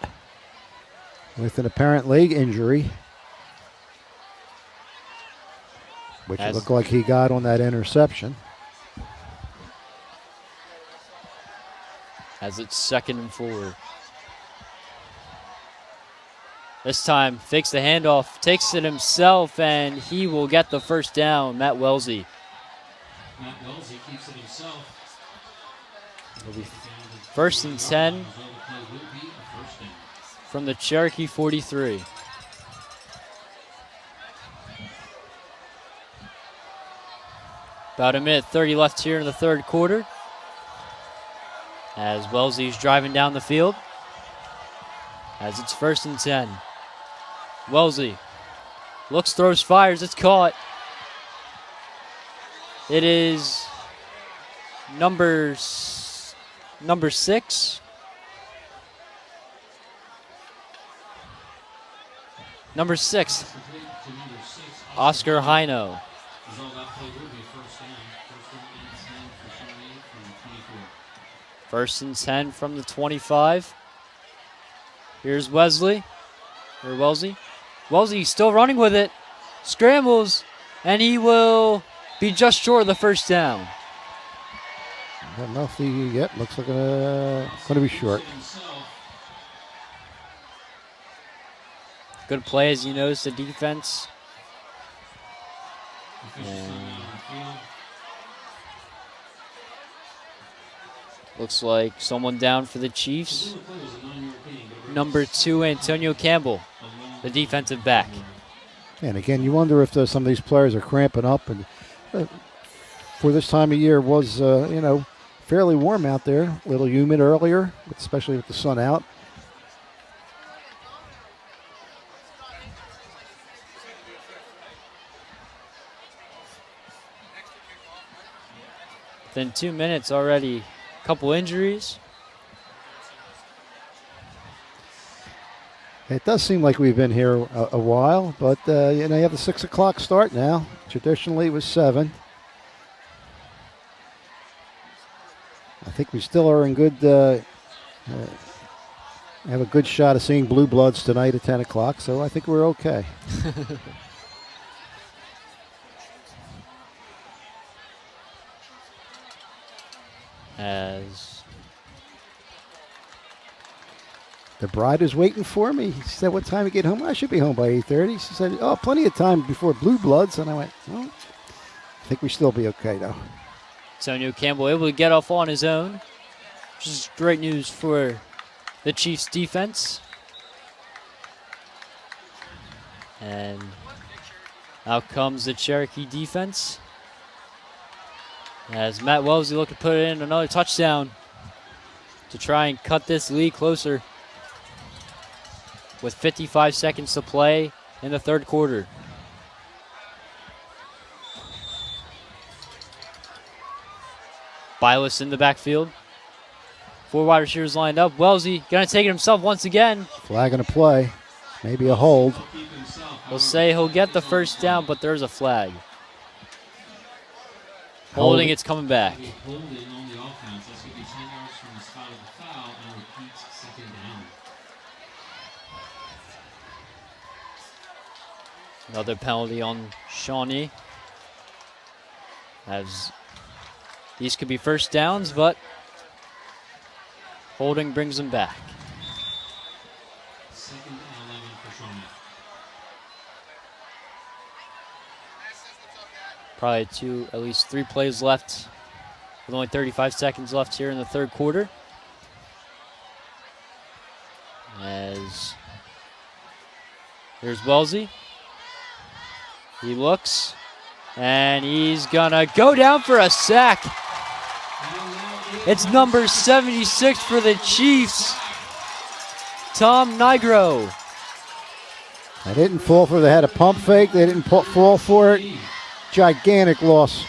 [SPEAKER 2] with an apparent leg injury, which it looked like he got on that interception.
[SPEAKER 1] as it's 2nd and 4. This time, fakes the handoff, takes it himself, and he will get the first down. Matt Wellesley.
[SPEAKER 4] Matt Wellesley keeps it himself.
[SPEAKER 1] It'll be 1st and 10 from the Cherokee 43. About a minute 30 left here in the 3rd quarter, as Wellesley's driving down the field, as it's 1st and 10. Wellesley looks, throws, fires. It's caught. It is number 6. Number 6, Oscar Hino. 1st and 10 from the 25. Here's Wellesley. Wellesley still running with it. Scrambles, and he will be just short of the first down.
[SPEAKER 2] I don't know if looks like going to be short.
[SPEAKER 1] Good play, as you notice, the defense. And looks like someone down for the Chiefs. Number 2, Antonio Campbell, the defensive back.
[SPEAKER 2] And again, you wonder if some of these players are cramping up. And for this time of year, was fairly warm out there, a little humid earlier, especially with the sun out.
[SPEAKER 1] Within 2 minutes already, a couple injuries.
[SPEAKER 2] It does seem like we've been here a while, but you have the 6 o'clock start now. Traditionally, it was 7. I think we still are in good. Have a good shot of seeing Blue Bloods tonight at 10 o'clock, so I think we're okay.
[SPEAKER 1] As
[SPEAKER 2] the bride is waiting for me. She said, "What time you get home?" I should be home by 8:30. She said, "Oh, plenty of time before Blue Bloods." And I went, "Well, I think we still be okay, though."
[SPEAKER 1] Antonio Campbell able to get off on his own, which is great news for the Chiefs defense. And out comes the Cherokee defense, as Matt Wellesley looking to put in another touchdown to try and cut this lead closer with 55 seconds to play in the 3rd quarter. Bylis in the backfield. 4 wide receivers lined up. Wellesley going to take it himself once again.
[SPEAKER 2] Flag and a play. Maybe a hold.
[SPEAKER 1] They'll say he'll get the first down, but there's a flag. Holding, it's coming back. Another penalty on Shawnee, as these could be first downs, but holding brings them back.
[SPEAKER 4] 2nd and 11 for Shawnee.
[SPEAKER 1] Probably at least 3 plays left, with only 35 seconds left here in the 3rd quarter. As here's Wellesley. He looks, and he's gonna go down for a sack. It's number 76 for the Chiefs, Tom Nigro.
[SPEAKER 2] They didn't fall for it. They had a pump fake. They didn't fall for it. Gigantic loss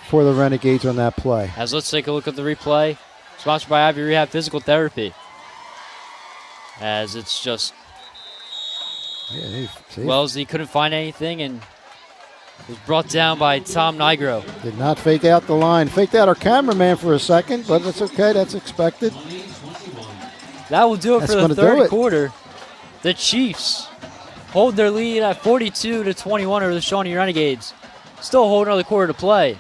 [SPEAKER 2] for the Renegades on that play.
[SPEAKER 1] As let's take a look at the replay. Sponsored by Ivy Rehab Physical Therapy. As it's just Wellesley couldn't find anything and was brought down by Tom Nigro.
[SPEAKER 2] Did not fake out the line. Faked out our cameraman for a second, but that's okay. That's expected.
[SPEAKER 1] That will do it for the 3rd quarter. The Chiefs hold their lead at 42-21 over the Shawnee Renegades. Still holding another quarter to play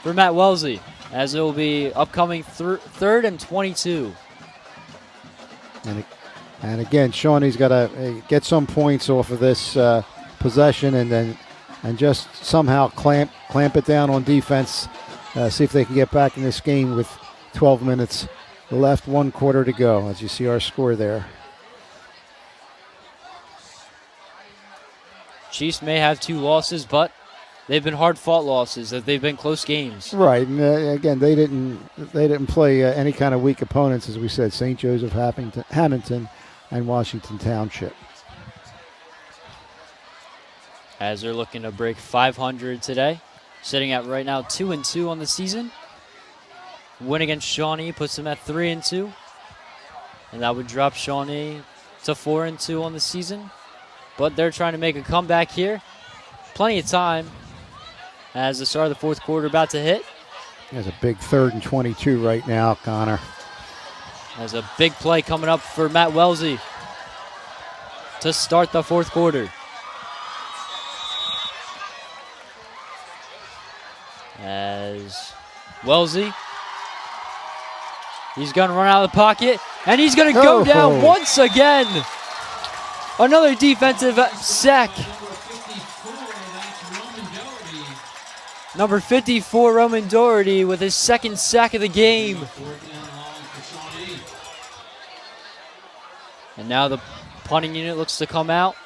[SPEAKER 1] for Matt Wellesley. as it will be upcoming 3rd and 22.
[SPEAKER 2] And again, Shawnee's got to get some points off of this possession, and just somehow clamp it down on defense. See if they can get back in this game with 12 minutes left, 1 quarter to go. As you see our score there.
[SPEAKER 1] Chiefs may have 2 losses, but they've been hard-fought losses. That they've been close games.
[SPEAKER 2] Right, and again, they didn't play any kind of weak opponents, as we said. St. Joseph, Hamilton, and Washington Township.
[SPEAKER 1] As they're looking to break 500 today, sitting at right now 2-2 on the season. Win against Shawnee puts them at 3-2, and that would drop Shawnee to 4-2 on the season. But they're trying to make a comeback here. Plenty of time as the start of the 4th quarter about to hit.
[SPEAKER 2] There's a big 3rd and 22 right now, Connor.
[SPEAKER 1] There's a big play coming up for Matt Wellesley to start the 4th quarter. As Wellesley, he's going to run out of the pocket, and he's going to go down once again. Another defensive sack. Number 54, Roman Doherty, with his 2nd sack of the game. And now the punting unit looks to come out.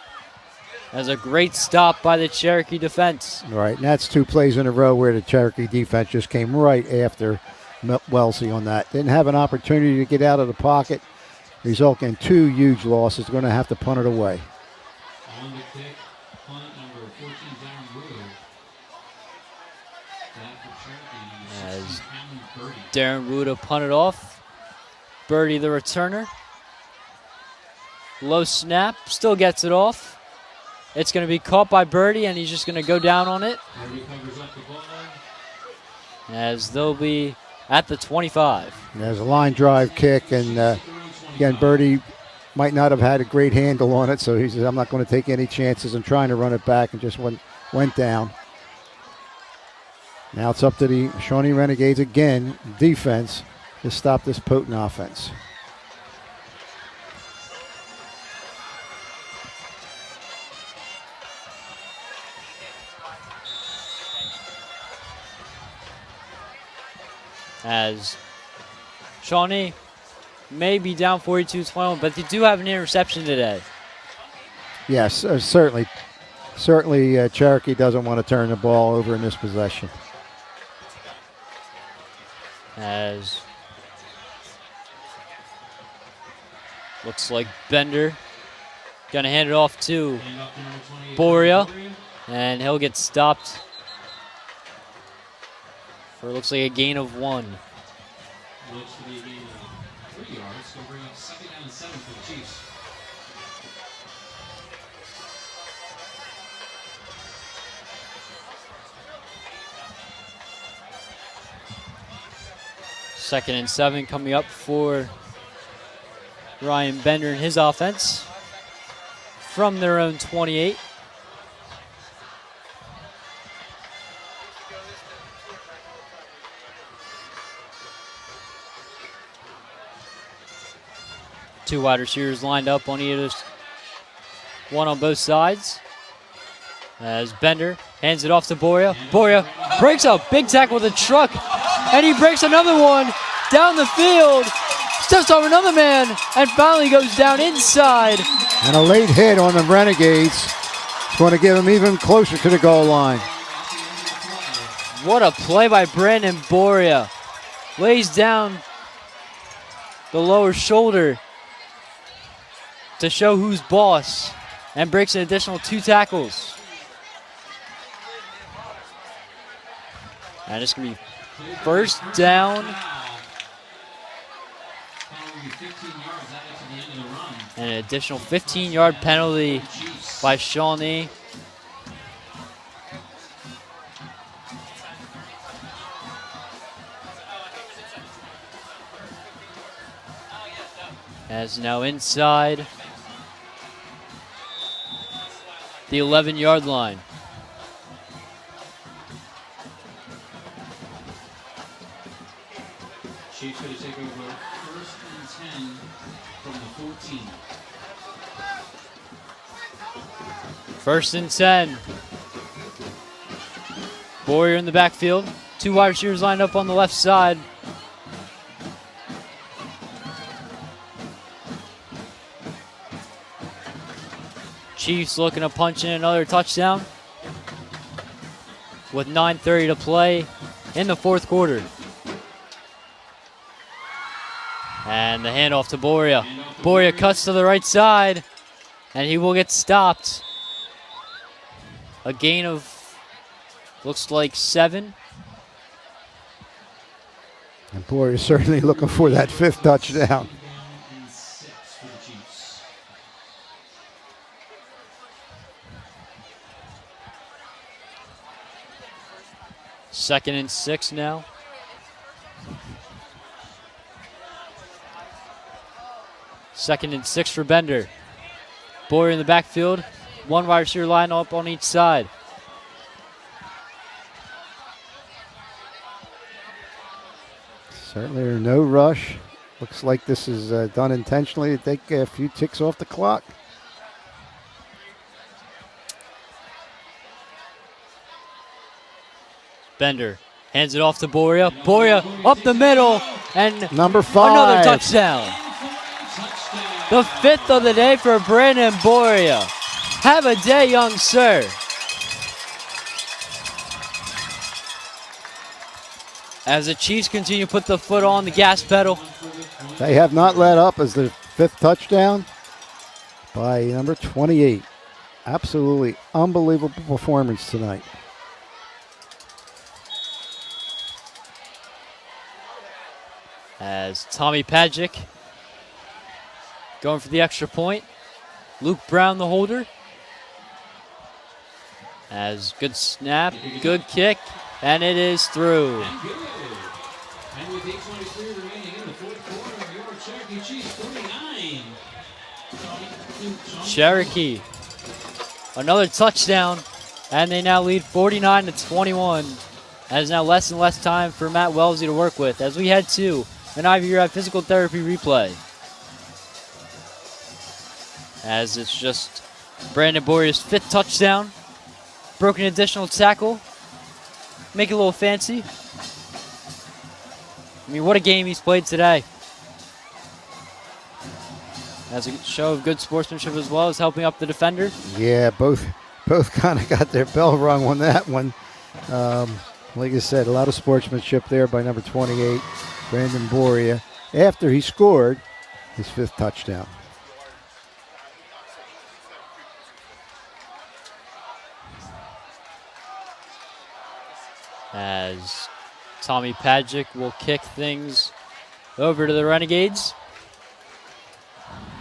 [SPEAKER 1] As a great stop by the Cherokee defense.
[SPEAKER 2] Right, and that's 2 plays in a row where the Cherokee defense just came right after Wellesley on that. Didn't have an opportunity to get out of the pocket, resulting in 2 huge losses. Going to have to punt it away.
[SPEAKER 4] On the kick, punt number 14, Darren Wood.
[SPEAKER 1] As Darren Wood punted off. Birdie the returner. Low snap, still gets it off. It's going to be caught by Birdie, and he's just going to go down on it. As they'll be at the 25.
[SPEAKER 2] There's a line drive kick, and again, Birdie might not have had a great handle on it, so he says, I'm not going to take any chances in trying to run it back, and just went down. Now it's up to the Shawnee Renegades again, defense, to stop this potent offense.
[SPEAKER 1] As Shawnee may be down 42-21, but they do have an interception today.
[SPEAKER 2] Yes, certainly. Certainly, Cherokee doesn't want to turn the ball over in this possession.
[SPEAKER 1] As looks like Bender going to hand it off to Boria, and he'll get stopped for it looks like a gain of 1.
[SPEAKER 4] Looks to be a gain of 3 yards. Going to bring up 2nd down and 7 for the Chiefs.
[SPEAKER 1] Second and 7 coming up for Ryan Bender and his offense from their own 28. Two wide receivers lined up on either, one on both sides. As Bender hands it off to Boria. Boria breaks a big tackle with a truck, and he breaks another one down the field, steps over another man, and finally goes down inside.
[SPEAKER 2] And a late hit on the Renegades. It's going to get them even closer to the goal line.
[SPEAKER 1] What a play by Brandon Boria. Lays down the lower shoulder to show who's boss, and breaks an additional 2 tackles. And it's going to be first down. And an additional 15-yard penalty by Shawnee. As now inside the 11-yard line.
[SPEAKER 4] Chiefs going to take over 1st and 10 from the 14.
[SPEAKER 1] 1st and 10. Boyer in the backfield. 2 wide receivers lined up on the left side. Chiefs looking to punch in another touchdown with 9:30 to play in the 4th quarter. And the handoff to Boria. Boria cuts to the right side, and he will get stopped. A gain of, looks like 7.
[SPEAKER 2] And Boyer is certainly looking for that 5th touchdown.
[SPEAKER 1] 2nd and 6 now. Second and 6 for Bender. Boyer in the backfield. 1 wide receiver line up on each side.
[SPEAKER 2] Certainly no rush. Looks like this is done intentionally to take a few ticks off the clock.
[SPEAKER 1] Bender hands it off to Boria. Boria up the middle, and
[SPEAKER 2] number 5.
[SPEAKER 1] Another touchdown. The 5th of the day for Brandon Boria. Have a day, young sir. As the Chiefs continue to put the foot on the gas pedal.
[SPEAKER 2] They have not let up as the 5th touchdown by number 28. Absolutely unbelievable performance tonight.
[SPEAKER 1] As Tommy Pagic going for the extra point. Luke Brown, the holder. As good snap, good kick, and it is through.
[SPEAKER 4] And with 8:23 remaining in the 4th quarter, your Cherokee Chiefs 49.
[SPEAKER 1] Cherokee, another touchdown, and they now lead 49-21. As now less and less time for Matt Wellesley to work with, as we head to an Ivy Red physical therapy replay. As it's just Brandon Boyer's 5th touchdown. Broken additional tackle. Make it a little fancy. I mean, what a game he's played today. As a show of good sportsmanship as well as helping up the defender.
[SPEAKER 2] Yeah, both kind of got their bell rung on that one. Like I said, a lot of sportsmanship there by number 28, Brandon Boria, after he scored his 5th touchdown.
[SPEAKER 1] As Tommy Pagic will kick things over to the Renegades.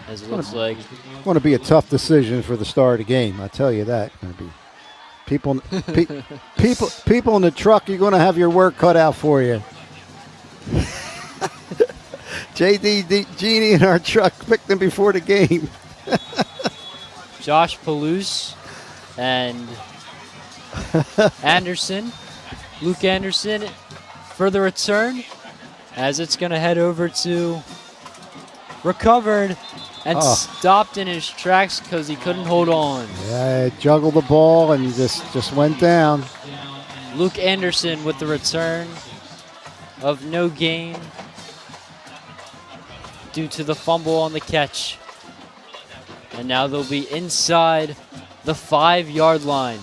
[SPEAKER 1] As it looks like.
[SPEAKER 2] It's going to be a tough decision for the start of the game, I tell you that. Going to be people in the truck, you're going to have your work cut out for you. JD Genie in our truck picked them before the game.
[SPEAKER 1] Josh Palouse and Anderson. Luke Anderson for the return, as it's going to head over to recovered and stopped in his tracks because he couldn't hold on.
[SPEAKER 2] Yeah, juggled the ball and just went down.
[SPEAKER 1] Luke Anderson with the return of no gain due to the fumble on the catch. And now they'll be inside the 5-yard line.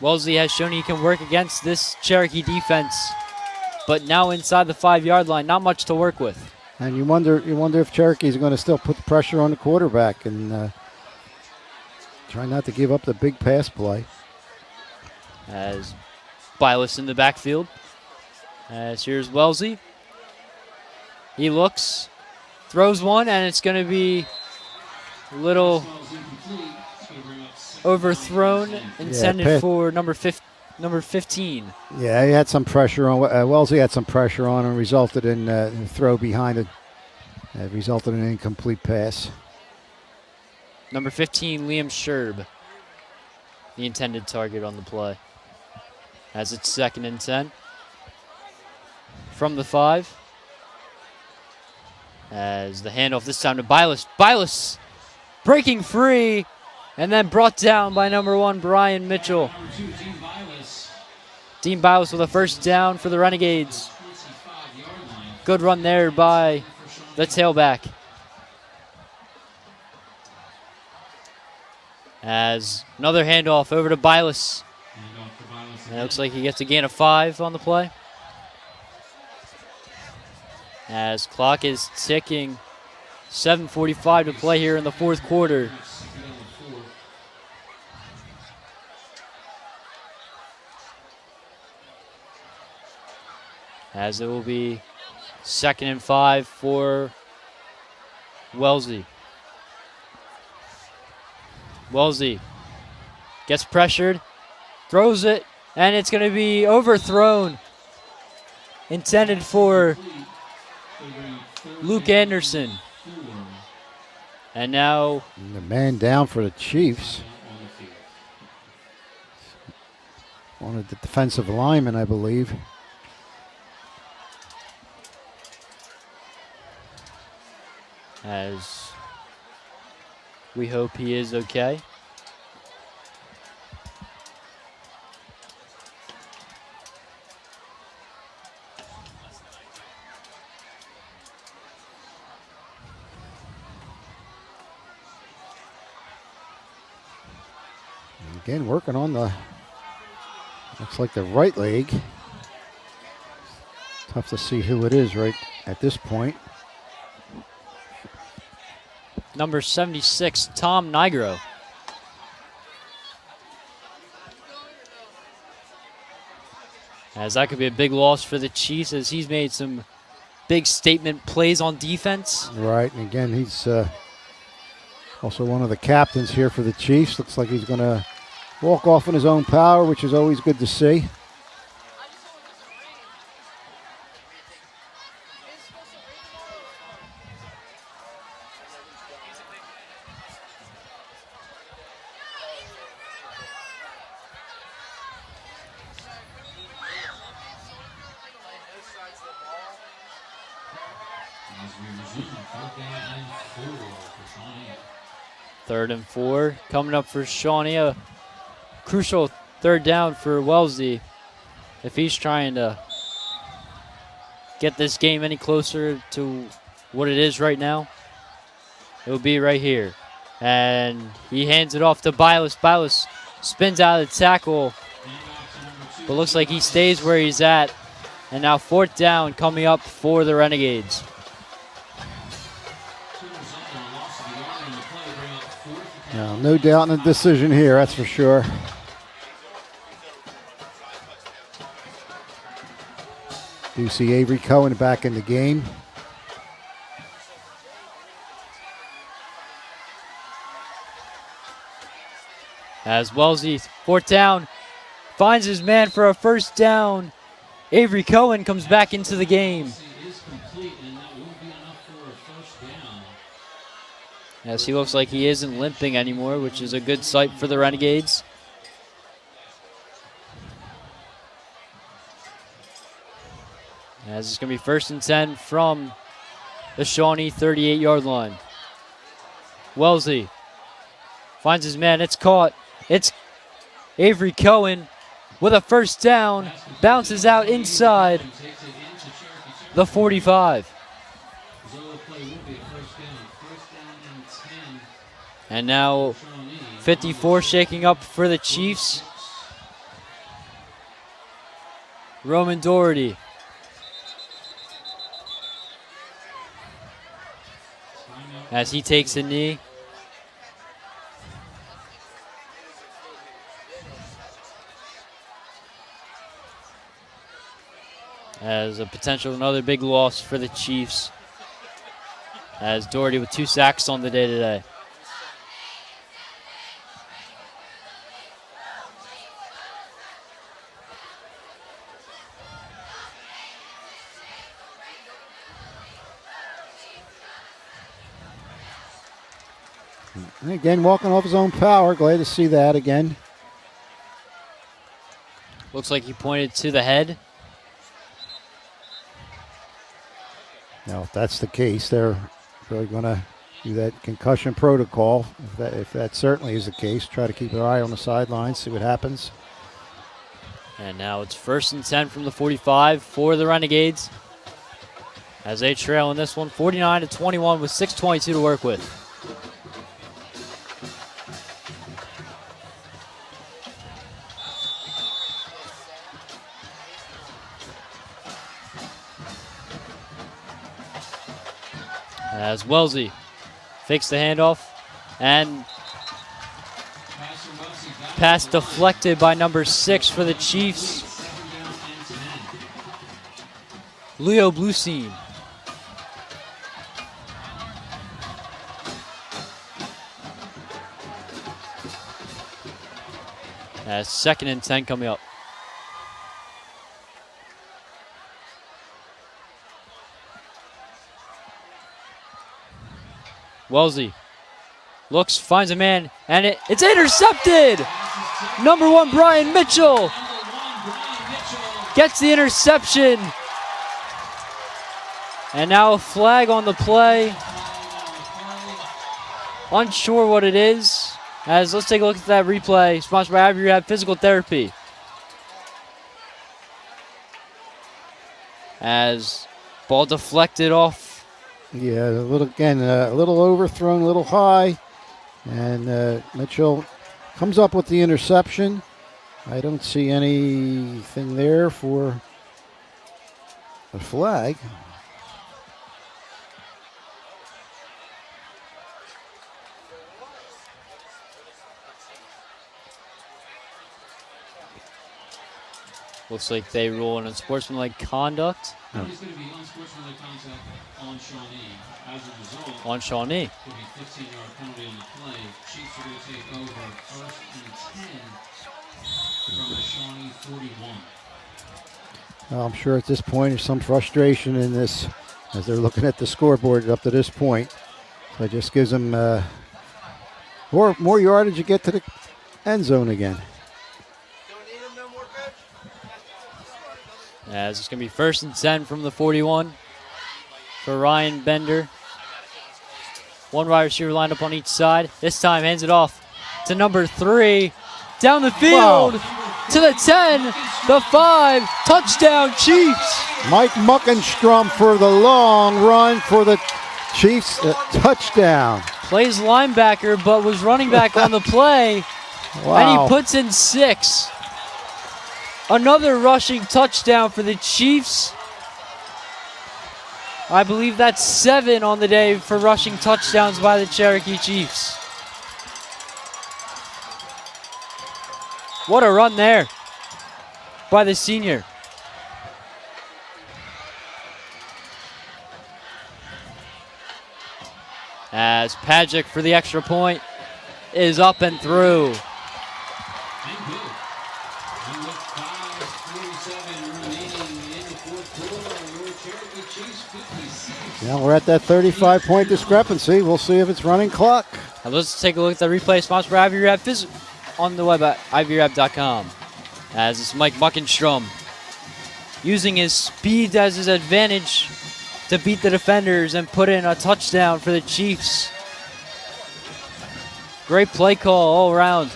[SPEAKER 1] Wellesley has shown he can work against this Cherokee defense, but now inside the 5-yard line, not much to work with.
[SPEAKER 2] And you wonder if Cherokee's going to still put the pressure on the quarterback and try not to give up the big pass play.
[SPEAKER 1] As Bylis in the backfield. As here's Wellesley. He looks, throws one, and it's going to be a little overthrown, intended for number 15.
[SPEAKER 2] Yeah, he had some pressure on. Wellesley had some pressure on and resulted in a throw behind it. Resulted in an incomplete pass.
[SPEAKER 1] Number 15, Liam Sherb, the intended target on the play. As it's 2nd and 10. From the 5. As the handoff this time to Bilas. Bilas breaking free and then brought down by number 1, Brian Mitchell. Dean Bilas with a first down for the Renegades. Good run there by the tailback. As another handoff over to Bilas. And it looks like he gets a gain of 5 on the play. As clock is ticking, 7:45 to play here in the 4th quarter. As it will be 2nd and 5 for Wellesley. Wellesley gets pressured, throws it, and it's going to be overthrown. Intended for Luke Anderson. And now
[SPEAKER 2] the man down for the Chiefs. One of the defensive linemen, I believe.
[SPEAKER 1] As we hope he is okay.
[SPEAKER 2] Again, working on the, looks like the right leg. Tough to see who it is right at this point.
[SPEAKER 1] Number 76, Tom Nigro. As that could be a big loss for the Chiefs, as he's made some big statement plays on defense.
[SPEAKER 2] Right, and again, he's also one of the captains here for the Chiefs. Looks like he's going to walk off in his own power, which is always good to see.
[SPEAKER 1] Third and 4 coming up for Shawnee. A crucial 3rd down for Wellesley if he's trying to get this game any closer to what it is right now. It will be right here. And he hands it off to Bilas. Bilas spins out of the tackle, but looks like he stays where he's at. And now 4th down coming up for the Renegades.
[SPEAKER 2] No doubt in the decision here, that's for sure. Do see Avery Cohen back in the game.
[SPEAKER 1] As Wellesley, 4th down, finds his man for a 1st down. Avery Cohen comes back into the game. As he looks like he isn't limping anymore, which is a good sight for the Renegades. As it's going to be 1st and 10 from the Shawnee 38-yard line. Wellesley finds his man. It's caught. It's Avery Cohen with a 1st down. Bounces out inside the 45. And now 54 shaking up for the Chiefs. Roman Doherty. As he takes a knee. As a potential another big loss for the Chiefs. As Doherty with 2 sacks on the day today.
[SPEAKER 2] And again, walking off his own power. Glad to see that again.
[SPEAKER 1] Looks like he pointed to the head.
[SPEAKER 2] Now, if that's the case, they're really going to do that concussion protocol. If that certainly is the case, try to keep an eye on the sidelines, see what happens.
[SPEAKER 1] And now it's 1st and 10 from the 45 for the Renegades, as they trail in this one, 49-21 with 6:22 to work with. As Wellesley fakes the handoff, and pass deflected by number 6 for the Chiefs, Leo Bluestein. As 2nd and 10 coming up. Wellesley looks, finds a man, and it's intercepted! Number 1, Brian Mitchell gets the interception. And now a flag on the play. Unsure what it is. As let's take a look at that replay, sponsored by Ivy Rehab Physical Therapy. As ball deflected off.
[SPEAKER 2] Yeah, a little overthrown, a little high. And Mitchell comes up with the interception. I don't see anything there for a flag.
[SPEAKER 1] Looks like they rule in unsportsmanlike conduct.
[SPEAKER 4] There's going to be unsportsmanlike contact on Shawnee. As a result,
[SPEAKER 1] On Shawnee.
[SPEAKER 4] there'll be a 15-yard penalty on the play. Chiefs are going to take over 1st and 10 from the Shawnee 41.
[SPEAKER 2] Well, I'm sure at this point there's some frustration in this as they're looking at the scoreboard up to this point. So it just gives them more yardage to get to the end zone again.
[SPEAKER 1] As it's going to be 1st and 10 from the 41 for Ryan Bender. 1 wide receiver lined up on each side. This time hands it off to number 3. Down the field to the 10, the 5. Touchdown Chiefs.
[SPEAKER 2] Mike Muckenstrom for the long run for the Chiefs. Touchdown.
[SPEAKER 1] Plays linebacker but was running back on the play.
[SPEAKER 2] Wow.
[SPEAKER 1] And he puts in 6. Another rushing touchdown for the Chiefs. I believe that's 7 on the day for rushing touchdowns by the Cherokee Chiefs. What a run there by the senior. As Pajic for the extra point is up and through.
[SPEAKER 2] Now we're at that 35-point discrepancy. We'll see if it's running clock.
[SPEAKER 1] Now let's take a look at the replay sponsored by Ivy Rehab on the web at ivyrehab.com. As it's Mike Muckenstrom using his speed as his advantage to beat the defenders and put in a touchdown for the Chiefs. Great play call all around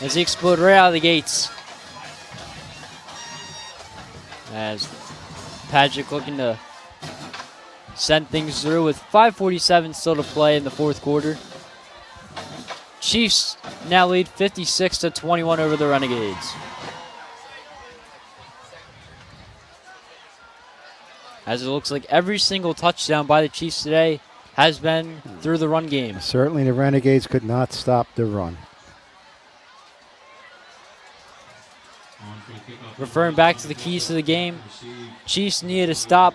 [SPEAKER 1] as he exploded right out of the gates. As Pajic looking to send things through with 5:47 still to play in the 4th quarter. Chiefs now lead 56-21 over the Renegades. As it looks like every single touchdown by the Chiefs today has been through the run game.
[SPEAKER 2] Certainly the Renegades could not stop the run.
[SPEAKER 1] Referring back to the keys to the game, Chiefs needed to stop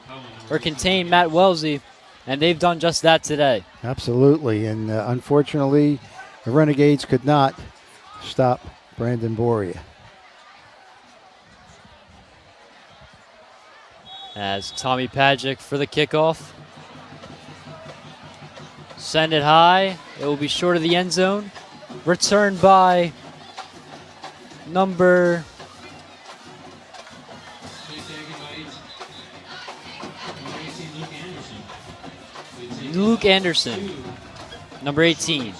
[SPEAKER 1] or contain Matt Wellesley, and they've done just that today.
[SPEAKER 2] Absolutely, and unfortunately, the Renegades could not stop Brandon Boria.
[SPEAKER 1] As Tommy Pajic for the kickoff. Send it high. It will be short of the end zone. Returned by number Luke Anderson, number 18.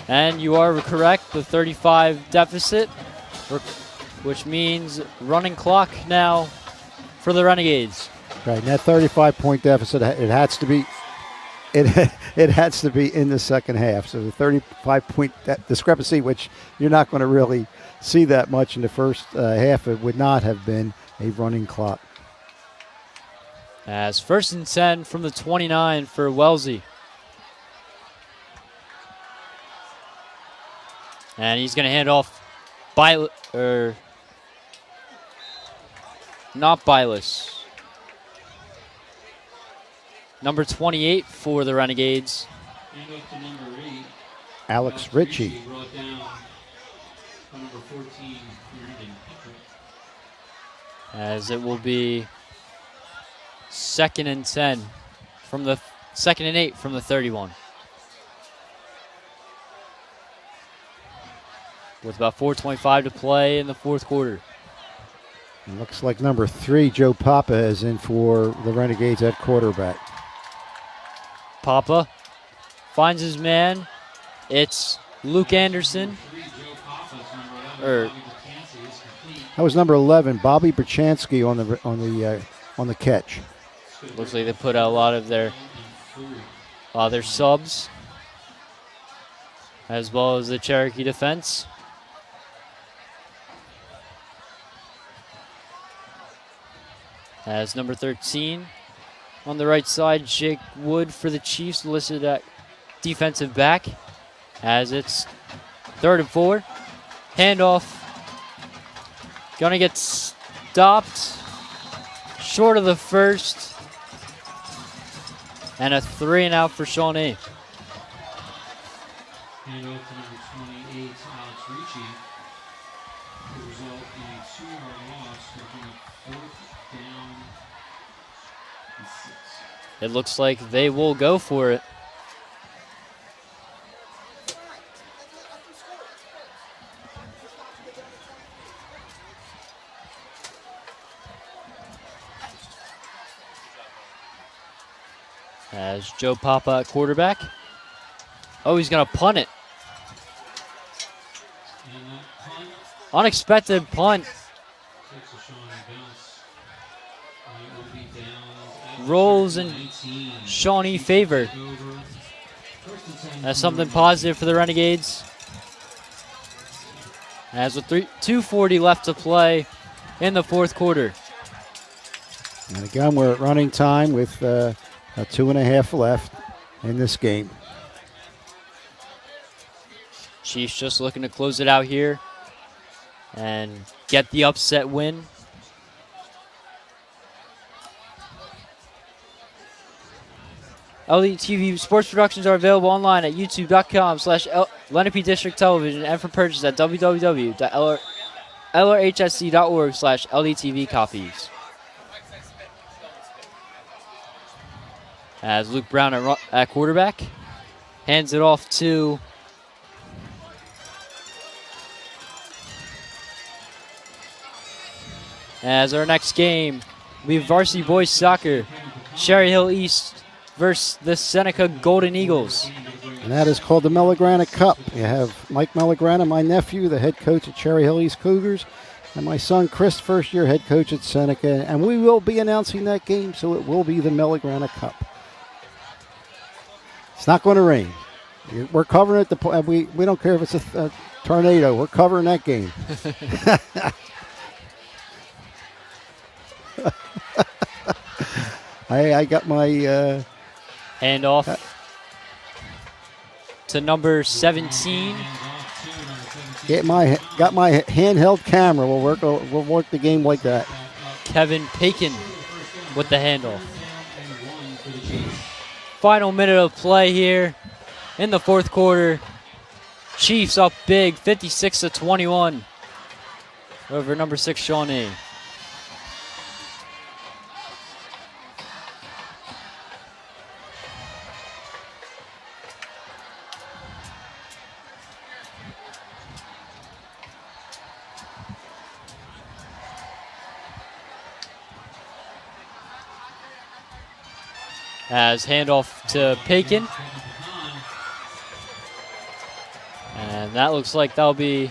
[SPEAKER 1] And you are correct, the 35 deficit, which means running clock now for the Renegades.
[SPEAKER 2] Right, and that 35-point deficit, it has to be in the second half. So the 35-point discrepancy, which you're not going to really see that much in the first half, it would not have been a running clock.
[SPEAKER 1] As 1st and 10 from the 29 for Wellesley. And he's going to hand off not Bylis. Number 28 for the Renegades.
[SPEAKER 2] Alex Ritchie.
[SPEAKER 1] As it will be 2nd and 10 from the 2nd and 8 from the 31. With about 4:25 to play in the fourth quarter.
[SPEAKER 2] It looks like number 3, Joe Papa, is in for the Renegades at quarterback.
[SPEAKER 1] Papa finds his man. It's Luke Anderson.
[SPEAKER 2] That was number 11, Bobby Berchansky on the catch.
[SPEAKER 1] Looks like they put out a lot of their subs, as well as the Cherokee defense. As number 13 on the right side, Jake Wood for the Chiefs, listed at defensive back. As it's 3rd and 4. Handoff. Gonna get stopped short of the first. And a 3 and out for Shawnee.
[SPEAKER 4] Handoff to number 28, Alex Ritchie. The result in a 2-yard loss, making it 4th down and 6.
[SPEAKER 1] It looks like they will go for it. As Joe Papa at quarterback. Oh, he's going to punt it. Unexpected punt. Rolls in Shawnee favor. That's something positive for the Renegades. As with 2:40 left to play in the fourth quarter.
[SPEAKER 2] And again, we're at running time with 2.5 left in this game.
[SPEAKER 1] Chiefs just looking to close it out here and get the upset win. LDTV sports productions are available online at youtube.com/Lenape District Television and for purchase at www.lrhsc.org/LDTV copies. As Luke Brown at quarterback hands it off to as our next game, we have varsity boys soccer, Cherry Hill East versus the Seneca Golden Eagles.
[SPEAKER 2] And that is called the Melograna Cup. You have Mike Melograna, my nephew, the head coach at Cherry Hill East Cougars, and my son Chris, first-year head coach at Seneca. And we will be announcing that game, so it will be the Melograna Cup. It's not going to rain. We're covering it. We don't care if it's a tornado. We're covering that game. I got my
[SPEAKER 1] handoff to number 17.
[SPEAKER 2] Got my handheld camera. We'll work the game like that.
[SPEAKER 1] Kevin Pakin with the handoff. Final minute of play here in the fourth quarter. Chiefs up big, 56-21 over number 6 Shawnee. As handoff to Pakin. And that looks like that'll be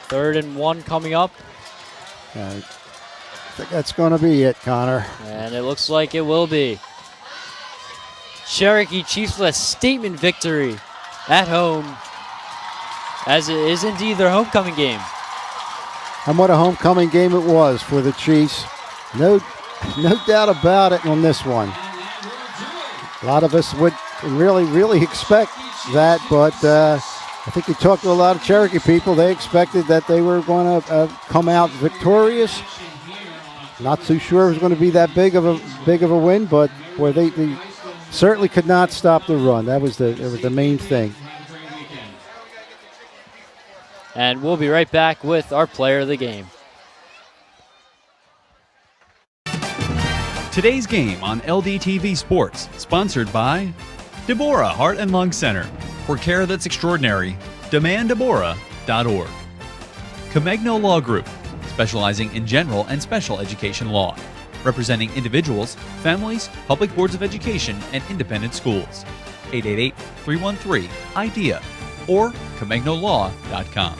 [SPEAKER 1] third and 1 coming up.
[SPEAKER 2] I think that's going to be it, Connor.
[SPEAKER 1] And it looks like it will be. Cherokee Chiefs with a statement victory at home, as it is indeed their homecoming game.
[SPEAKER 2] And what a homecoming game it was for the Chiefs. No doubt about it on this one. A lot of us would really expect that, but I think you talked to a lot of Cherokee people. They expected that they were going to come out victorious. Not too sure it was going to be that big of a win, but boy, they certainly could not stop the run. That was the main thing.
[SPEAKER 1] And we'll be right back with our player of the game.
[SPEAKER 3] Today's game on LDTV Sports, sponsored by Deborah Heart and Lung Center. For care that's extraordinary, demanddeborah.org. Comegno Law Group, specializing in general and special education law, representing individuals, families, public boards of education, and independent schools. 888-313-IDEA or ComegnoLaw.com.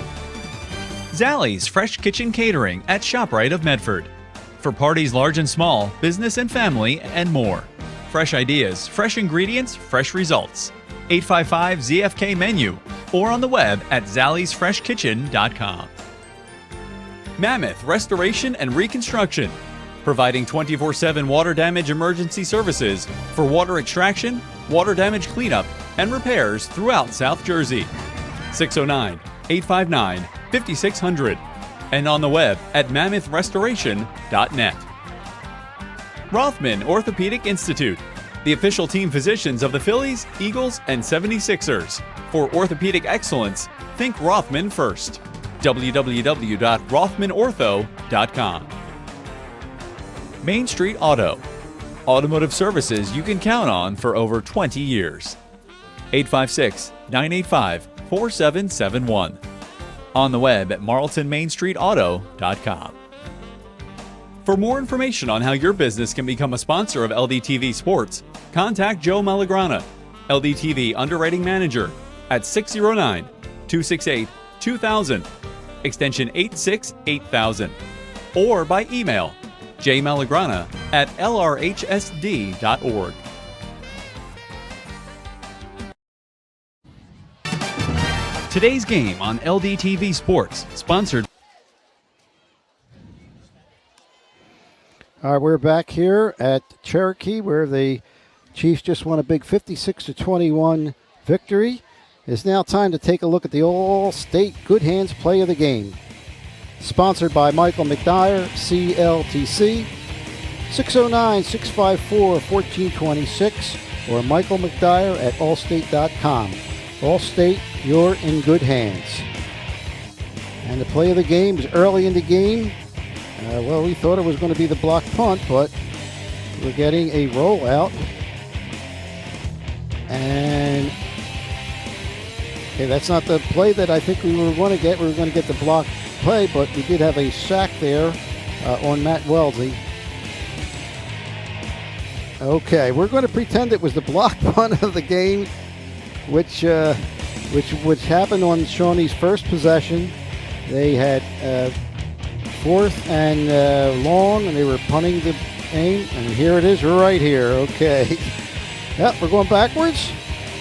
[SPEAKER 3] Zallie's Fresh Kitchen Catering at ShopRite of Medford. For parties large and small, business and family, and more. Fresh ideas, fresh ingredients, fresh results. 855-ZFK-MENU or on the web at zalliesfreshkitchen.com. Mammoth Restoration and Reconstruction, providing 24/7 water damage emergency services for water extraction, water damage cleanup, and repairs throughout South Jersey. 609-859-5600 and on the web at mammothrestoration.net. Rothman Orthopedic Institute, the official team physicians of the Phillies, Eagles, and 76ers. For orthopedic excellence, think Rothman first. www.rothmanortho.com. Main Street Auto, automotive services you can count on for over 20 years. 856-985-4771. On the web at marltonmainstreetauto.com. For more information on how your business can become a sponsor of LDTV Sports, contact Joe Malagrana, LDTV Underwriting Manager, at 609-268-2000, extension 868,000, or by email jmalagrana@lrhsd.org. Today's game on LDTV Sports, sponsored.
[SPEAKER 2] All right, we're back here at Cherokee, where the Chiefs just won a big 56-21 victory. It's now time to take a look at the All-State Good Hands Play of the Game. Sponsored by Michael McDyer, CLTC, 609-654-1426, or Michael McDyer at allstate.com. Allstate, you're in good hands. And the play of the game is early in the game. Well, we thought it was going to be the block punt, but we're getting a rollout. And okay, that's not the play that I think we were going to get. We were going to get the block play, but we did have a sack there on Matt Wellesley. Okay, we're going to pretend it was the block punt of the game, which happened on Shawnee's first possession. They had 4th and long, and they were punting the aim, and here it is right here. Okay. Yep, we're going backwards,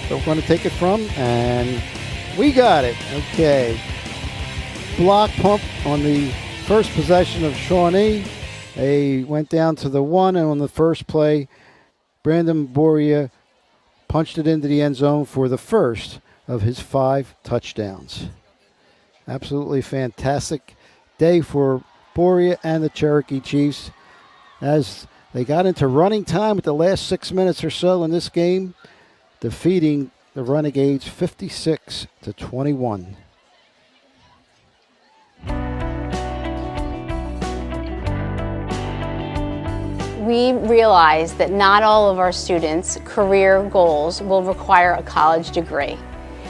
[SPEAKER 2] but we're going to take it from, and we got it. Okay. Block pump on the first possession of Shawnee. They went down to the 1, and on the first play, Brandon Boria punched it into the end zone for the first of his 5 touchdowns. Absolutely fantastic day for Boria and the Cherokee Chiefs as they got into running time with the last 6 minutes or so in this game, defeating the Renegades 56-21.
[SPEAKER 7] We realize that not all of our students' career goals will require a college degree.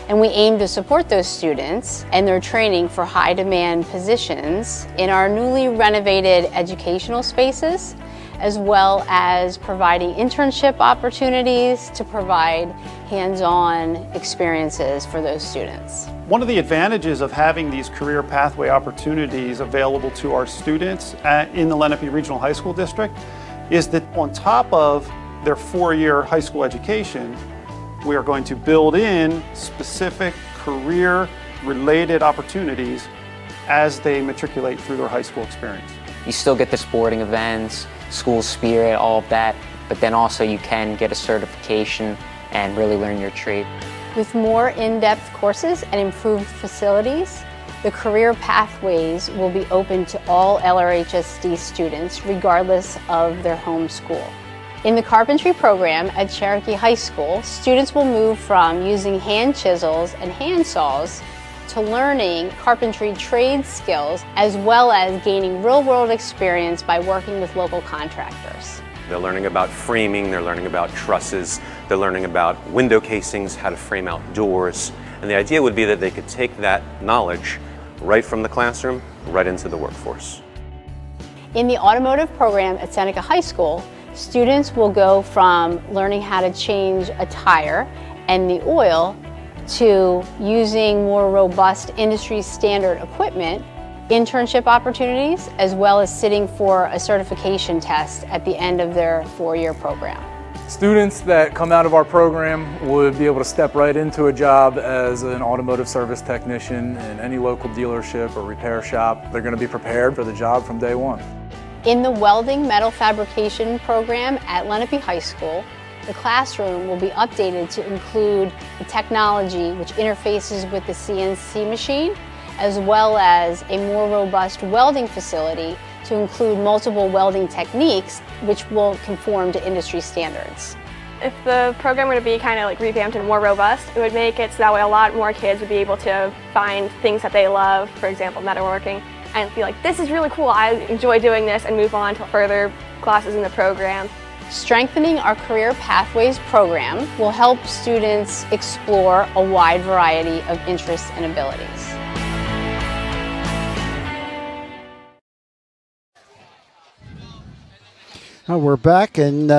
[SPEAKER 7] And we aim to support those students and their training for high demand positions in our newly renovated educational spaces, as well as providing internship opportunities to provide hands-on experiences for those students.
[SPEAKER 8] One of the advantages of having these career pathway opportunities available to our students in the Lenape Regional High School District is that on top of their 4-year high school education, we are going to build in specific career-related opportunities as they matriculate through their high school experience.
[SPEAKER 9] You still get the sporting events, school spirit, all of that, but then also you can get a certification and really learn your trade.
[SPEAKER 7] With more in-depth courses and improved facilities, the career pathways will be open to all LRHSD students regardless of their home school. In the carpentry program at Cherokee High School, students will move from using hand chisels and hand saws to learning carpentry trade skills, as well as gaining real-world experience by working with local contractors.
[SPEAKER 10] They're learning about framing, they're learning about trusses, they're learning about window casings, how to frame out doors. And the idea would be that they could take that knowledge right from the classroom, right into the workforce.
[SPEAKER 7] In the automotive program at Seneca High School, students will go from learning how to change a tire and the oil to using more robust industry standard equipment, internship opportunities, as well as sitting for a certification test at the end of their 4-year program.
[SPEAKER 11] Students that come out of our program would be able to step right into a job as an automotive service technician in any local dealership or repair shop. They're going to be prepared for the job from day one.
[SPEAKER 7] In the welding metal fabrication program at Lenape High School, the classroom will be updated to include the technology which interfaces with the CNC machine, as well as a more robust welding facility to include multiple welding techniques which will conform to industry standards.
[SPEAKER 12] If the program were to be kind of like revamped and more robust, it would make it so that way a lot more kids would be able to find things that they love, for example, metalworking, and be like, this is really cool, I enjoy doing this, and move on to further classes in the program.
[SPEAKER 7] Strengthening our Career Pathways program will help students explore a wide variety of interests and abilities.
[SPEAKER 2] We're back, and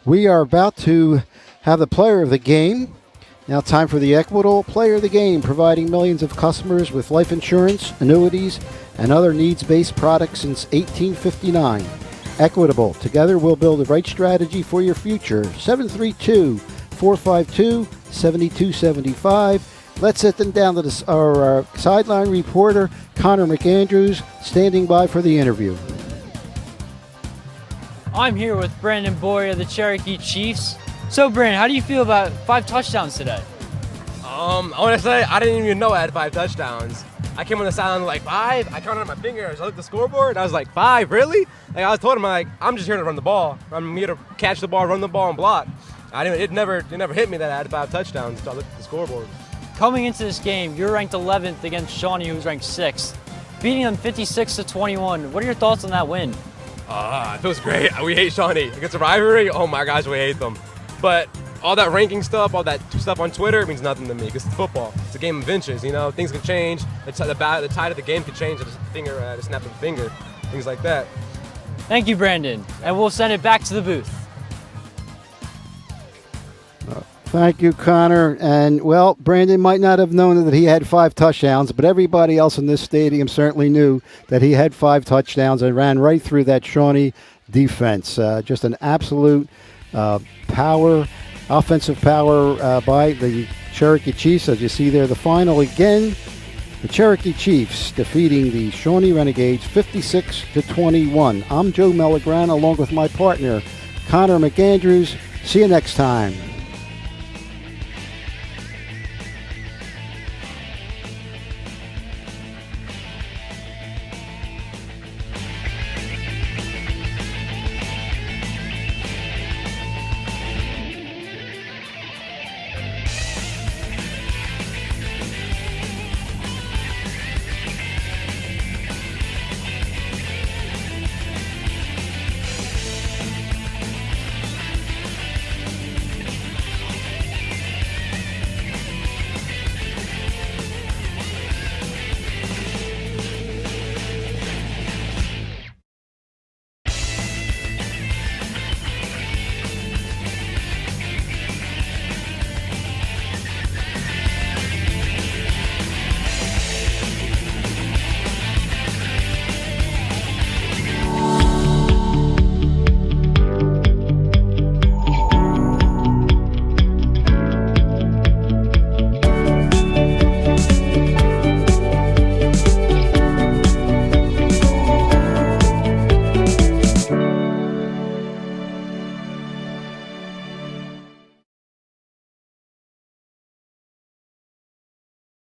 [SPEAKER 2] we are about to have the player of the game. Now time for the Equitable Player of the Game, providing millions of customers with life insurance, annuities, and other needs-based products since 1859. Equitable. Together we'll build the right strategy for your future. 732-452-7275. Let's sit them down to our sideline reporter, Connor McAndrews, standing by for the interview.
[SPEAKER 1] I'm here with Brandon Boyer of the Cherokee Chiefs. So, Brandon, how do you feel about 5 touchdowns today?
[SPEAKER 13] I want to say I didn't even know I had 5 touchdowns. I came on the sideline like 5. I counted on my fingers. I looked at the scoreboard. I was like, 5, really? Like I told him, I'm just here to run the ball. I'm here to catch the ball, run the ball, and block. It never hit me that I had 5 touchdowns until I looked at the scoreboard.
[SPEAKER 1] Coming into this game, you're ranked 11th against Shawnee, who's ranked 6th, beating them 56-21. What are your thoughts on that win?
[SPEAKER 13] It feels great. We hate Shawnee. Against a rivalry, oh my gosh, we hate them. But all that ranking stuff, all that stuff on Twitter means nothing to me because it's football. It's a game of inches, you know. Things can change. The tide of the game could change at a snap of a finger, things like that.
[SPEAKER 1] Thank you, Brandon. And we'll send it back to the booth.
[SPEAKER 2] Thank you, Connor. And, well, Brandon might not have known that he had 5 touchdowns, but everybody else in this stadium certainly knew that he had 5 touchdowns and ran right through that Shawnee defense. Just an absolute offensive power by the Cherokee Chiefs. As you see there, the final again, the Cherokee Chiefs defeating the Shawnee Renegades 56-21. I'm Joe Mellegrano along with my partner, Connor McAndrews. See you next time.